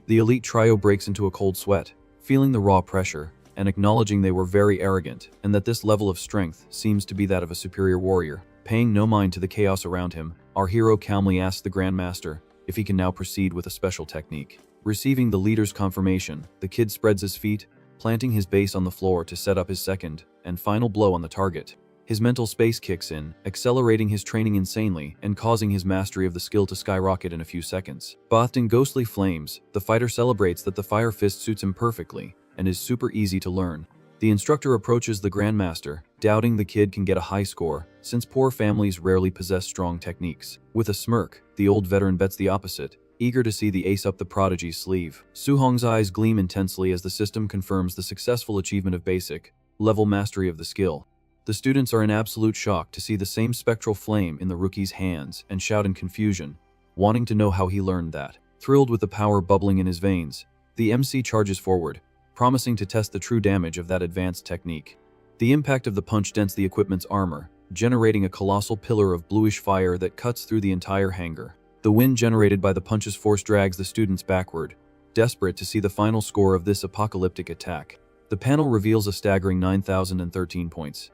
The elite trio breaks into a cold sweat, feeling the raw pressure, and acknowledging they were very arrogant, and that this level of strength seems to be that of a superior warrior. Paying no mind to the chaos around him, our hero calmly asks the Grandmaster if he can now proceed with a special technique. Receiving the leader's confirmation, the kid spreads his feet, planting his base on the floor to set up his second and final blow on the target. His mental space kicks in, accelerating his training insanely and causing his mastery of the skill to skyrocket in a few seconds. Bathed in ghostly flames, the fighter celebrates that the fire fist suits him perfectly and is super easy to learn. The instructor approaches the Grandmaster, doubting the kid can get a high score, since poor families rarely possess strong techniques. With a smirk, the old veteran bets the opposite, eager to see the ace up the prodigy's sleeve. Su-hong's eyes gleam intensely as the system confirms the successful achievement of basic-level mastery of the skill. The students are in absolute shock to see the same spectral flame in the rookie's hands and shout in confusion, wanting to know how he learned that. Thrilled with the power bubbling in his veins, the MC charges forward, promising to test the true damage of that advanced technique. The impact of the punch dents the equipment's armor, generating a colossal pillar of bluish fire that cuts through the entire hangar. The wind generated by the punch's force drags the students backward, desperate to see the final score of this apocalyptic attack. The panel reveals a staggering 9,013 points,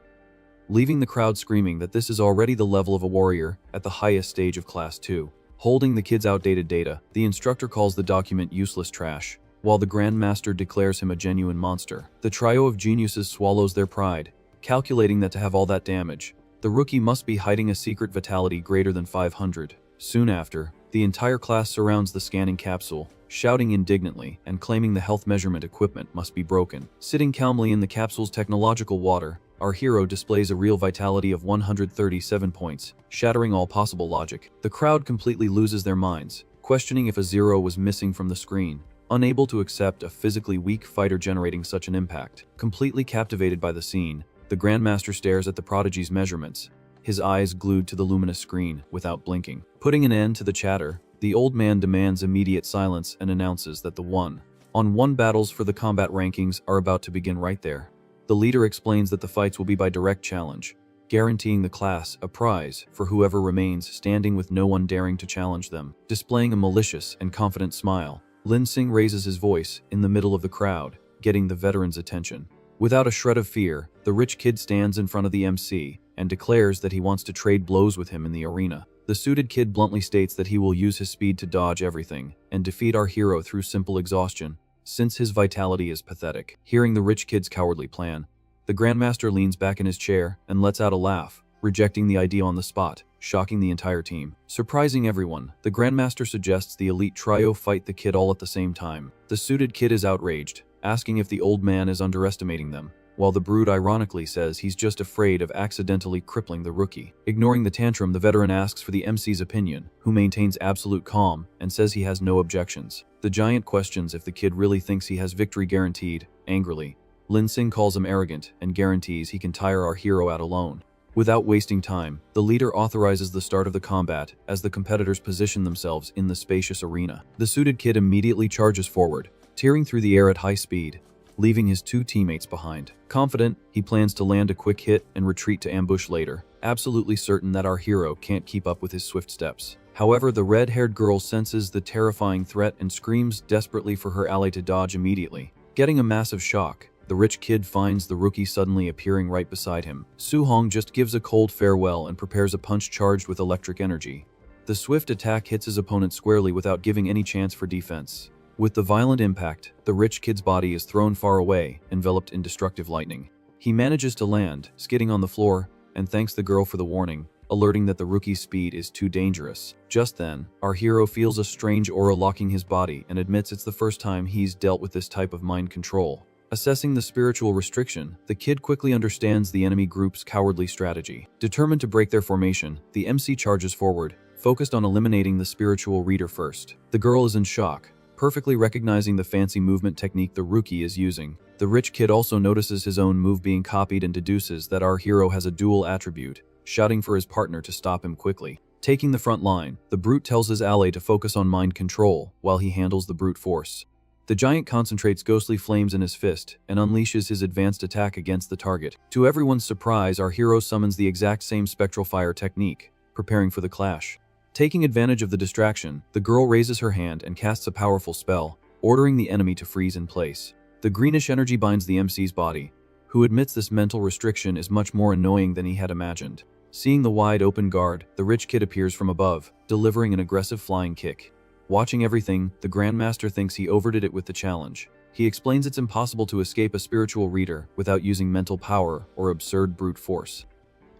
leaving the crowd screaming that this is already the level of a warrior at the highest stage of Class 2. Holding the kid's outdated data, the instructor calls the document useless trash, while the Grandmaster declares him a genuine monster. The trio of geniuses swallows their pride, calculating that to have all that damage, the rookie must be hiding a secret vitality greater than 500. Soon after, the entire class surrounds the scanning capsule, shouting indignantly and claiming the health measurement equipment must be broken. Sitting calmly in the capsule's technological water, our hero displays a real vitality of 137 points, shattering all possible logic. The crowd completely loses their minds, questioning if a zero was missing from the screen, unable to accept a physically weak fighter generating such an impact. Completely captivated by the scene, the Grandmaster stares at the prodigy's measurements, his eyes glued to the luminous screen without blinking. Putting an end to the chatter, the old man demands immediate silence and announces that the one-on-one battles for the combat rankings are about to begin right there. The leader explains that the fights will be by direct challenge, guaranteeing the class a prize for whoever remains standing with no one daring to challenge them. Displaying a malicious and confident smile, Lin Sing raises his voice in the middle of the crowd, getting the veteran's attention. Without a shred of fear, the rich kid stands in front of the MC and declares that he wants to trade blows with him in the arena. The suited kid bluntly states that he will use his speed to dodge everything and defeat our hero through simple exhaustion, since his vitality is pathetic. Hearing the rich kid's cowardly plan, the Grandmaster leans back in his chair and lets out a laugh, rejecting the idea on the spot. shocking the entire team. Surprising everyone, the Grandmaster suggests the elite trio fight the kid all at the same time. The suited kid is outraged, asking if the old man is underestimating them, while the Brood ironically says he's just afraid of accidentally crippling the rookie. Ignoring the tantrum, the veteran asks for the MC's opinion, who maintains absolute calm and says he has no objections. The giant questions if the kid really thinks he has victory guaranteed, angrily. Lin Sing calls him arrogant and guarantees he can tire our hero out alone. Without wasting time, the leader authorizes the start of the combat as the competitors position themselves in the spacious arena. The suited kid immediately charges forward, tearing through the air at high speed, leaving his two teammates behind. Confident, he plans to land a quick hit and retreat to ambush later, absolutely certain that our hero can't keep up with his swift steps. However, the red-haired girl senses the terrifying threat and screams desperately for her ally to dodge immediately. Getting a massive shock, the rich kid finds the rookie suddenly appearing right beside him. Su-hong just gives a cold farewell and prepares a punch charged with electric energy. The swift attack hits his opponent squarely without giving any chance for defense. With the violent impact, the rich kid's body is thrown far away, enveloped in destructive lightning. He manages to land, skidding on the floor, and thanks the girl for the warning, alerting that the rookie's speed is too dangerous. Just then, our hero feels a strange aura locking his body and admits it's the first time he's dealt with this type of mind control. Assessing the spiritual restriction, the kid quickly understands the enemy group's cowardly strategy. Determined to break their formation, the MC charges forward, focused on eliminating the spiritual reader first. The girl is in shock, perfectly recognizing the fancy movement technique the rookie is using. The rich kid also notices his own move being copied and deduces that our hero has a dual attribute, shouting for his partner to stop him quickly. Taking the front line, the brute tells his ally to focus on mind control while he handles the brute force. The giant concentrates ghostly flames in his fist and unleashes his advanced attack against the target. To everyone's surprise, our hero summons the exact same spectral fire technique, preparing for the clash. Taking advantage of the distraction, the girl raises her hand and casts a powerful spell, ordering the enemy to freeze in place. The greenish energy binds the MC's body, who admits this mental restriction is much more annoying than he had imagined. Seeing the wide open guard, the rich kid appears from above, delivering an aggressive flying kick. Watching everything, the Grandmaster thinks he overdid it with the challenge. He explains it's impossible to escape a spiritual reader without using mental power or absurd brute force.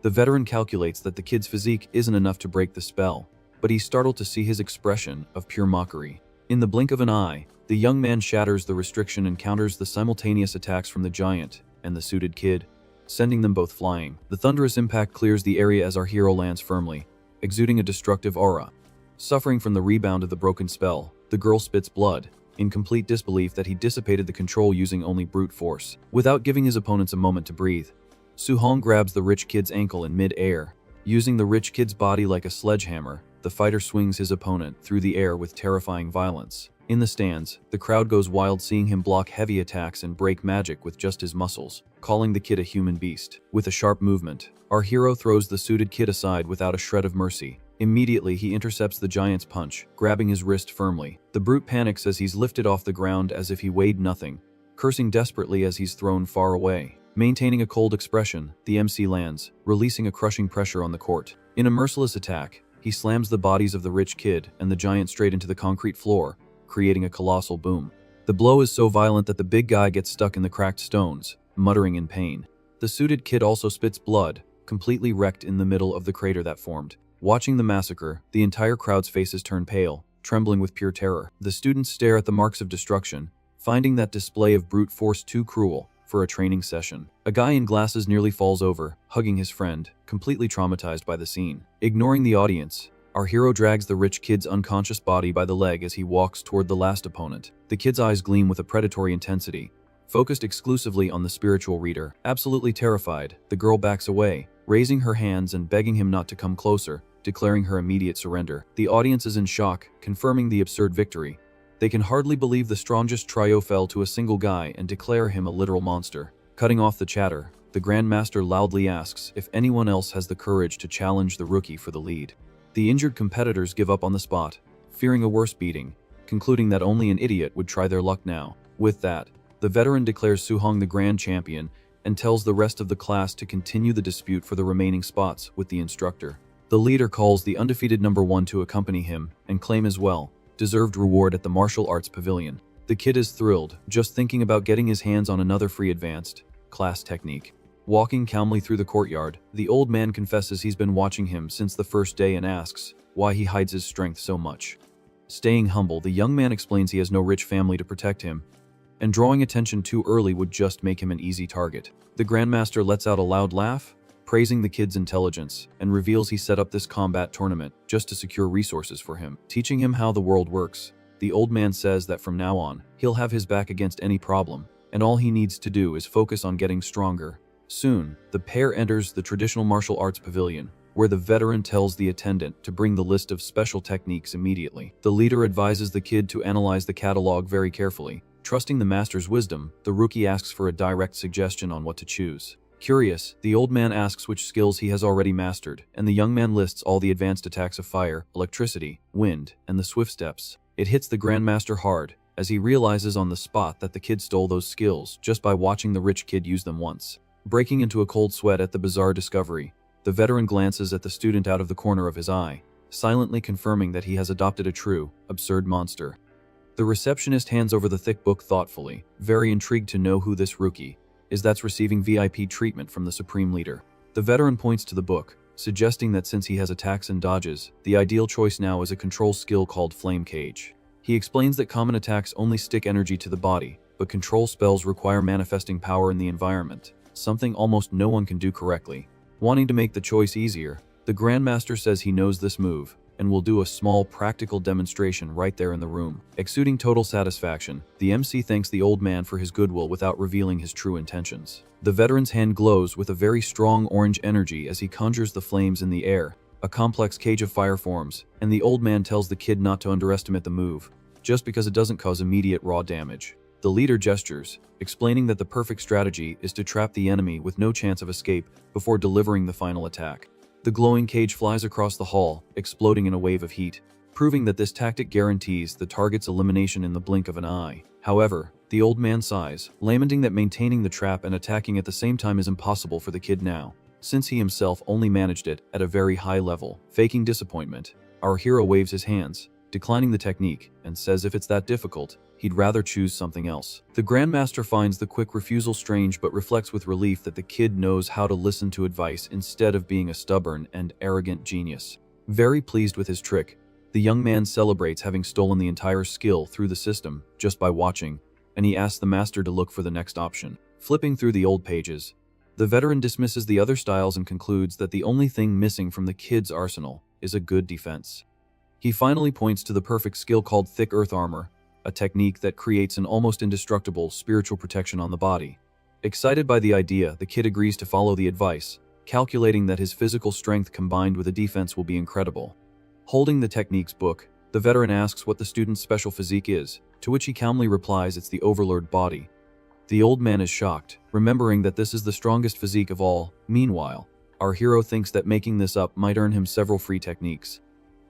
The veteran calculates that the kid's physique isn't enough to break the spell, but he's startled to see his expression of pure mockery. In the blink of an eye, the young man shatters the restriction and counters the simultaneous attacks from the giant and the suited kid, sending them both flying. The thunderous impact clears the area as our hero lands firmly, exuding a destructive aura. Suffering from the rebound of the broken spell, the girl spits blood, in complete disbelief that he dissipated the control using only brute force. Without giving his opponents a moment to breathe, Su-hong grabs the rich kid's ankle in mid-air. Using the rich kid's body like a sledgehammer, the fighter swings his opponent through the air with terrifying violence. In the stands, the crowd goes wild seeing him block heavy attacks and break magic with just his muscles, calling the kid a human beast. With a sharp movement, our hero throws the suited kid aside without a shred of mercy. Immediately, he intercepts the giant's punch, grabbing his wrist firmly. The brute panics as he's lifted off the ground as if he weighed nothing, cursing desperately as he's thrown far away. Maintaining a cold expression, the MC lands, releasing a crushing pressure on the court. In a merciless attack, he slams the bodies of the rich kid and the giant straight into the concrete floor, creating a colossal boom. The blow is so violent that the big guy gets stuck in the cracked stones, muttering in pain. The suited kid also spits blood, completely wrecked in the middle of the crater that formed. Watching the massacre, the entire crowd's faces turn pale, trembling with pure terror. The students stare at the marks of destruction, finding that display of brute force too cruel for a training session. A guy in glasses nearly falls over, hugging his friend, completely traumatized by the scene. Ignoring the audience, our hero drags the rich kid's unconscious body by the leg as he walks toward the last opponent. The kid's eyes gleam with a predatory intensity, focused exclusively on the spiritual reader. Absolutely terrified, the girl backs away, raising her hands and begging him not to come closer, declaring her immediate surrender. The audience is in shock, confirming the absurd victory. They can hardly believe the strongest trio fell to a single guy and declare him a literal monster. Cutting off the chatter, the Grandmaster loudly asks if anyone else has the courage to challenge the rookie for the lead. The injured competitors give up on the spot, fearing a worse beating, concluding that only an idiot would try their luck now. With that, the veteran declares Su-hong the grand champion and tells the rest of the class to continue the dispute for the remaining spots with the instructor. The leader calls the undefeated number 1 to accompany him and claim as well deserved reward at the martial arts pavilion. The kid is thrilled, just thinking about getting his hands on another free advanced class technique. Walking calmly through the courtyard, the old man confesses he's been watching him since the first day and asks why he hides his strength so much. Staying humble, the young man explains he has no rich family to protect him, and drawing attention too early would just make him an easy target. The Grandmaster lets out a loud laugh, praising the kid's intelligence, and reveals he set up this combat tournament just to secure resources for him, teaching him how the world works. The old man says that from now on, he'll have his back against any problem, and all he needs to do is focus on getting stronger. Soon, the pair enters the traditional martial arts pavilion, where the veteran tells the attendant to bring the list of special techniques immediately. The leader advises the kid to analyze the catalog very carefully. Trusting the master's wisdom, the rookie asks for a direct suggestion on what to choose. Curious, the old man asks which skills he has already mastered, and the young man lists all the advanced attacks of fire, electricity, wind, and the swift steps. It hits the Grandmaster hard, as he realizes on the spot that the kid stole those skills just by watching the rich kid use them once. Breaking into a cold sweat at the bizarre discovery, the veteran glances at the student out of the corner of his eye, silently confirming that he has adopted a true, absurd monster. The receptionist hands over the thick book thoughtfully, very intrigued to know who this rookie is that's receiving VIP treatment from the Supreme Leader. The veteran points to the book, suggesting that since he has attacks and dodges, the ideal choice now is a control skill called Flame Cage. He explains that common attacks only stick energy to the body, but control spells require manifesting power in the environment, something almost no one can do correctly. Wanting to make the choice easier, the Grandmaster says he knows this move, and will do a small practical demonstration right there in the room. Exuding total satisfaction, the MC thanks the old man for his goodwill without revealing his true intentions. The veteran's hand glows with a very strong orange energy as he conjures the flames in the air. A complex cage of fire forms, and the old man tells the kid not to underestimate the move, just because it doesn't cause immediate raw damage. The leader gestures, explaining that the perfect strategy is to trap the enemy with no chance of escape before delivering the final attack. The glowing cage flies across the hall, exploding in a wave of heat, proving that this tactic guarantees the target's elimination in the blink of an eye. However, the old man sighs, lamenting that maintaining the trap and attacking at the same time is impossible for the kid now, since he himself only managed it at a very high level. Faking disappointment, our hero waves his hands, declining the technique, and says if it's that difficult, he'd rather choose something else. The Grandmaster finds the quick refusal strange but reflects with relief that the kid knows how to listen to advice instead of being a stubborn and arrogant genius. Very pleased with his trick, the young man celebrates having stolen the entire skill through the system just by watching, and he asks the master to look for the next option. Flipping through the old pages, the veteran dismisses the other styles and concludes that the only thing missing from the kid's arsenal is a good defense. He finally points to the perfect skill called Thick Earth Armor, a technique that creates an almost indestructible spiritual protection on the body. Excited by the idea, the kid agrees to follow the advice, calculating that his physical strength combined with a defense will be incredible. Holding the techniques book, the veteran asks what the student's special physique is, to which he calmly replies it's the overlord body. The old man is shocked, remembering that this is the strongest physique of all. Meanwhile, our hero thinks that making this up might earn him several free techniques.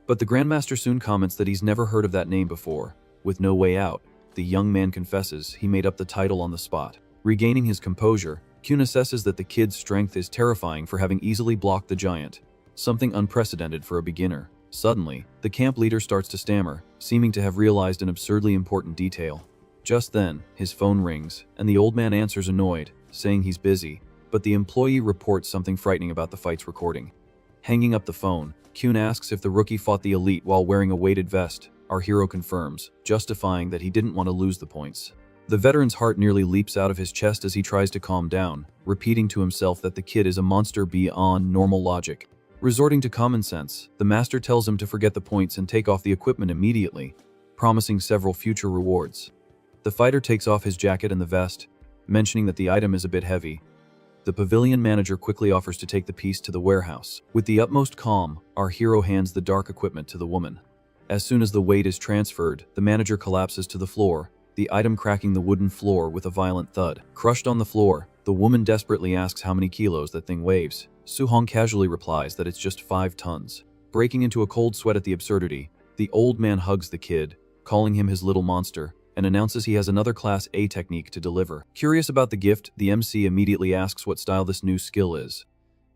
But the Grandmaster soon comments that he's never heard of that name before. With no way out, the young man confesses he made up the title on the spot. Regaining his composure, Kyun assesses that the kid's strength is terrifying for having easily blocked the giant, something unprecedented for a beginner. Suddenly, the camp leader starts to stammer, seeming to have realized an absurdly important detail. Just then, his phone rings, and the old man answers annoyed, saying he's busy, but the employee reports something frightening about the fight's recording. Hanging up the phone, Kyun asks if the rookie fought the elite while wearing a weighted vest. Our hero confirms, justifying that he didn't want to lose the points. The veteran's heart nearly leaps out of his chest as he tries to calm down, repeating to himself that the kid is a monster beyond normal logic. Resorting to common sense, the master tells him to forget the points and take off the equipment immediately, promising several future rewards. The fighter takes off his jacket and the vest, mentioning that the item is a bit heavy. The pavilion manager quickly offers to take the piece to the warehouse. With the utmost calm, our hero hands the dark equipment to the woman. As soon as the weight is transferred, the manager collapses to the floor, the item cracking the wooden floor with a violent thud. Crushed on the floor, the woman desperately asks how many kilos that thing weighs. Suhong casually replies that it's just 5 tons. Breaking into a cold sweat at the absurdity, the old man hugs the kid, calling him his little monster, and announces he has another Class A technique to deliver. Curious about the gift, the MC immediately asks what style this new skill is.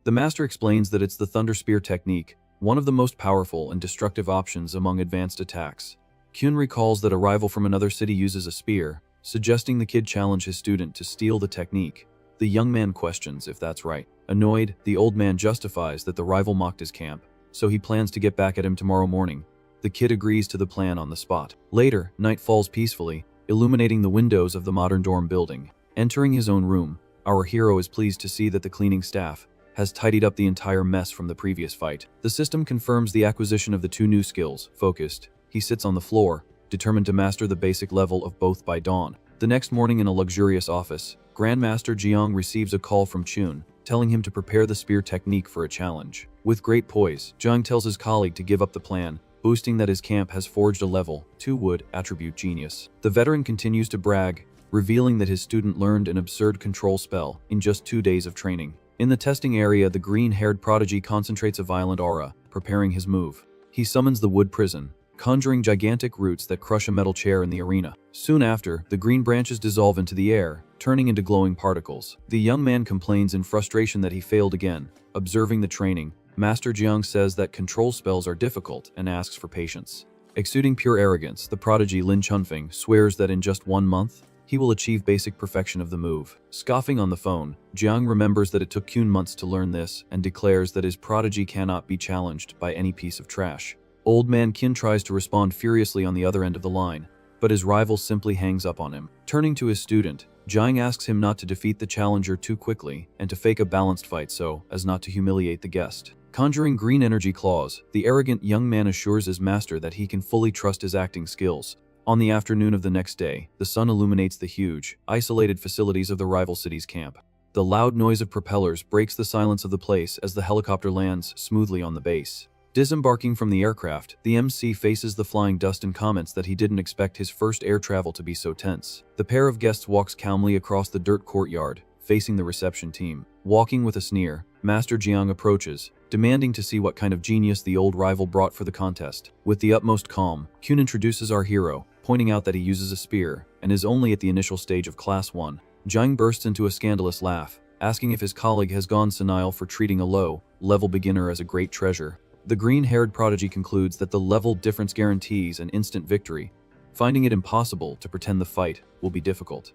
The master explains that it's the Thunder Spear technique, one of the most powerful and destructive options among advanced attacks. Kyun recalls that a rival from another city uses a spear, suggesting the kid challenge his student to steal the technique. The young man questions if that's right. Annoyed, the old man justifies that the rival mocked his camp, so he plans to get back at him tomorrow morning. The kid agrees to the plan on the spot. Later, night falls peacefully, illuminating the windows of the modern dorm building. Entering his own room, our hero is pleased to see that the cleaning staff has tidied up the entire mess from the previous fight. The system confirms the acquisition of the 2 new skills. Focused, he sits on the floor, determined to master the basic level of both by dawn. The next morning in a luxurious office, Grandmaster Jiang receives a call from Chun, telling him to prepare the spear technique for a challenge. With great poise, Jiang tells his colleague to give up the plan, boasting that his camp has forged a level 2 wood attribute genius. The veteran continues to brag, revealing that his student learned an absurd control spell in just 2 days of training. In the testing area, the green-haired prodigy concentrates a violent aura, preparing his move. He summons the wood prison, conjuring gigantic roots that crush a metal chair in the arena. Soon after, the green branches dissolve into the air, turning into glowing particles. The young man complains in frustration that he failed again. Observing the training, Master Jiang says that control spells are difficult and asks for patience. Exuding pure arrogance, the prodigy Lin Chunfeng swears that in just 1 month, he will achieve basic perfection of the move. Scoffing on the phone, Jiang remembers that it took Kun months to learn this and declares that his prodigy cannot be challenged by any piece of trash. Old man Qin tries to respond furiously on the other end of the line, but his rival simply hangs up on him. Turning to his student, Jiang asks him not to defeat the challenger too quickly and to fake a balanced fight so as not to humiliate the guest. Conjuring green energy claws, the arrogant young man assures his master that he can fully trust his acting skills. On the afternoon of the next day, the sun illuminates the huge, isolated facilities of the rival city's camp. The loud noise of propellers breaks the silence of the place as the helicopter lands smoothly on the base. Disembarking from the aircraft, the MC faces the flying dust and comments that he didn't expect his first air travel to be so tense. The pair of guests walks calmly across the dirt courtyard, facing the reception team. Walking with a sneer, Master Jiang approaches, demanding to see what kind of genius the old rival brought for the contest. With the utmost calm, Kun introduces our hero, pointing out that he uses a spear and is only at the initial stage of Class 1. Jiang bursts into a scandalous laugh, asking if his colleague has gone senile for treating a low-level beginner as a great treasure. The green-haired prodigy concludes that the level difference guarantees an instant victory, finding it impossible to pretend the fight will be difficult.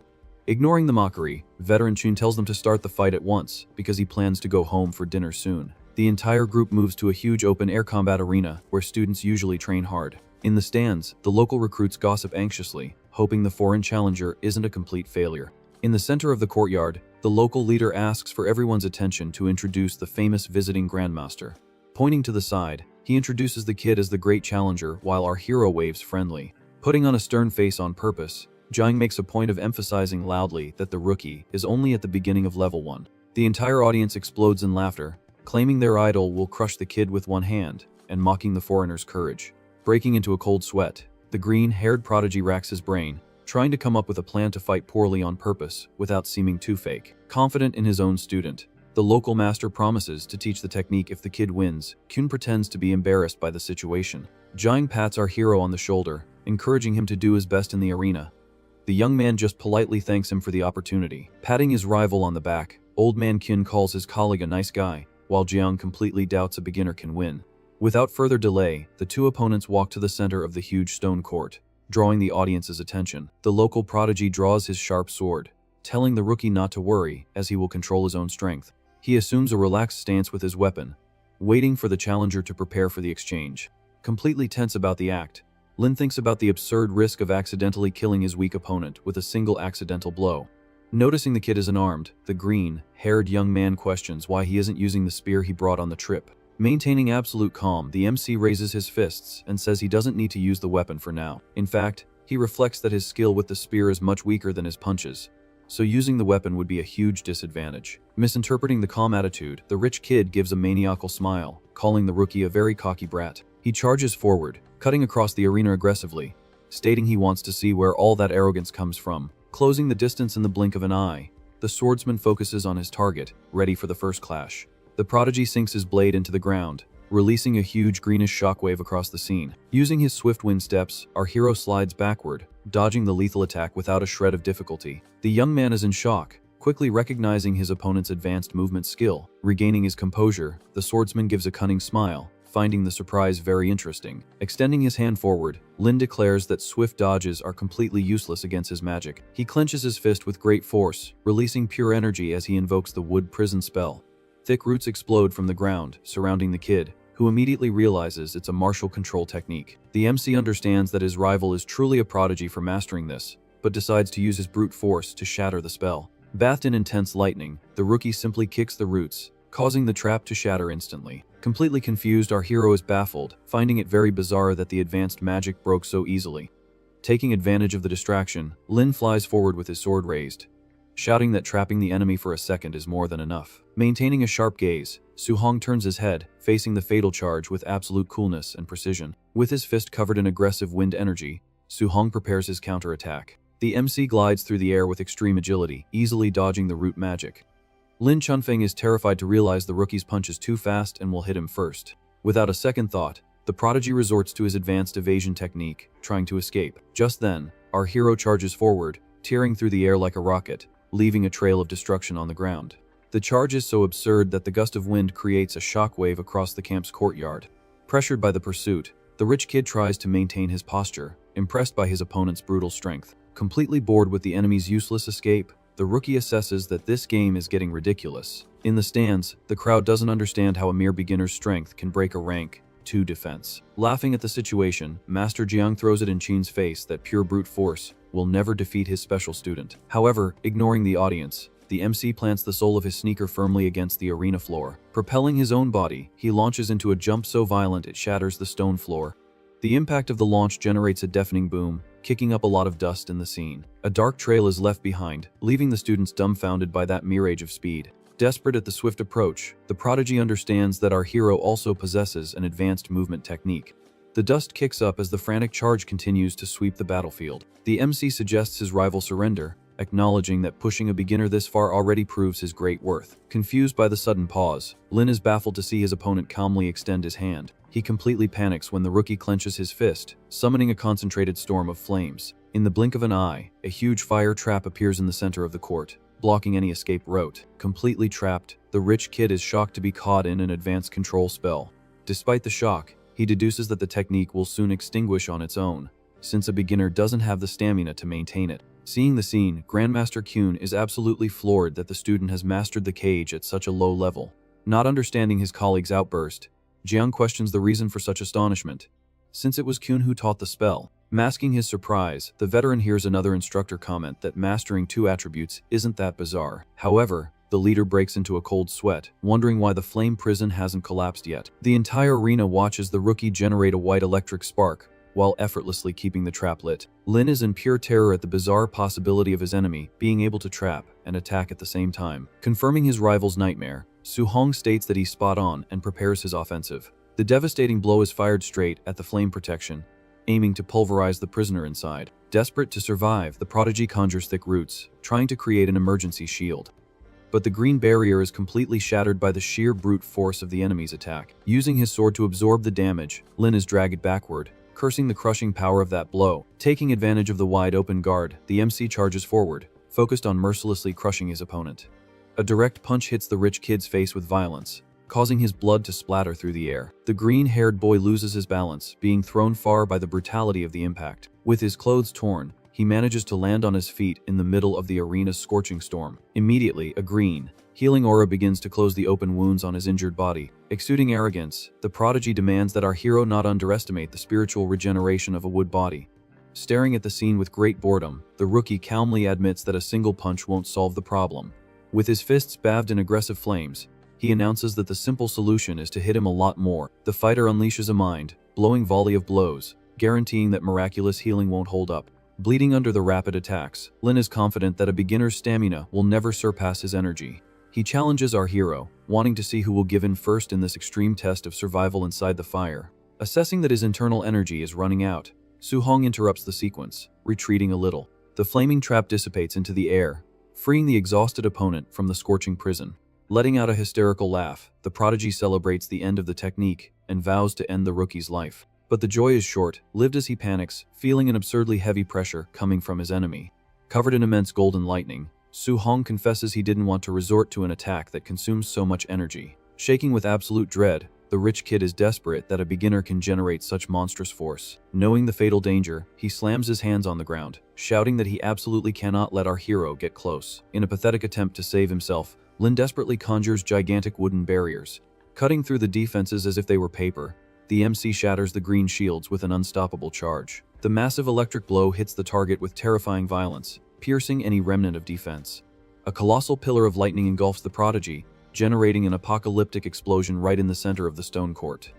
Ignoring the mockery, veteran Chun tells them to start the fight at once because he plans to go home for dinner soon. The entire group moves to a huge open-air combat arena where students usually train hard. In the stands, the local recruits gossip anxiously, hoping the foreign challenger isn't a complete failure. In the center of the courtyard, the local leader asks for everyone's attention to introduce the famous visiting grandmaster. Pointing to the side, he introduces the kid as the great challenger while our hero waves friendly. Putting on a stern face on purpose, Jiang makes a point of emphasizing loudly that the rookie is only at the beginning of level 1. The entire audience explodes in laughter, claiming their idol will crush the kid with one hand and mocking the foreigner's courage. Breaking into a cold sweat, the green-haired prodigy racks his brain, trying to come up with a plan to fight poorly on purpose without seeming too fake. Confident in his own student, the local master promises to teach the technique if the kid wins. Kun pretends to be embarrassed by the situation. Jiang pats our hero on the shoulder, encouraging him to do his best in the arena. The young man just politely thanks him for the opportunity. Patting his rival on the back, old man Kun calls his colleague a nice guy, while Jiang completely doubts a beginner can win. Without further delay, the two opponents walk to the center of the huge stone court, drawing the audience's attention. The local prodigy draws his sharp sword, telling the rookie not to worry as he will control his own strength. He assumes a relaxed stance with his weapon, waiting for the challenger to prepare for the exchange. Completely tense about the act, Lin thinks about the absurd risk of accidentally killing his weak opponent with a single accidental blow. Noticing the kid is unarmed, the green-haired young man questions why he isn't using the spear he brought on the trip. Maintaining absolute calm, the MC raises his fists and says he doesn't need to use the weapon for now. In fact, he reflects that his skill with the spear is much weaker than his punches, so using the weapon would be a huge disadvantage. Misinterpreting the calm attitude, the rich kid gives a maniacal smile, calling the rookie a very cocky brat. He charges forward, cutting across the arena aggressively, stating he wants to see where all that arrogance comes from. Closing the distance in the blink of an eye, the swordsman focuses on his target, ready for the first clash. The prodigy sinks his blade into the ground, releasing a huge greenish shockwave across the scene. Using his swift wind steps, our hero slides backward, dodging the lethal attack without a shred of difficulty. The young man is in shock, quickly recognizing his opponent's advanced movement skill. Regaining his composure, the swordsman gives a cunning smile, finding the surprise very interesting. Extending his hand forward, Lin declares that swift dodges are completely useless against his magic. He clenches his fist with great force, releasing pure energy as he invokes the wood prison spell. Thick roots explode from the ground, surrounding the kid, who immediately realizes it's a martial control technique. The MC understands that his rival is truly a prodigy for mastering this, but decides to use his brute force to shatter the spell. Bathed in intense lightning, the rookie simply kicks the roots, causing the trap to shatter instantly. Completely confused, our hero is baffled, finding it very bizarre that the advanced magic broke so easily. Taking advantage of the distraction, Lin flies forward with his sword raised, shouting that trapping the enemy for a second is more than enough. Maintaining a sharp gaze, Su-hong turns his head, facing the fatal charge with absolute coolness and precision. With his fist covered in aggressive wind energy, Su-hong prepares his counterattack. The MC glides through the air with extreme agility, easily dodging the root magic. Lin Chunfeng is terrified to realize the rookie's punch is too fast and will hit him first. Without a second thought, the prodigy resorts to his advanced evasion technique, trying to escape. Just then, our hero charges forward, tearing through the air like a rocket, leaving a trail of destruction on the ground. The charge is so absurd that the gust of wind creates a shockwave across the camp's courtyard. Pressured by the pursuit, the rich kid tries to maintain his posture, impressed by his opponent's brutal strength. Completely bored with the enemy's useless escape, the rookie assesses that this game is getting ridiculous. In the stands, the crowd doesn't understand how a mere beginner's strength can break a rank 2 defense. Laughing at the situation, Master Jiang throws it in Qin's face that pure brute force will never defeat his special student. However, ignoring the audience, the MC plants the sole of his sneaker firmly against the arena floor. Propelling his own body, he launches into a jump so violent it shatters the stone floor. The impact of the launch generates a deafening boom, kicking up a lot of dust in the scene. A dark trail is left behind, leaving the students dumbfounded by that mirage of speed. Desperate at the swift approach, the prodigy understands that our hero also possesses an advanced movement technique. The dust kicks up as the frantic charge continues to sweep the battlefield. The MC suggests his rival surrender, acknowledging that pushing a beginner this far already proves his great worth. Confused by the sudden pause, Lin is baffled to see his opponent calmly extend his hand. He completely panics when the rookie clenches his fist, summoning a concentrated storm of flames. In the blink of an eye, a huge fire trap appears in the center of the court, blocking any escape route. Completely trapped, the rich kid is shocked to be caught in an advanced control spell. Despite the shock, he deduces that the technique will soon extinguish on its own, since a beginner doesn't have the stamina to maintain it. Seeing the scene, Grandmaster Kyun is absolutely floored that the student has mastered the cage at such a low level. Not understanding his colleague's outburst, Jiang questions the reason for such astonishment, since it was Kyun who taught the spell. Masking his surprise, the veteran hears another instructor comment that mastering 2 attributes isn't that bizarre. However, the leader breaks into a cold sweat, wondering why the flame prison hasn't collapsed yet. The entire arena watches the rookie generate a white electric spark, while effortlessly keeping the trap lit. Lin is in pure terror at the bizarre possibility of his enemy being able to trap and attack at the same time. Confirming his rival's nightmare, Su-hong states that he's spot on and prepares his offensive. The devastating blow is fired straight at the flame protection, aiming to pulverize the prisoner inside. Desperate to survive, the prodigy conjures thick roots, trying to create an emergency shield. But the green barrier is completely shattered by the sheer brute force of the enemy's attack. Using his sword to absorb the damage, Lin is dragged backward, cursing the crushing power of that blow. Taking advantage of the wide-open guard, the MC charges forward, focused on mercilessly crushing his opponent. A direct punch hits the rich kid's face with violence, causing his blood to splatter through the air. The green-haired boy loses his balance, being thrown far by the brutality of the impact. With his clothes torn, he manages to land on his feet in the middle of the arena's scorching storm. Immediately, a green, healing aura begins to close the open wounds on his injured body. Exuding arrogance, the prodigy demands that our hero not underestimate the spiritual regeneration of a wood body. Staring at the scene with great boredom, the rookie calmly admits that a single punch won't solve the problem. With his fists bathed in aggressive flames, he announces that the simple solution is to hit him a lot more. The fighter unleashes a mind-blowing volley of blows, guaranteeing that miraculous healing won't hold up. Bleeding under the rapid attacks, Lin is confident that a beginner's stamina will never surpass his energy. He challenges our hero, wanting to see who will give in first in this extreme test of survival inside the fire. Assessing that his internal energy is running out, Su-hong interrupts the sequence, retreating a little. The flaming trap dissipates into the air, freeing the exhausted opponent from the scorching prison. Letting out a hysterical laugh, the prodigy celebrates the end of the technique and vows to end the rookie's life. But the joy is short-lived as he panics, feeling an absurdly heavy pressure coming from his enemy. Covered in immense golden lightning, Su-hong confesses he didn't want to resort to an attack that consumes so much energy. Shaking with absolute dread, The rich kid is desperate that a beginner can generate such monstrous force. Knowing the fatal danger, he slams his hands on the ground, shouting that he absolutely cannot let our hero get close. In a pathetic attempt to save himself, Lin desperately conjures gigantic wooden barriers. Cutting through the defenses as if they were paper, the MC shatters the green shields with an unstoppable charge. The massive electric blow hits the target with terrifying violence, piercing any remnant of defense. A colossal pillar of lightning engulfs the prodigy, generating an apocalyptic explosion right in the center of the stone court.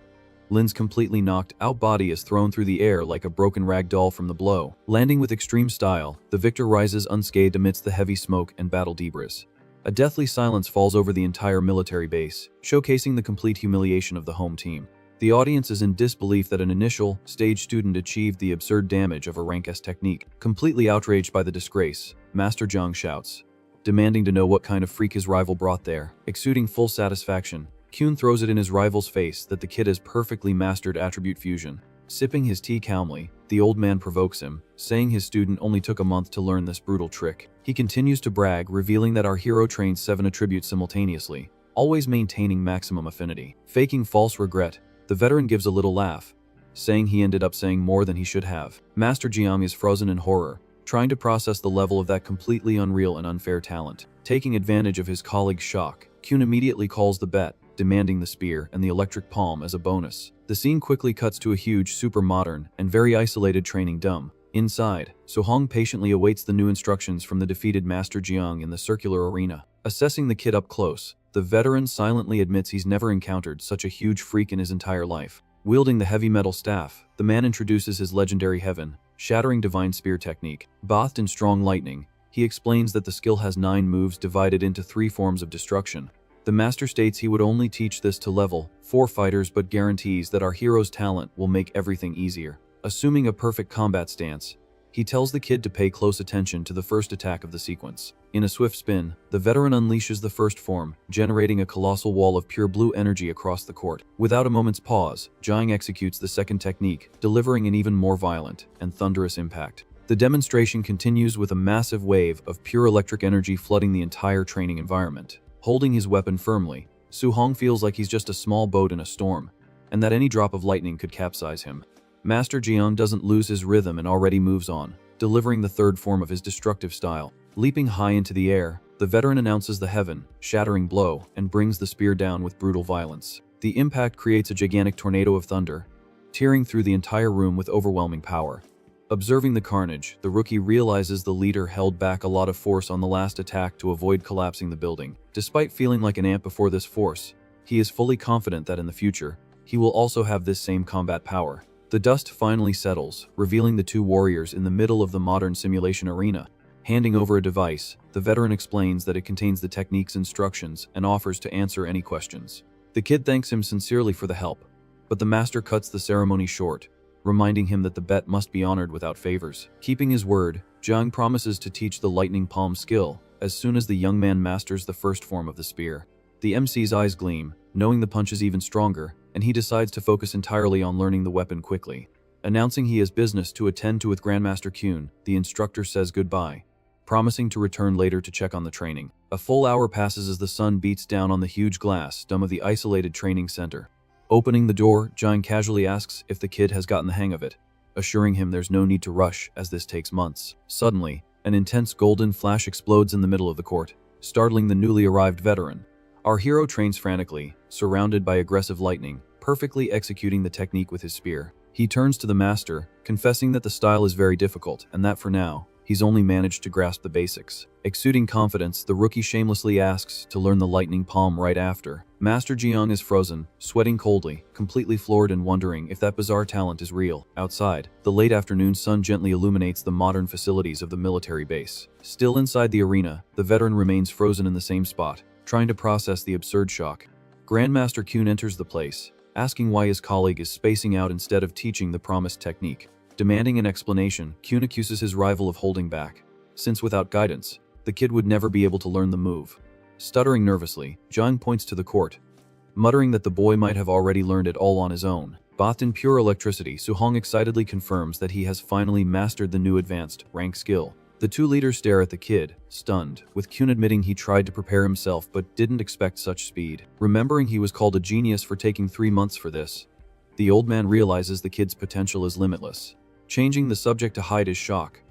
Lin's completely knocked out body is thrown through the air like a broken rag doll from the blow. Landing with extreme style, the victor rises unscathed amidst the heavy smoke and battle debris. A deathly silence falls over the entire military base, showcasing the complete humiliation of the home team. The audience is in disbelief that an initial, stage student achieved the absurd damage of a rank S technique. Completely outraged by the disgrace, Master Zhang shouts, demanding to know what kind of freak his rival brought there. Exuding full satisfaction, Kyun throws it in his rival's face that the kid has perfectly mastered attribute fusion. Sipping his tea calmly, the old man provokes him, saying his student only took a month to learn this brutal trick. He continues to brag, revealing that our hero trains 7 attributes simultaneously, always maintaining maximum affinity. Faking false regret, the veteran gives a little laugh, saying he ended up saying more than he should have. Master Jiang is frozen in horror, trying to process the level of that completely unreal and unfair talent. Taking advantage of his colleague's shock, Kyun immediately calls the bet, demanding the spear and the electric palm as a bonus. The scene quickly cuts to a huge, super modern, and very isolated training dome. Inside, Sohong patiently awaits the new instructions from the defeated Master Jiang in the circular arena. Assessing the kid up close, the veteran silently admits he's never encountered such a huge freak in his entire life. Wielding the heavy metal staff, the man introduces his legendary heaven, shattering divine spear technique. Bathed in strong lightning, he explains that the skill has 9 moves divided into 3 forms of destruction. The master states he would only teach this to level 4 fighters but guarantees that our hero's talent will make everything easier. Assuming a perfect combat stance, he tells the kid to pay close attention to the first attack of the sequence. In a swift spin, the veteran unleashes the first form, generating a colossal wall of pure blue energy across the court. Without a moment's pause, Jiang executes the second technique, delivering an even more violent and thunderous impact. The demonstration continues with a massive wave of pure electric energy flooding the entire training environment. Holding his weapon firmly, Su-hong feels like he's just a small boat in a storm, and that any drop of lightning could capsize him. Master Jiang doesn't lose his rhythm and already moves on, delivering the third form of his destructive style. Leaping high into the air, the veteran announces the heaven-shattering blow and brings the spear down with brutal violence. The impact creates a gigantic tornado of thunder, tearing through the entire room with overwhelming power. Observing the carnage, the rookie realizes the leader held back a lot of force on the last attack to avoid collapsing the building. Despite feeling like an ant before this force, he is fully confident that in the future, he will also have this same combat power. The dust finally settles, revealing the 2 warriors in the middle of the modern simulation arena. Handing over a device, the veteran explains that it contains the technique's instructions and offers to answer any questions. The kid thanks him sincerely for the help, but the master cuts the ceremony short, reminding him that the bet must be honored without favors. Keeping his word, Jiang promises to teach the lightning palm skill as soon as the young man masters the first form of the spear. The MC's eyes gleam, knowing the punch is even stronger, and he decides to focus entirely on learning the weapon quickly. Announcing he has business to attend to with Grandmaster Kyun, the instructor says goodbye, promising to return later to check on the training. A full hour passes as the sun beats down on the huge glass dome of the isolated training center. Opening the door, Jiang casually asks if the kid has gotten the hang of it, assuring him there's no need to rush as this takes months. Suddenly, an intense golden flash explodes in the middle of the court, startling the newly arrived veteran. Our hero trains frantically, surrounded by aggressive lightning, perfectly executing the technique with his spear. He turns to the master, confessing that the style is very difficult and that for now, he's only managed to grasp the basics. Exuding confidence, the rookie shamelessly asks to learn the lightning palm right after. Master Jiang is frozen, sweating coldly, completely floored and wondering if that bizarre talent is real. Outside, the late afternoon sun gently illuminates the modern facilities of the military base. Still inside the arena, the veteran remains frozen in the same spot, trying to process the absurd shock. Grandmaster Kyun enters the place, asking why his colleague is spacing out instead of teaching the promised technique. Demanding an explanation, Kyun accuses his rival of holding back, since without guidance, the kid would never be able to learn the move. Stuttering nervously, Jiang points to the court, muttering that the boy might have already learned it all on his own. Bathed in pure electricity, Su-hong excitedly confirms that he has finally mastered the new advanced rank skill. The two leaders stare at the kid, stunned, with Kyun admitting he tried to prepare himself but didn't expect such speed. Remembering he was called a genius for taking 3 months for this, the old man realizes the kid's potential is limitless. Changing the subject to hide his shock,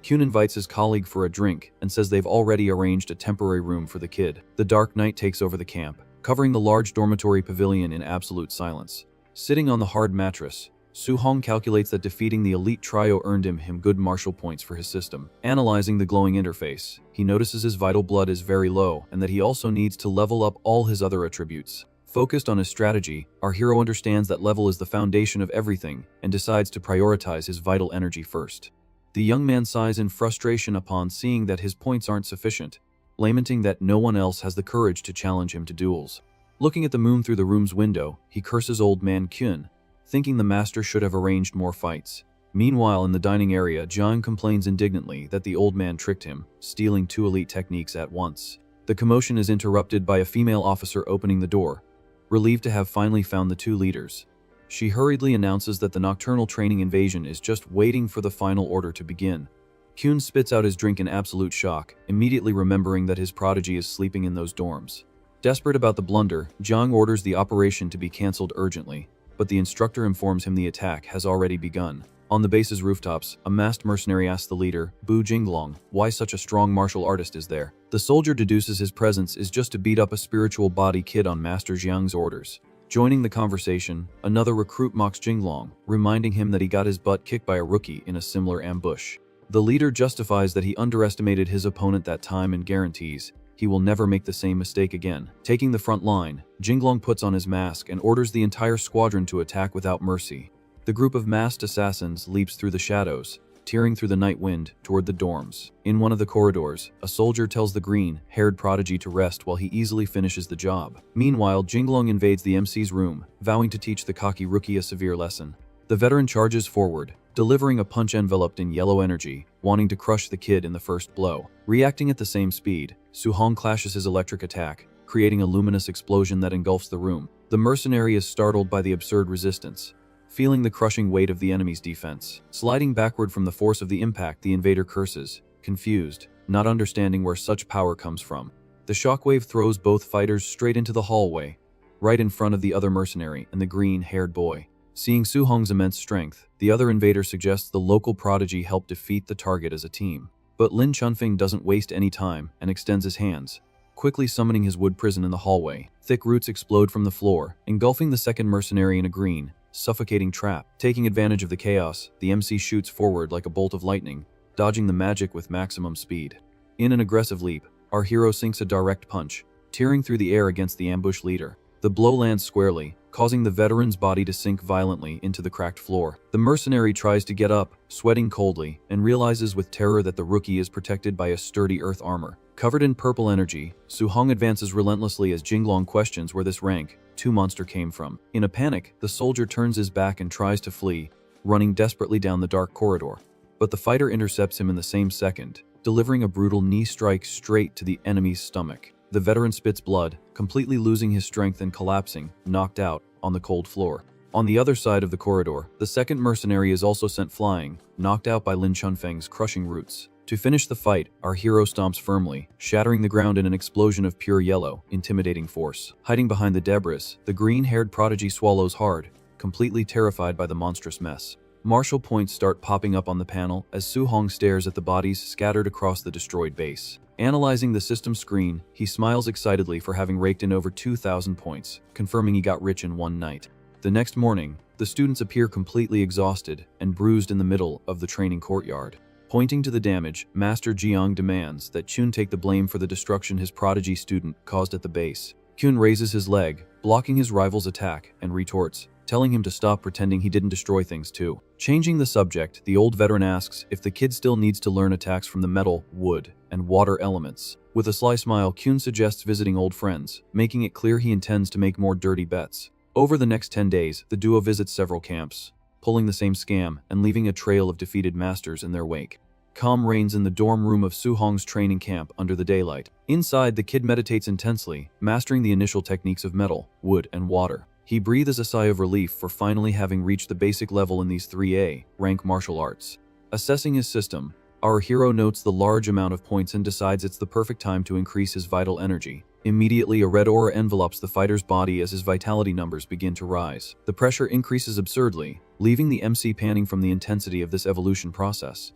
Kyun invites his colleague for a drink and says they've already arranged a temporary room for the kid. The dark night takes over the camp, covering the large dormitory pavilion in absolute silence. Sitting on the hard mattress, Soo-hong calculates that defeating the elite trio earned him good martial points for his system. Analyzing the glowing interface, he notices his vital blood is very low and that he also needs to level up all his other attributes. Focused on his strategy, our hero understands that level is the foundation of everything and decides to prioritize his vital energy first. The young man sighs in frustration upon seeing that his points aren't sufficient, lamenting that no one else has the courage to challenge him to duels. Looking at the moon through the room's window, he curses old man Kyun, thinking the master should have arranged more fights. Meanwhile, in the dining area, Jiang complains indignantly that the old man tricked him, stealing 2 elite techniques at once. The commotion is interrupted by a female officer opening the door, relieved to have finally found the 2 leaders. She hurriedly announces that the nocturnal training invasion is just waiting for the final order to begin. Kyun spits out his drink in absolute shock, immediately remembering that his prodigy is sleeping in those dorms. Desperate about the blunder, Jiang orders the operation to be cancelled urgently, but the instructor informs him the attack has already begun. On the base's rooftops, a masked mercenary asks the leader, Bu Jinglong, why such a strong martial artist is there. The soldier deduces his presence is just to beat up a spiritual body kid on Master Jiang's orders. Joining the conversation, another recruit mocks Jinglong, reminding him that he got his butt kicked by a rookie in a similar ambush. The leader justifies that he underestimated his opponent that time and guarantees he will never make the same mistake again. Taking the front line, Jinglong puts on his mask and orders the entire squadron to attack without mercy. The group of masked assassins leaps through the shadows, tearing through the night wind toward the dorms. In one of the corridors, a soldier tells the green-haired prodigy to rest while he easily finishes the job. Meanwhile, Jinglong invades the MC's room, vowing to teach the cocky rookie a severe lesson. The veteran charges forward, delivering a punch enveloped in yellow energy, wanting to crush the kid in the first blow. Reacting at the same speed, Soo-hong clashes his electric attack, creating a luminous explosion that engulfs the room. The mercenary is startled by the absurd resistance, feeling the crushing weight of the enemy's defense. Sliding backward from the force of the impact, the invader curses, confused, not understanding where such power comes from. The shockwave throws both fighters straight into the hallway, right in front of the other mercenary and the green-haired boy. Seeing Soo-hong's immense strength, the other invader suggests the local prodigy help defeat the target as a team. But Lin Chunfeng doesn't waste any time and extends his hands, quickly summoning his wood prison in the hallway. Thick roots explode from the floor, engulfing the second mercenary in a green, suffocating trap. Taking advantage of the chaos, the MC shoots forward like a bolt of lightning, dodging the magic with maximum speed. In an aggressive leap, our hero sinks a direct punch, tearing through the air against the ambush leader. The blow lands squarely, causing the veteran's body to sink violently into the cracked floor. The mercenary tries to get up, sweating coldly, and realizes with terror that the rookie is protected by a sturdy earth armor. Covered in purple energy, Soo-hong advances relentlessly as Jinglong questions where this rank 2 monster came from. In a panic, the soldier turns his back and tries to flee, running desperately down the dark corridor. But the fighter intercepts him in the same second, delivering a brutal knee strike straight to the enemy's stomach. The veteran spits blood, completely losing his strength and collapsing, knocked out, on the cold floor. On the other side of the corridor, the second mercenary is also sent flying, knocked out by Lin Chunfeng's crushing roots. To finish the fight, our hero stomps firmly, shattering the ground in an explosion of pure yellow, intimidating force. Hiding behind the debris, the green-haired prodigy swallows hard, completely terrified by the monstrous mess. Martial points start popping up on the panel as Soo-hong stares at the bodies scattered across the destroyed base. Analyzing the system screen, he smiles excitedly for having raked in over 2,000 points, confirming he got rich in one night. The next morning, the students appear completely exhausted and bruised in the middle of the training courtyard. Pointing to the damage, Master Jiang demands that Kyun take the blame for the destruction his prodigy student caused at the base. Kyun raises his leg, blocking his rival's attack, and retorts, telling him to stop pretending he didn't destroy things too. Changing the subject, the old veteran asks if the kid still needs to learn attacks from the metal, wood, and water elements. With a sly smile, Kyun suggests visiting old friends, making it clear he intends to make more dirty bets. Over the next 10 days, the duo visits several camps, pulling the same scam and leaving a trail of defeated masters in their wake. Calm reigns in the dorm room of Soo-hong's training camp under the daylight. Inside, the kid meditates intensely, mastering the initial techniques of metal, wood, and water. He breathes a sigh of relief for finally having reached the basic level in these 3A rank martial arts. Assessing his system, Our hero notes the large amount of points and decides it's the perfect time to increase his vital energy. Immediately, a red aura envelops the fighter's body as his vitality numbers begin to rise. The pressure increases absurdly, leaving the MC panting from the intensity of this evolution process.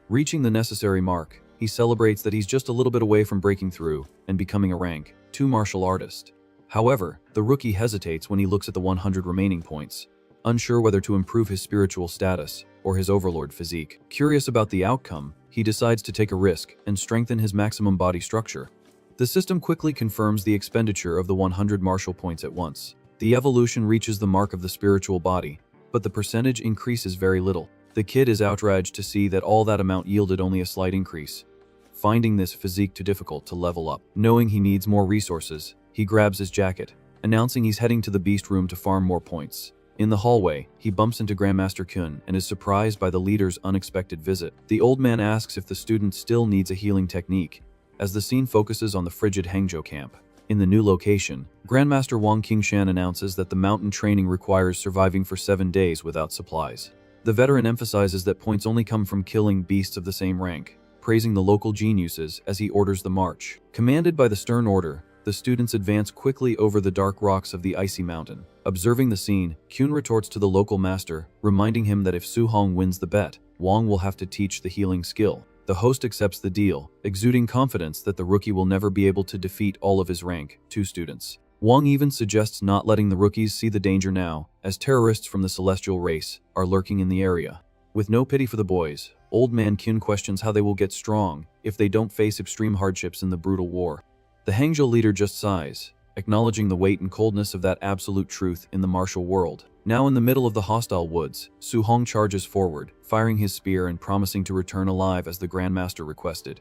Reaching the necessary mark, he celebrates that he's just a little bit away from breaking through and becoming a rank 2 martial artist. However, the rookie hesitates when he looks at the 100 remaining points, unsure whether to improve his spiritual status or his overlord physique. Curious about the outcome, he decides to take a risk and strengthen his maximum body structure. The system quickly confirms the expenditure of the 100 martial points at once. The evolution reaches the mark of the spiritual body, but the percentage increases very little. The kid is outraged to see that all that amount yielded only a slight increase, finding this physique too difficult to level up. Knowing he needs more resources, he grabs his jacket, announcing he's heading to the beast room to farm more points. In the hallway, he bumps into Grandmaster Kun and is surprised by the leader's unexpected visit. The old man asks if the student still needs a healing technique, as the scene focuses on the frigid Hangzhou camp. In the new location, Grandmaster Wang Qingshan announces that the mountain training requires surviving for 7 days without supplies. The veteran emphasizes that points only come from killing beasts of the same rank, praising the local geniuses as he orders the march. Commanded by the stern order, the students advance quickly over the dark rocks of the icy mountain. Observing the scene, Kun retorts to the local master, reminding him that if Su Hong wins the bet, Wang will have to teach the healing skill. The host accepts the deal, exuding confidence that the rookie will never be able to defeat all of his rank 2 students. Wang even suggests not letting the rookies see the danger now, as terrorists from the celestial race are lurking in the area. With no pity for the boys, Old Man Kun questions how they will get strong if they don't face extreme hardships in the brutal war. The Hangzhou leader just sighs, acknowledging the weight and coldness of that absolute truth in the martial world. Now in the middle of the hostile woods, Su Hong charges forward, firing his spear and promising to return alive as the Grandmaster requested.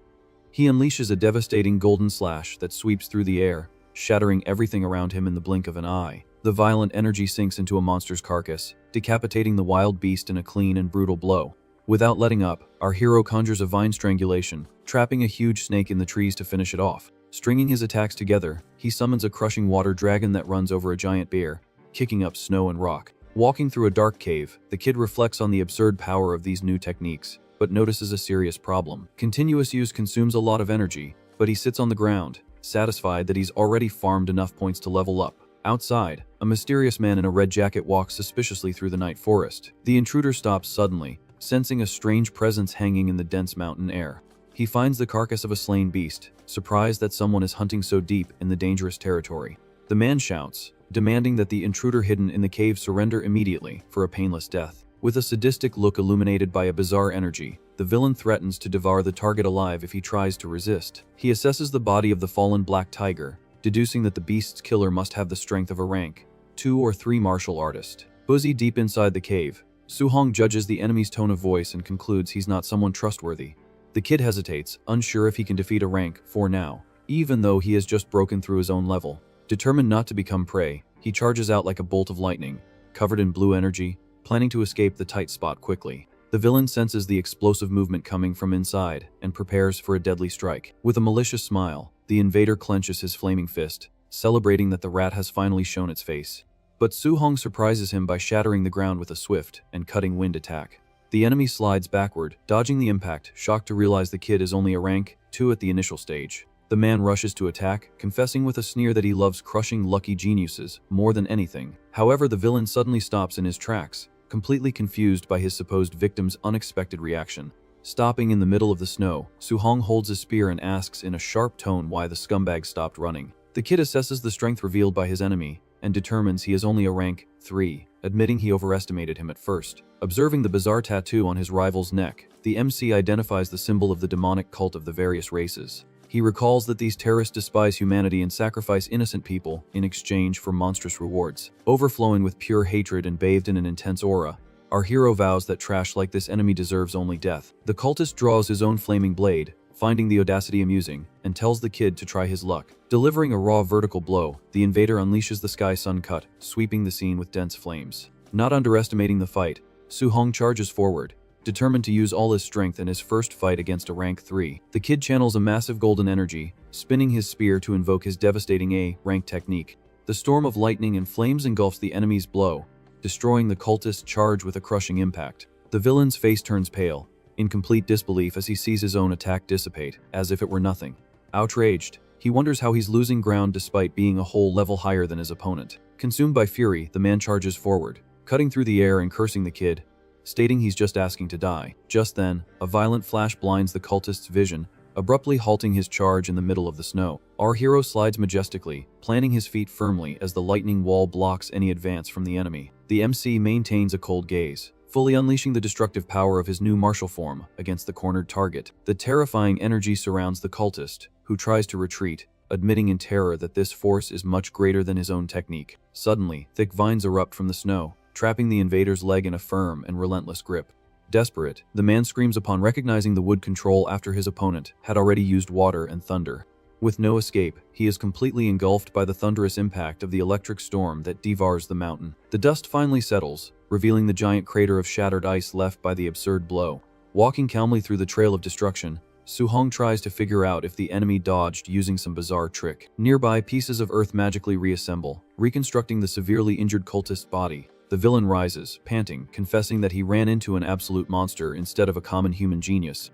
He unleashes a devastating golden slash that sweeps through the air, shattering everything around him in the blink of an eye. The violent energy sinks into a monster's carcass, decapitating the wild beast in a clean and brutal blow. Without letting up, our hero conjures a vine strangulation, trapping a huge snake in the trees to finish it off. Stringing his attacks together, he summons a crushing water dragon that runs over a giant bear, kicking up snow and rock. Walking through a dark cave, the kid reflects on the absurd power of these new techniques, but notices a serious problem. Continuous use consumes a lot of energy, but he sits on the ground, satisfied that he's already farmed enough points to level up. Outside, a mysterious man in a red jacket walks suspiciously through the night forest. The intruder stops suddenly, sensing a strange presence hanging in the dense mountain air. He finds the carcass of a slain beast, surprised that someone is hunting so deep in the dangerous territory. The man shouts, demanding that the intruder hidden in the cave surrender immediately for a painless death. With a sadistic look illuminated by a bizarre energy, the villain threatens to devour the target alive if he tries to resist. He assesses the body of the fallen black tiger, deducing that the beast's killer must have the strength of a rank 2 or 3 martial artist. Busy deep inside the cave, Su Hong judges the enemy's tone of voice and concludes he's not someone trustworthy. The kid hesitates, unsure if he can defeat a rank 4 now, even though he has just broken through his own level. Determined not to become prey, he charges out like a bolt of lightning, covered in blue energy, planning to escape the tight spot quickly. The villain senses the explosive movement coming from inside and prepares for a deadly strike. With a malicious smile, the invader clenches his flaming fist, celebrating that the rat has finally shown its face. But Su Hong surprises him by shattering the ground with a swift and cutting wind attack. The enemy slides backward, dodging the impact, shocked to realize the kid is only a rank 2 at the initial stage. The man rushes to attack, confessing with a sneer that he loves crushing lucky geniuses more than anything. However, the villain suddenly stops in his tracks, completely confused by his supposed victim's unexpected reaction. Stopping in the middle of the snow, Su Hong holds his spear and asks in a sharp tone why the scumbag stopped running. The kid assesses the strength revealed by his enemy and determines he is only a rank 3, admitting he overestimated him at first. Observing the bizarre tattoo on his rival's neck, the MC identifies the symbol of the demonic cult of the various races. He recalls that these terrorists despise humanity and sacrifice innocent people in exchange for monstrous rewards. Overflowing with pure hatred and bathed in an intense aura, our hero vows that trash like this enemy deserves only death. The cultist draws his own flaming blade, finding the audacity amusing, and tells the kid to try his luck. Delivering a raw vertical blow, the invader unleashes the Sky Sun Cut, sweeping the scene with dense flames. Not underestimating the fight, Su Hong charges forward, determined to use all his strength in his first fight against a rank 3. The kid channels a massive golden energy, spinning his spear to invoke his devastating A-rank technique. The storm of lightning and flames engulfs the enemy's blow, destroying the cultist's charge with a crushing impact. The villain's face turns pale, in complete disbelief as he sees his own attack dissipate, as if it were nothing. Outraged, he wonders how he's losing ground despite being a whole level higher than his opponent. Consumed by fury, the man charges forward, cutting through the air and cursing the kid, stating he's just asking to die. Just then, a violent flash blinds the cultist's vision, abruptly halting his charge in the middle of the snow. Our hero slides majestically, planting his feet firmly as the lightning wall blocks any advance from the enemy. The MC maintains a cold gaze, fully unleashing the destructive power of his new martial form against the cornered target. The terrifying energy surrounds the cultist, who tries to retreat, admitting in terror that this force is much greater than his own technique. Suddenly, thick vines erupt from the snow, trapping the invader's leg in a firm and relentless grip. Desperate, the man screams upon recognizing the wood control after his opponent had already used water and thunder. With no escape, he is completely engulfed by the thunderous impact of the electric storm that devours the mountain. The dust finally settles, revealing the giant crater of shattered ice left by the absurd blow. Walking calmly through the trail of destruction, Su-hong tries to figure out if the enemy dodged using some bizarre trick. Nearby, pieces of earth magically reassemble, reconstructing the severely injured cultist's body. The villain rises, panting, confessing that he ran into an absolute monster instead of a common human genius.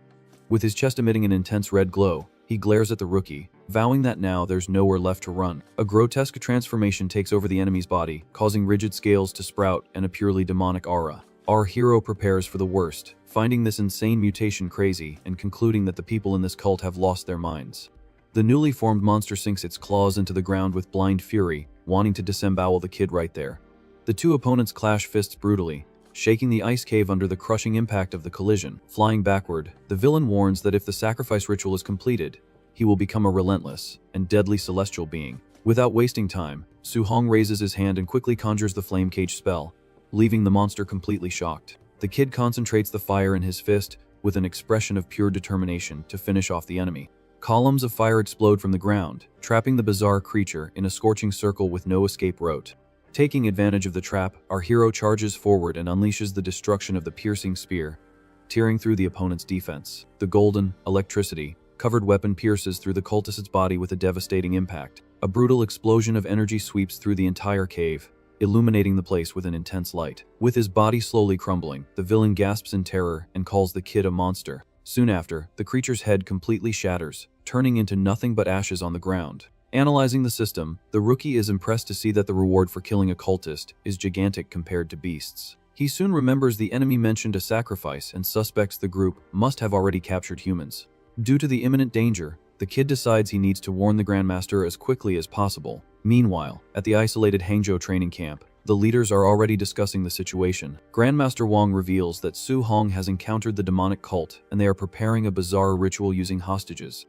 With his chest emitting an intense red glow, he glares at the rookie, vowing that now there's nowhere left to run. A grotesque transformation takes over the enemy's body, causing rigid scales to sprout and a purely demonic aura. Our hero prepares for the worst, finding this insane mutation crazy and concluding that the people in this cult have lost their minds. The newly formed monster sinks its claws into the ground with blind fury, wanting to disembowel the kid right there. The two opponents clash fists brutally, shaking the ice cave under the crushing impact of the collision. Flying backward, the villain warns that if the sacrifice ritual is completed, he will become a relentless and deadly celestial being. Without wasting time, Su-hong raises his hand and quickly conjures the flame cage spell, leaving the monster completely shocked. The kid concentrates the fire in his fist with an expression of pure determination to finish off the enemy. Columns of fire explode from the ground, trapping the bizarre creature in a scorching circle with no escape route. Taking advantage of the trap, our hero charges forward and unleashes the destruction of the piercing spear, tearing through the opponent's defense. The golden, electricity-covered weapon pierces through the cultist's body with a devastating impact. A brutal explosion of energy sweeps through the entire cave, illuminating the place with an intense light. With his body slowly crumbling, the villain gasps in terror and calls the kid a monster. Soon after, the creature's head completely shatters, turning into nothing but ashes on the ground. Analyzing the system, the rookie is impressed to see that the reward for killing a cultist is gigantic compared to beasts. He soon remembers the enemy mentioned a sacrifice and suspects the group must have already captured humans. Due to the imminent danger, the kid decides he needs to warn the Grandmaster as quickly as possible. Meanwhile, at the isolated Hangzhou training camp, the leaders are already discussing the situation. Grandmaster Wang reveals that Su-hong has encountered the demonic cult and they are preparing a bizarre ritual using hostages.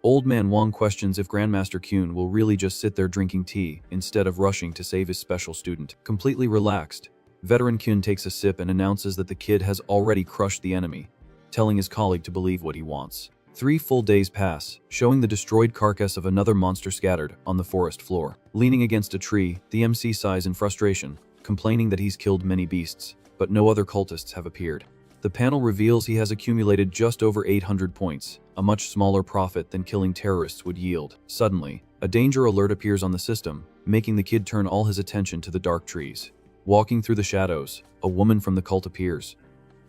Old Man Wang questions if Grandmaster Kyun will really just sit there drinking tea instead of rushing to save his special student. Completely relaxed, veteran Kyun takes a sip and announces that the kid has already crushed the enemy, telling his colleague to believe what he wants. 3 full days pass, showing the destroyed carcass of another monster scattered on the forest floor. Leaning against a tree, the MC sighs in frustration, complaining that he's killed many beasts, but no other cultists have appeared. The panel reveals he has accumulated just over 800 points, a much smaller profit than killing terrorists would yield. Suddenly, a danger alert appears on the system, making the kid turn all his attention to the dark trees. Walking through the shadows, a woman from the cult appears,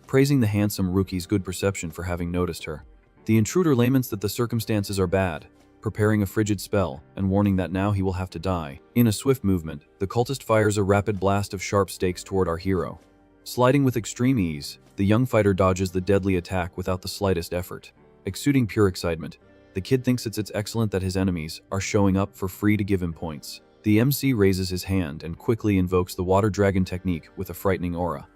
praising the handsome rookie's good perception for having noticed her. The intruder laments that the circumstances are bad, preparing a frigid spell and warning that now he will have to die. In a swift movement, the cultist fires a rapid blast of sharp stakes toward our hero. Sliding with extreme ease, the young fighter dodges the deadly attack without the slightest effort. Exuding pure excitement, the kid thinks it's excellent that his enemies are showing up for free to give him points. The MC raises his hand and quickly invokes the water dragon technique with a frightening aura.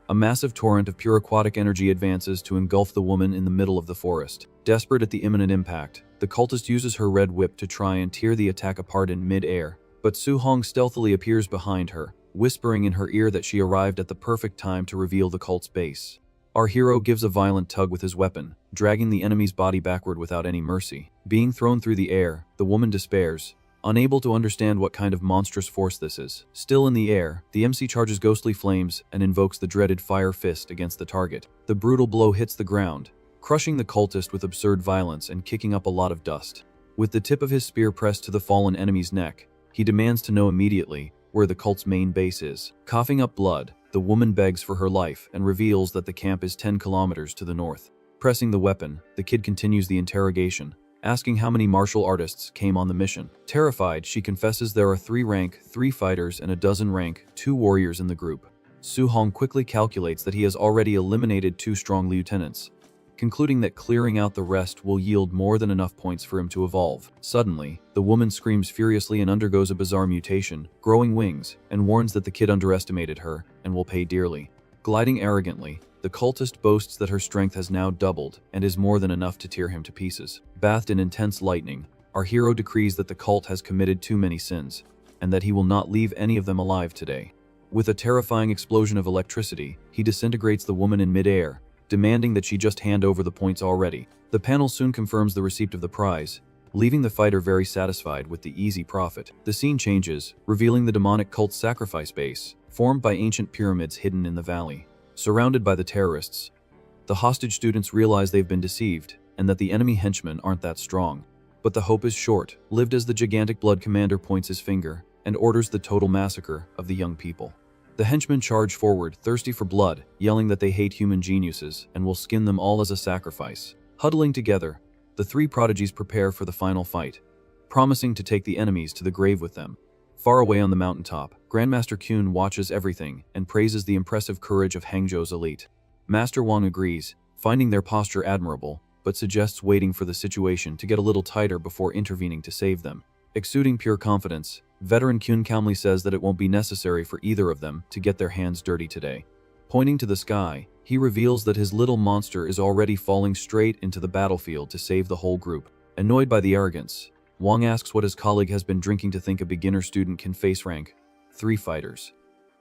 A massive torrent of pure aquatic energy advances to engulf the woman in the middle of the forest. Desperate at the imminent impact, the cultist uses her red whip to try and tear the attack apart in mid-air, but Su-hong stealthily appears behind her, whispering in her ear that she arrived at the perfect time to reveal the cult's base. Our hero gives a violent tug with his weapon, dragging the enemy's body backward without any mercy. Being thrown through the air, the woman despairs, unable to understand what kind of monstrous force this is. Still in the air, the MC charges ghostly flames and invokes the dreaded fire fist against the target. The brutal blow hits the ground, crushing the cultist with absurd violence and kicking up a lot of dust. With the tip of his spear pressed to the fallen enemy's neck, he demands to know immediately where the cult's main base is. Coughing up blood, the woman begs for her life and reveals that the camp is 10 kilometers to the north. Pressing the weapon, the kid continues the interrogation, asking how many martial artists came on the mission. Terrified, she confesses there are 3 rank, 3 fighters, and a dozen rank, 2 warriors in the group. Su-hong quickly calculates that he has already eliminated 2 strong lieutenants, concluding that clearing out the rest will yield more than enough points for him to evolve. Suddenly, the woman screams furiously and undergoes a bizarre mutation, growing wings, and warns that the kid underestimated her and will pay dearly. Gliding arrogantly, the cultist boasts that her strength has now doubled and is more than enough to tear him to pieces. Bathed in intense lightning, our hero decrees that the cult has committed too many sins, and that he will not leave any of them alive today. With a terrifying explosion of electricity, he disintegrates the woman in midair, demanding that she just hand over the points already. The panel soon confirms the receipt of the prize, leaving the fighter very satisfied with the easy profit. The scene changes, revealing the demonic cult's sacrifice base, formed by ancient pyramids hidden in the valley. Surrounded by the terrorists, the hostage students realize they've been deceived and that the enemy henchmen aren't that strong. But the hope is short-lived as the gigantic blood commander points his finger and orders the total massacre of the young people. The henchmen charge forward, thirsty for blood, yelling that they hate human geniuses and will skin them all as a sacrifice. Huddling together, the 3 prodigies prepare for the final fight, promising to take the enemies to the grave with them. Far away on the mountaintop, Grandmaster Kyun watches everything and praises the impressive courage of Hangzhou's elite. Master Wang agrees, finding their posture admirable, but suggests waiting for the situation to get a little tighter before intervening to save them. Exuding pure confidence, veteran Kyun calmly says that it won't be necessary for either of them to get their hands dirty today. Pointing to the sky, he reveals that his little monster is already falling straight into the battlefield to save the whole group. Annoyed by the arrogance, Wang asks what his colleague has been drinking to think a beginner student can face rank 3 fighters.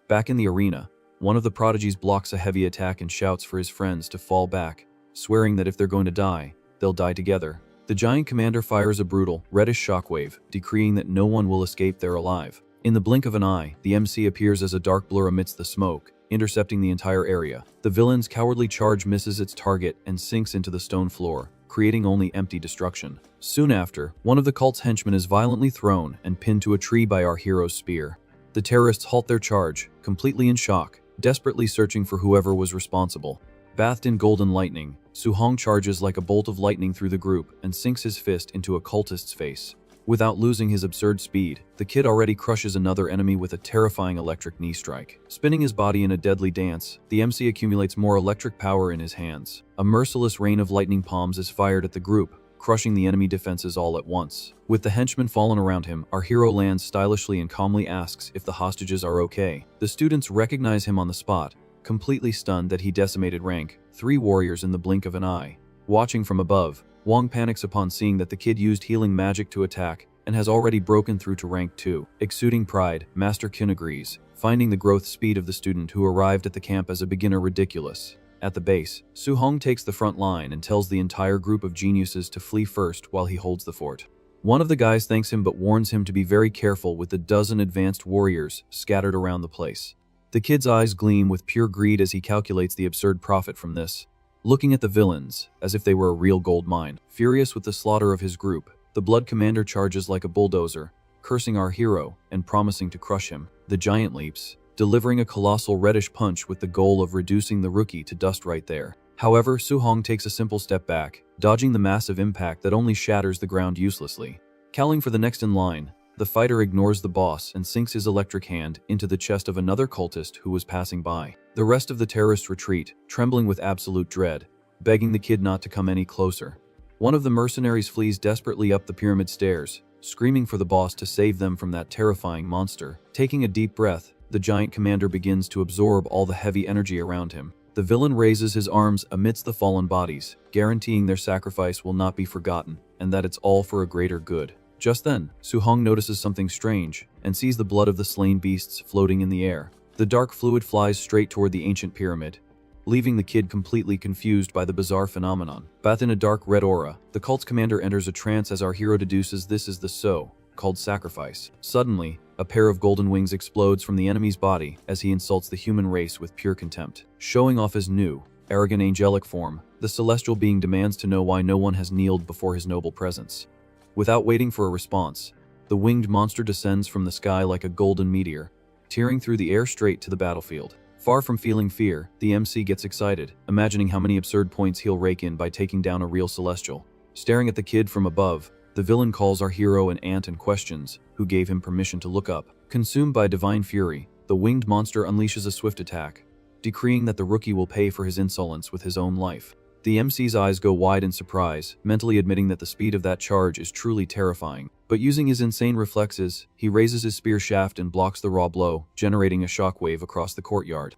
Back in the arena, one of the prodigies blocks a heavy attack and shouts for his friends to fall back, swearing that if they're going to die, they'll die together. The giant commander fires a brutal, reddish shockwave, decreeing that no one will escape there alive. In the blink of an eye, the MC appears as a dark blur amidst the smoke, intercepting the entire area. The villain's cowardly charge misses its target and sinks into the stone floor, creating only empty destruction. Soon after, one of the cult's henchmen is violently thrown and pinned to a tree by our hero's spear. The terrorists halt their charge, completely in shock, desperately searching for whoever was responsible. Bathed in golden lightning, Su-hong charges like a bolt of lightning through the group and sinks his fist into a cultist's face. Without losing his absurd speed, the kid already crushes another enemy with a terrifying electric knee strike. Spinning his body in a deadly dance, the MC accumulates more electric power in his hands. A merciless rain of lightning palms is fired at the group, crushing the enemy defenses all at once. With the henchmen fallen around him, our hero lands stylishly and calmly asks if the hostages are okay. The students recognize him on the spot, completely stunned that he decimated rank 3 warriors in the blink of an eye. Watching from above, Wang panics upon seeing that the kid used healing magic to attack and has already broken through to rank 2. Exuding pride, Master Kyun agrees, finding the growth speed of the student who arrived at the camp as a beginner ridiculous. At the base, Su-hong takes the front line and tells the entire group of geniuses to flee first while he holds the fort. One of the guys thanks him but warns him to be very careful with the dozen advanced warriors scattered around the place. The kid's eyes gleam with pure greed as he calculates the absurd profit from this, looking at the villains as if they were a real gold mine. Furious with the slaughter of his group, the blood commander charges like a bulldozer, cursing our hero and promising to crush him. The giant leaps, delivering a colossal reddish punch with the goal of reducing the rookie to dust right there. However, Su-hong takes a simple step back, dodging the massive impact that only shatters the ground uselessly. Cowling for the next in line, the fighter ignores the boss and sinks his electric hand into the chest of another cultist who was passing by. The rest of the terrorists retreat, trembling with absolute dread, begging the kid not to come any closer. One of the mercenaries flees desperately up the pyramid stairs, screaming for the boss to save them from that terrifying monster. Taking a deep breath, the giant commander begins to absorb all the heavy energy around him. The villain raises his arms amidst the fallen bodies, guaranteeing their sacrifice will not be forgotten, and that it's all for a greater good. Just then, Su-hong notices something strange and sees the blood of the slain beasts floating in the air. The dark fluid flies straight toward the ancient pyramid, leaving the kid completely confused by the bizarre phenomenon. Bathed in a dark red aura, the cult's commander enters a trance as our hero deduces this is the so-called sacrifice. Suddenly, a pair of golden wings explodes from the enemy's body as he insults the human race with pure contempt. Showing off his new, arrogant angelic form, the celestial being demands to know why no one has kneeled before his noble presence. Without waiting for a response, the winged monster descends from the sky like a golden meteor, tearing through the air straight to the battlefield. Far from feeling fear, the MC gets excited, imagining how many absurd points he'll rake in by taking down a real celestial. Staring at the kid from above, the villain calls our hero an ant and questions who gave him permission to look up. Consumed by divine fury, the winged monster unleashes a swift attack, decreeing that the rookie will pay for his insolence with his own life. The MC's eyes go wide in surprise, mentally admitting that the speed of that charge is truly terrifying. But using his insane reflexes, he raises his spear shaft and blocks the raw blow, generating a shockwave across the courtyard.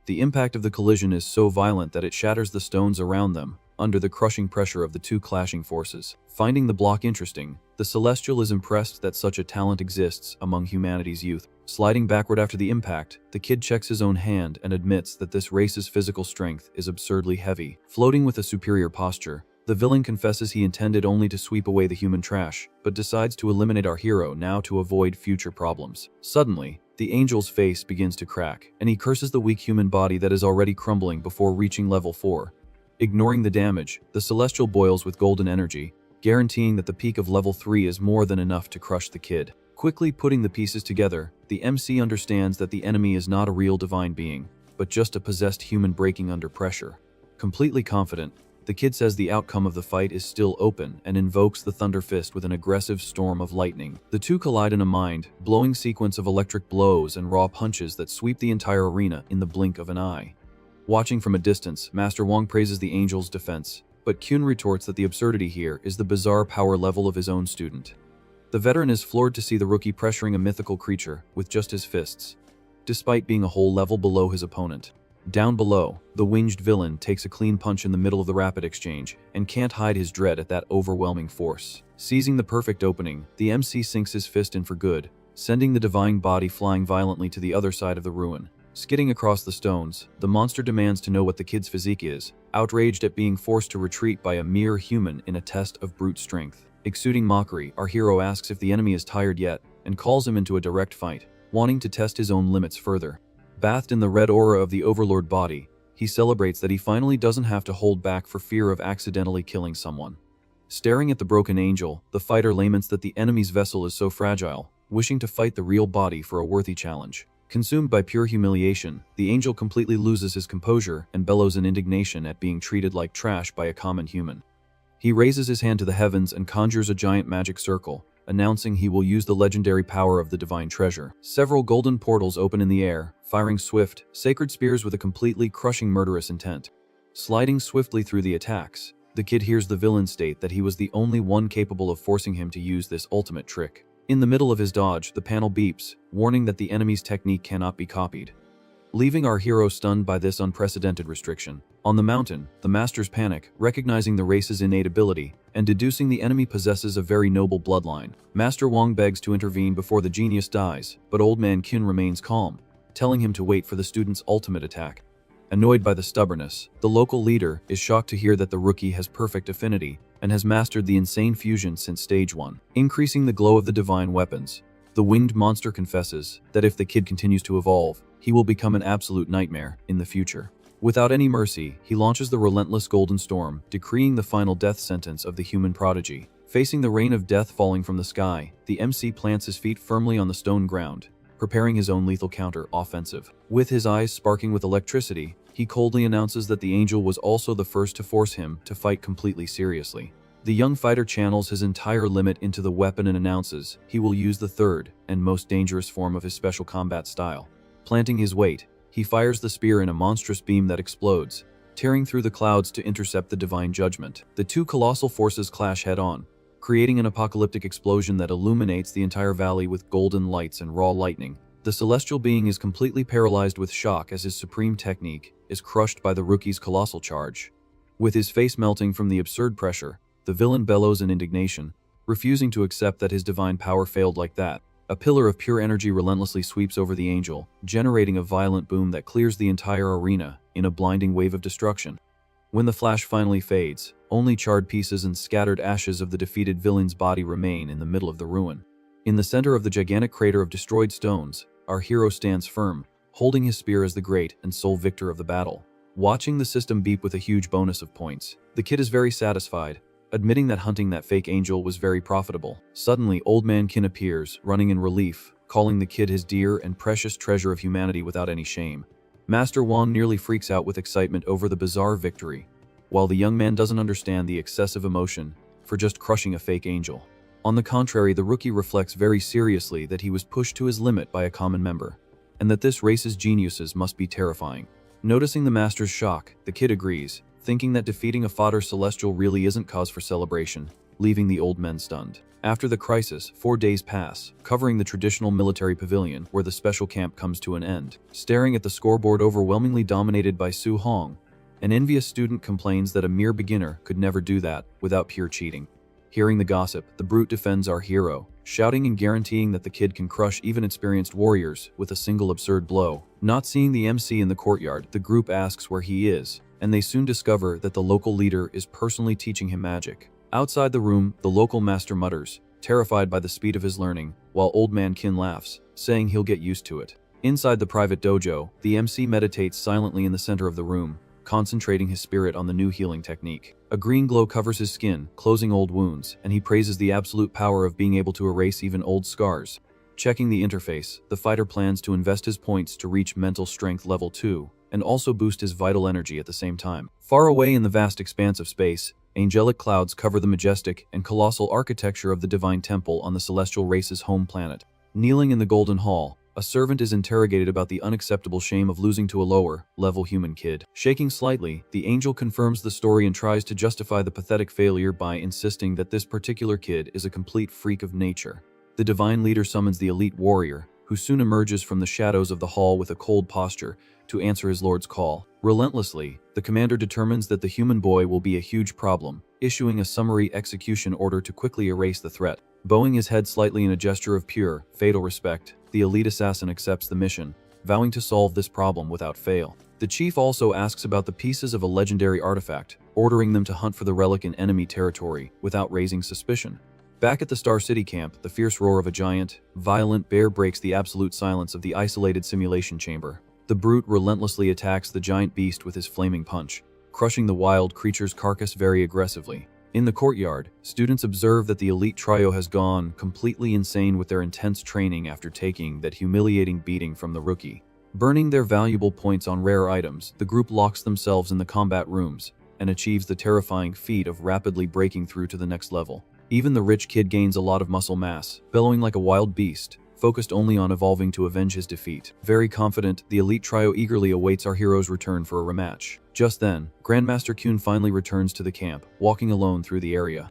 The impact of the collision is so violent that it shatters the stones around them, under the crushing pressure of the two clashing forces. Finding the block interesting, the Celestial is impressed that such a talent exists among humanity's youth. Sliding backward after the impact, the kid checks his own hand and admits that this race's physical strength is absurdly heavy. Floating with a superior posture, the villain confesses he intended only to sweep away the human trash, but decides to eliminate our hero now to avoid future problems. Suddenly, the angel's face begins to crack, and he curses the weak human body that is already crumbling before reaching level 4. Ignoring the damage, the Celestial boils with golden energy, guaranteeing that the peak of level 3 is more than enough to crush the kid. Quickly putting the pieces together, the MC understands that the enemy is not a real divine being, but just a possessed human breaking under pressure. Completely confident, the kid says the outcome of the fight is still open and invokes the Thunder Fist with an aggressive storm of lightning. The two collide in a mind-blowing sequence of electric blows and raw punches that sweep the entire arena in the blink of an eye. Watching from a distance, Master Wong praises the angel's defense, but Kyun retorts that the absurdity here is the bizarre power level of his own student. The veteran is floored to see the rookie pressuring a mythical creature with just his fists, despite being a whole level below his opponent. Down below, the winged villain takes a clean punch in the middle of the rapid exchange and can't hide his dread at that overwhelming force. Seizing the perfect opening, the MC sinks his fist in for good, sending the divine body flying violently to the other side of the ruin. Skidding across the stones, the monster demands to know what the kid's physique is, outraged at being forced to retreat by a mere human in a test of brute strength. Exuding mockery, our hero asks if the enemy is tired yet, and calls him into a direct fight, wanting to test his own limits further. Bathed in the red aura of the Overlord body, he celebrates that he finally doesn't have to hold back for fear of accidentally killing someone. Staring at the broken angel, the fighter laments that the enemy's vessel is so fragile, wishing to fight the real body for a worthy challenge. Consumed by pure humiliation, the angel completely loses his composure and bellows in indignation at being treated like trash by a common human. He raises his hand to the heavens and conjures a giant magic circle, announcing he will use the legendary power of the divine treasure. Several golden portals open in the air, firing swift, sacred spears with a completely crushing murderous intent. Sliding swiftly through the attacks, the kid hears the villain state that he was the only one capable of forcing him to use this ultimate trick. In the middle of his dodge, the panel beeps, warning that the enemy's technique cannot be copied. Leaving our hero stunned by this unprecedented restriction. On the mountain, the masters panic, recognizing the race's innate ability, and deducing the enemy possesses a very noble bloodline. Master Wong begs to intervene before the genius dies, but Old Man Kyun remains calm, telling him to wait for the student's ultimate attack. Annoyed by the stubbornness, the local leader is shocked to hear that the rookie has perfect affinity and has mastered the insane fusion since stage 1, increasing the glow of the divine weapons. The winged monster confesses that if the kid continues to evolve, he will become an absolute nightmare in the future. Without any mercy, he launches the relentless golden storm, decreeing the final death sentence of the human prodigy. Facing the rain of death falling from the sky, the MC plants his feet firmly on the stone ground, preparing his own lethal counter-offensive. With his eyes sparking with electricity, he coldly announces that the angel was also the first to force him to fight completely seriously. The young fighter channels his entire limit into the weapon and announces he will use the third and most dangerous form of his special combat style. Planting his weight, he fires the spear in a monstrous beam that explodes, tearing through the clouds to intercept the divine judgment. The two colossal forces clash head-on, creating an apocalyptic explosion that illuminates the entire valley with golden lights and raw lightning. The celestial being is completely paralyzed with shock as his supreme technique is crushed by the rookie's colossal charge. With his face melting from the absurd pressure, the villain bellows in indignation, refusing to accept that his divine power failed like that. A pillar of pure energy relentlessly sweeps over the angel, generating a violent boom that clears the entire arena in a blinding wave of destruction. When the flash finally fades, only charred pieces and scattered ashes of the defeated villain's body remain in the middle of the ruin. In the center of the gigantic crater of destroyed stones, our hero stands firm, holding his spear as the great and sole victor of the battle. Watching the system beep with a huge bonus of points, the kid is very satisfied, admitting that hunting that fake angel was very profitable. Suddenly, Old Man Kin appears, running in relief, calling the kid his dear and precious treasure of humanity without any shame. Master Wang nearly freaks out with excitement over the bizarre victory, while the young man doesn't understand the excessive emotion for just crushing a fake angel. On the contrary, the rookie reflects very seriously that he was pushed to his limit by a common member, and that this race's geniuses must be terrifying. Noticing the master's shock, the kid agrees, thinking that defeating a fodder celestial really isn't cause for celebration, leaving the old men stunned. After the crisis, 4 days pass, covering the traditional military pavilion where the special camp comes to an end. Staring at the scoreboard overwhelmingly dominated by Su Hong, an envious student complains that a mere beginner could never do that without pure cheating. Hearing the gossip, the brute defends our hero, shouting and guaranteeing that the kid can crush even experienced warriors with a single absurd blow. Not seeing the MC in the courtyard, the group asks where he is, and they soon discover that the local leader is personally teaching him magic. Outside the room, the local master mutters, terrified by the speed of his learning, while old man Qin laughs, saying he'll get used to it. Inside the private dojo, the MC meditates silently in the center of the room, concentrating his spirit on the new healing technique. A green glow covers his skin, closing old wounds, and he praises the absolute power of being able to erase even old scars. Checking the interface, the fighter plans to invest his points to reach mental strength level 2, and also boost his vital energy at the same time. Far away in the vast expanse of space, angelic clouds cover the majestic and colossal architecture of the divine temple on the celestial race's home planet. Kneeling in the golden hall, a servant is interrogated about the unacceptable shame of losing to a lower-level human kid. Shaking slightly, the angel confirms the story and tries to justify the pathetic failure by insisting that this particular kid is a complete freak of nature. The divine leader summons the elite warrior, who soon emerges from the shadows of the hall with a cold posture to answer his lord's call. Relentlessly, the commander determines that the human boy will be a huge problem, issuing a summary execution order to quickly erase the threat. Bowing his head slightly in a gesture of pure, fatal respect, the elite assassin accepts the mission, vowing to solve this problem without fail. The chief also asks about the pieces of a legendary artifact, ordering them to hunt for the relic in enemy territory without raising suspicion. Back at the Star City camp, the fierce roar of a giant, violent bear breaks the absolute silence of the isolated simulation chamber. The brute relentlessly attacks the giant beast with his flaming punch, crushing the wild creature's carcass very aggressively. In the courtyard, students observe that the elite trio has gone completely insane with their intense training after taking that humiliating beating from the rookie. Burning their valuable points on rare items, the group locks themselves in the combat rooms and achieves the terrifying feat of rapidly breaking through to the next level. Even the rich kid gains a lot of muscle mass, bellowing like a wild beast, focused only on evolving to avenge his defeat. Very confident, the elite trio eagerly awaits our hero's return for a rematch. Just then, Grandmaster Qun finally returns to the camp, walking alone through the area.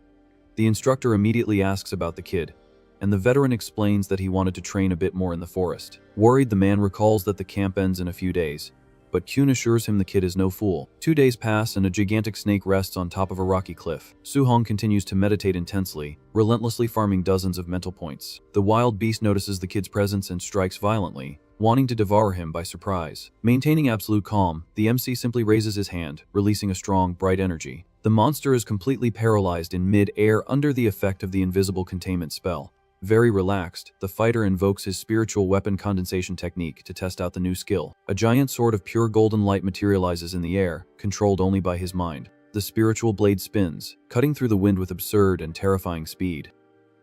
The instructor immediately asks about the kid, and the veteran explains that he wanted to train a bit more in the forest. Worried, the man recalls that the camp ends in a few days, but Qun assures him the kid is no fool. 2 days pass and a gigantic snake rests on top of a rocky cliff. Su Hong continues to meditate intensely, relentlessly farming dozens of mental points. The wild beast notices the kid's presence and strikes violently, wanting to devour him by surprise. Maintaining absolute calm, the MC simply raises his hand, releasing a strong, bright energy. The monster is completely paralyzed in mid-air under the effect of the invisible containment spell. Very relaxed, the fighter invokes his spiritual weapon condensation technique to test out the new skill. A giant sword of pure golden light materializes in the air, controlled only by his mind. The spiritual blade spins, cutting through the wind with absurd and terrifying speed.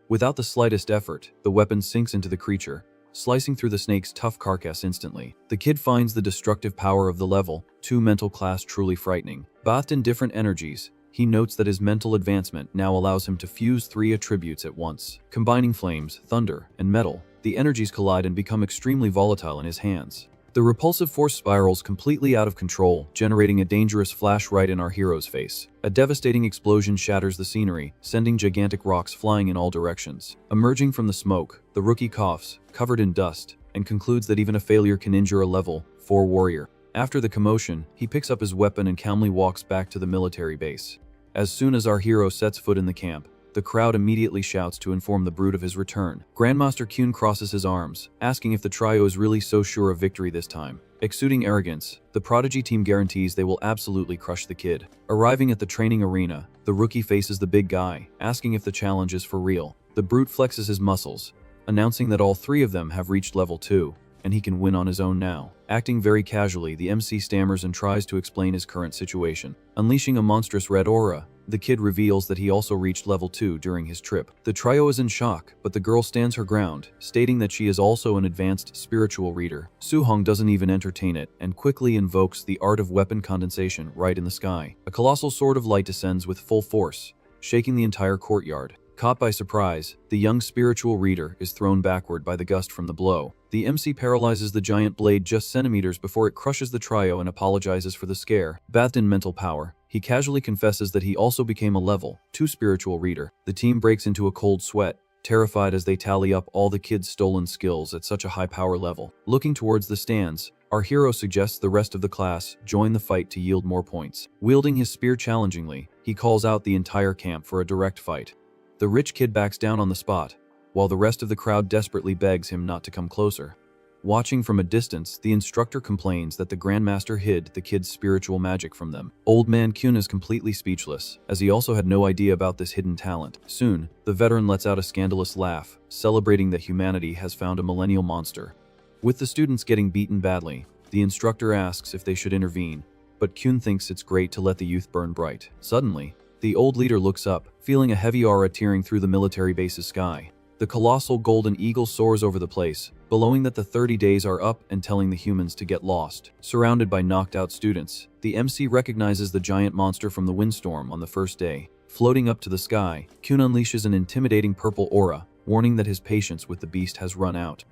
Without the slightest effort, the weapon sinks into the creature, slicing through the snake's tough carcass instantly. The kid finds the destructive power of the level 2 mental class truly frightening. Bathed in different energies, he notes that his mental advancement now allows him to fuse 3 attributes at once. Combining flames, thunder, and metal, the energies collide and become extremely volatile in his hands. The repulsive force spirals completely out of control, generating a dangerous flash right in our hero's face. A devastating explosion shatters the scenery, sending gigantic rocks flying in all directions. Emerging from the smoke, the rookie coughs, covered in dust, and concludes that even a failure can injure a level 4 warrior. After the commotion, he picks up his weapon and calmly walks back to the military base. As soon as our hero sets foot in the camp, the crowd immediately shouts to inform the brute of his return. Grandmaster Qun crosses his arms, asking if the trio is really so sure of victory this time. Exuding arrogance, the prodigy team guarantees they will absolutely crush the kid. Arriving at the training arena, the rookie faces the big guy, asking if the challenge is for real. The brute flexes his muscles, announcing that all 3 of them have reached level 2, and he can win on his own now. Acting very casually, the MC stammers and tries to explain his current situation. Unleashing a monstrous red aura, The kid reveals that he also reached level 2 during his trip. The trio is in shock, but the girl stands her ground, stating that she is also an advanced spiritual reader. Suhong doesn't even entertain it and quickly invokes the art of weapon condensation right in the sky. A colossal sword of light descends with full force, shaking the entire courtyard. Caught by surprise, the young spiritual reader is thrown backward by the gust from the blow. The MC paralyzes the giant blade just centimeters before it crushes the trio and apologizes for the scare. Bathed in mental power, he casually confesses that he also became a level 2 spiritual reader. The team breaks into a cold sweat, terrified as they tally up all the kids' stolen skills at such a high power level. Looking towards the stands, our hero suggests the rest of the class join the fight to yield more points. Wielding his spear challengingly, he calls out the entire camp for a direct fight. The rich kid backs down on the spot, while the rest of the crowd desperately begs him not to come closer. Watching from a distance, the instructor complains that the Grandmaster hid the kids' spiritual magic from them. Old man Kyun is completely speechless, as he also had no idea about this hidden talent. Soon, the veteran lets out a scandalous laugh, celebrating that humanity has found a millennial monster. With the students getting beaten badly, the instructor asks if they should intervene, but Kyun thinks it's great to let the youth burn bright. Suddenly, the old leader looks up, feeling a heavy aura tearing through the military base's sky. The colossal golden eagle soars over the place, bellowing that the 30 days are up and telling the humans to get lost. Surrounded by knocked out students, the MC recognizes the giant monster from the windstorm on the first day. Floating up to the sky, Kyun unleashes an intimidating purple aura, warning that his patience with the beast has run out.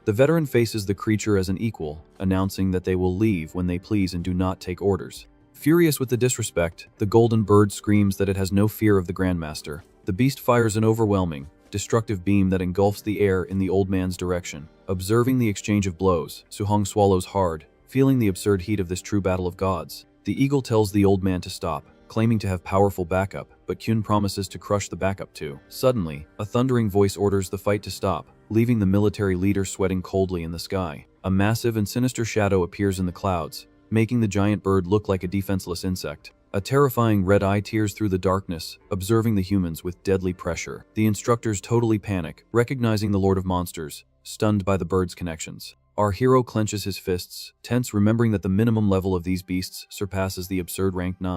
The veteran faces the creature as an equal, announcing that they will leave when they please and do not take orders. Furious with the disrespect, the golden bird screams that it has no fear of the Grandmaster. The beast fires an overwhelming, destructive beam that engulfs the air in the old man's direction. Observing the exchange of blows, Suhong swallows hard, feeling the absurd heat of this true battle of gods. The eagle tells the old man to stop, claiming to have powerful backup, but Kyun promises to crush the backup too. Suddenly, a thundering voice orders the fight to stop, leaving the military leader sweating coldly in the sky. A massive and sinister shadow appears in the clouds, making the giant bird look like a defenseless insect. A terrifying red eye tears through the darkness, observing the humans with deadly pressure. The instructors totally panic, recognizing the Lord of Monsters, stunned by the bird's connections. Our hero clenches his fists, tense remembering that the minimum level of these beasts surpasses the absurd rank 9.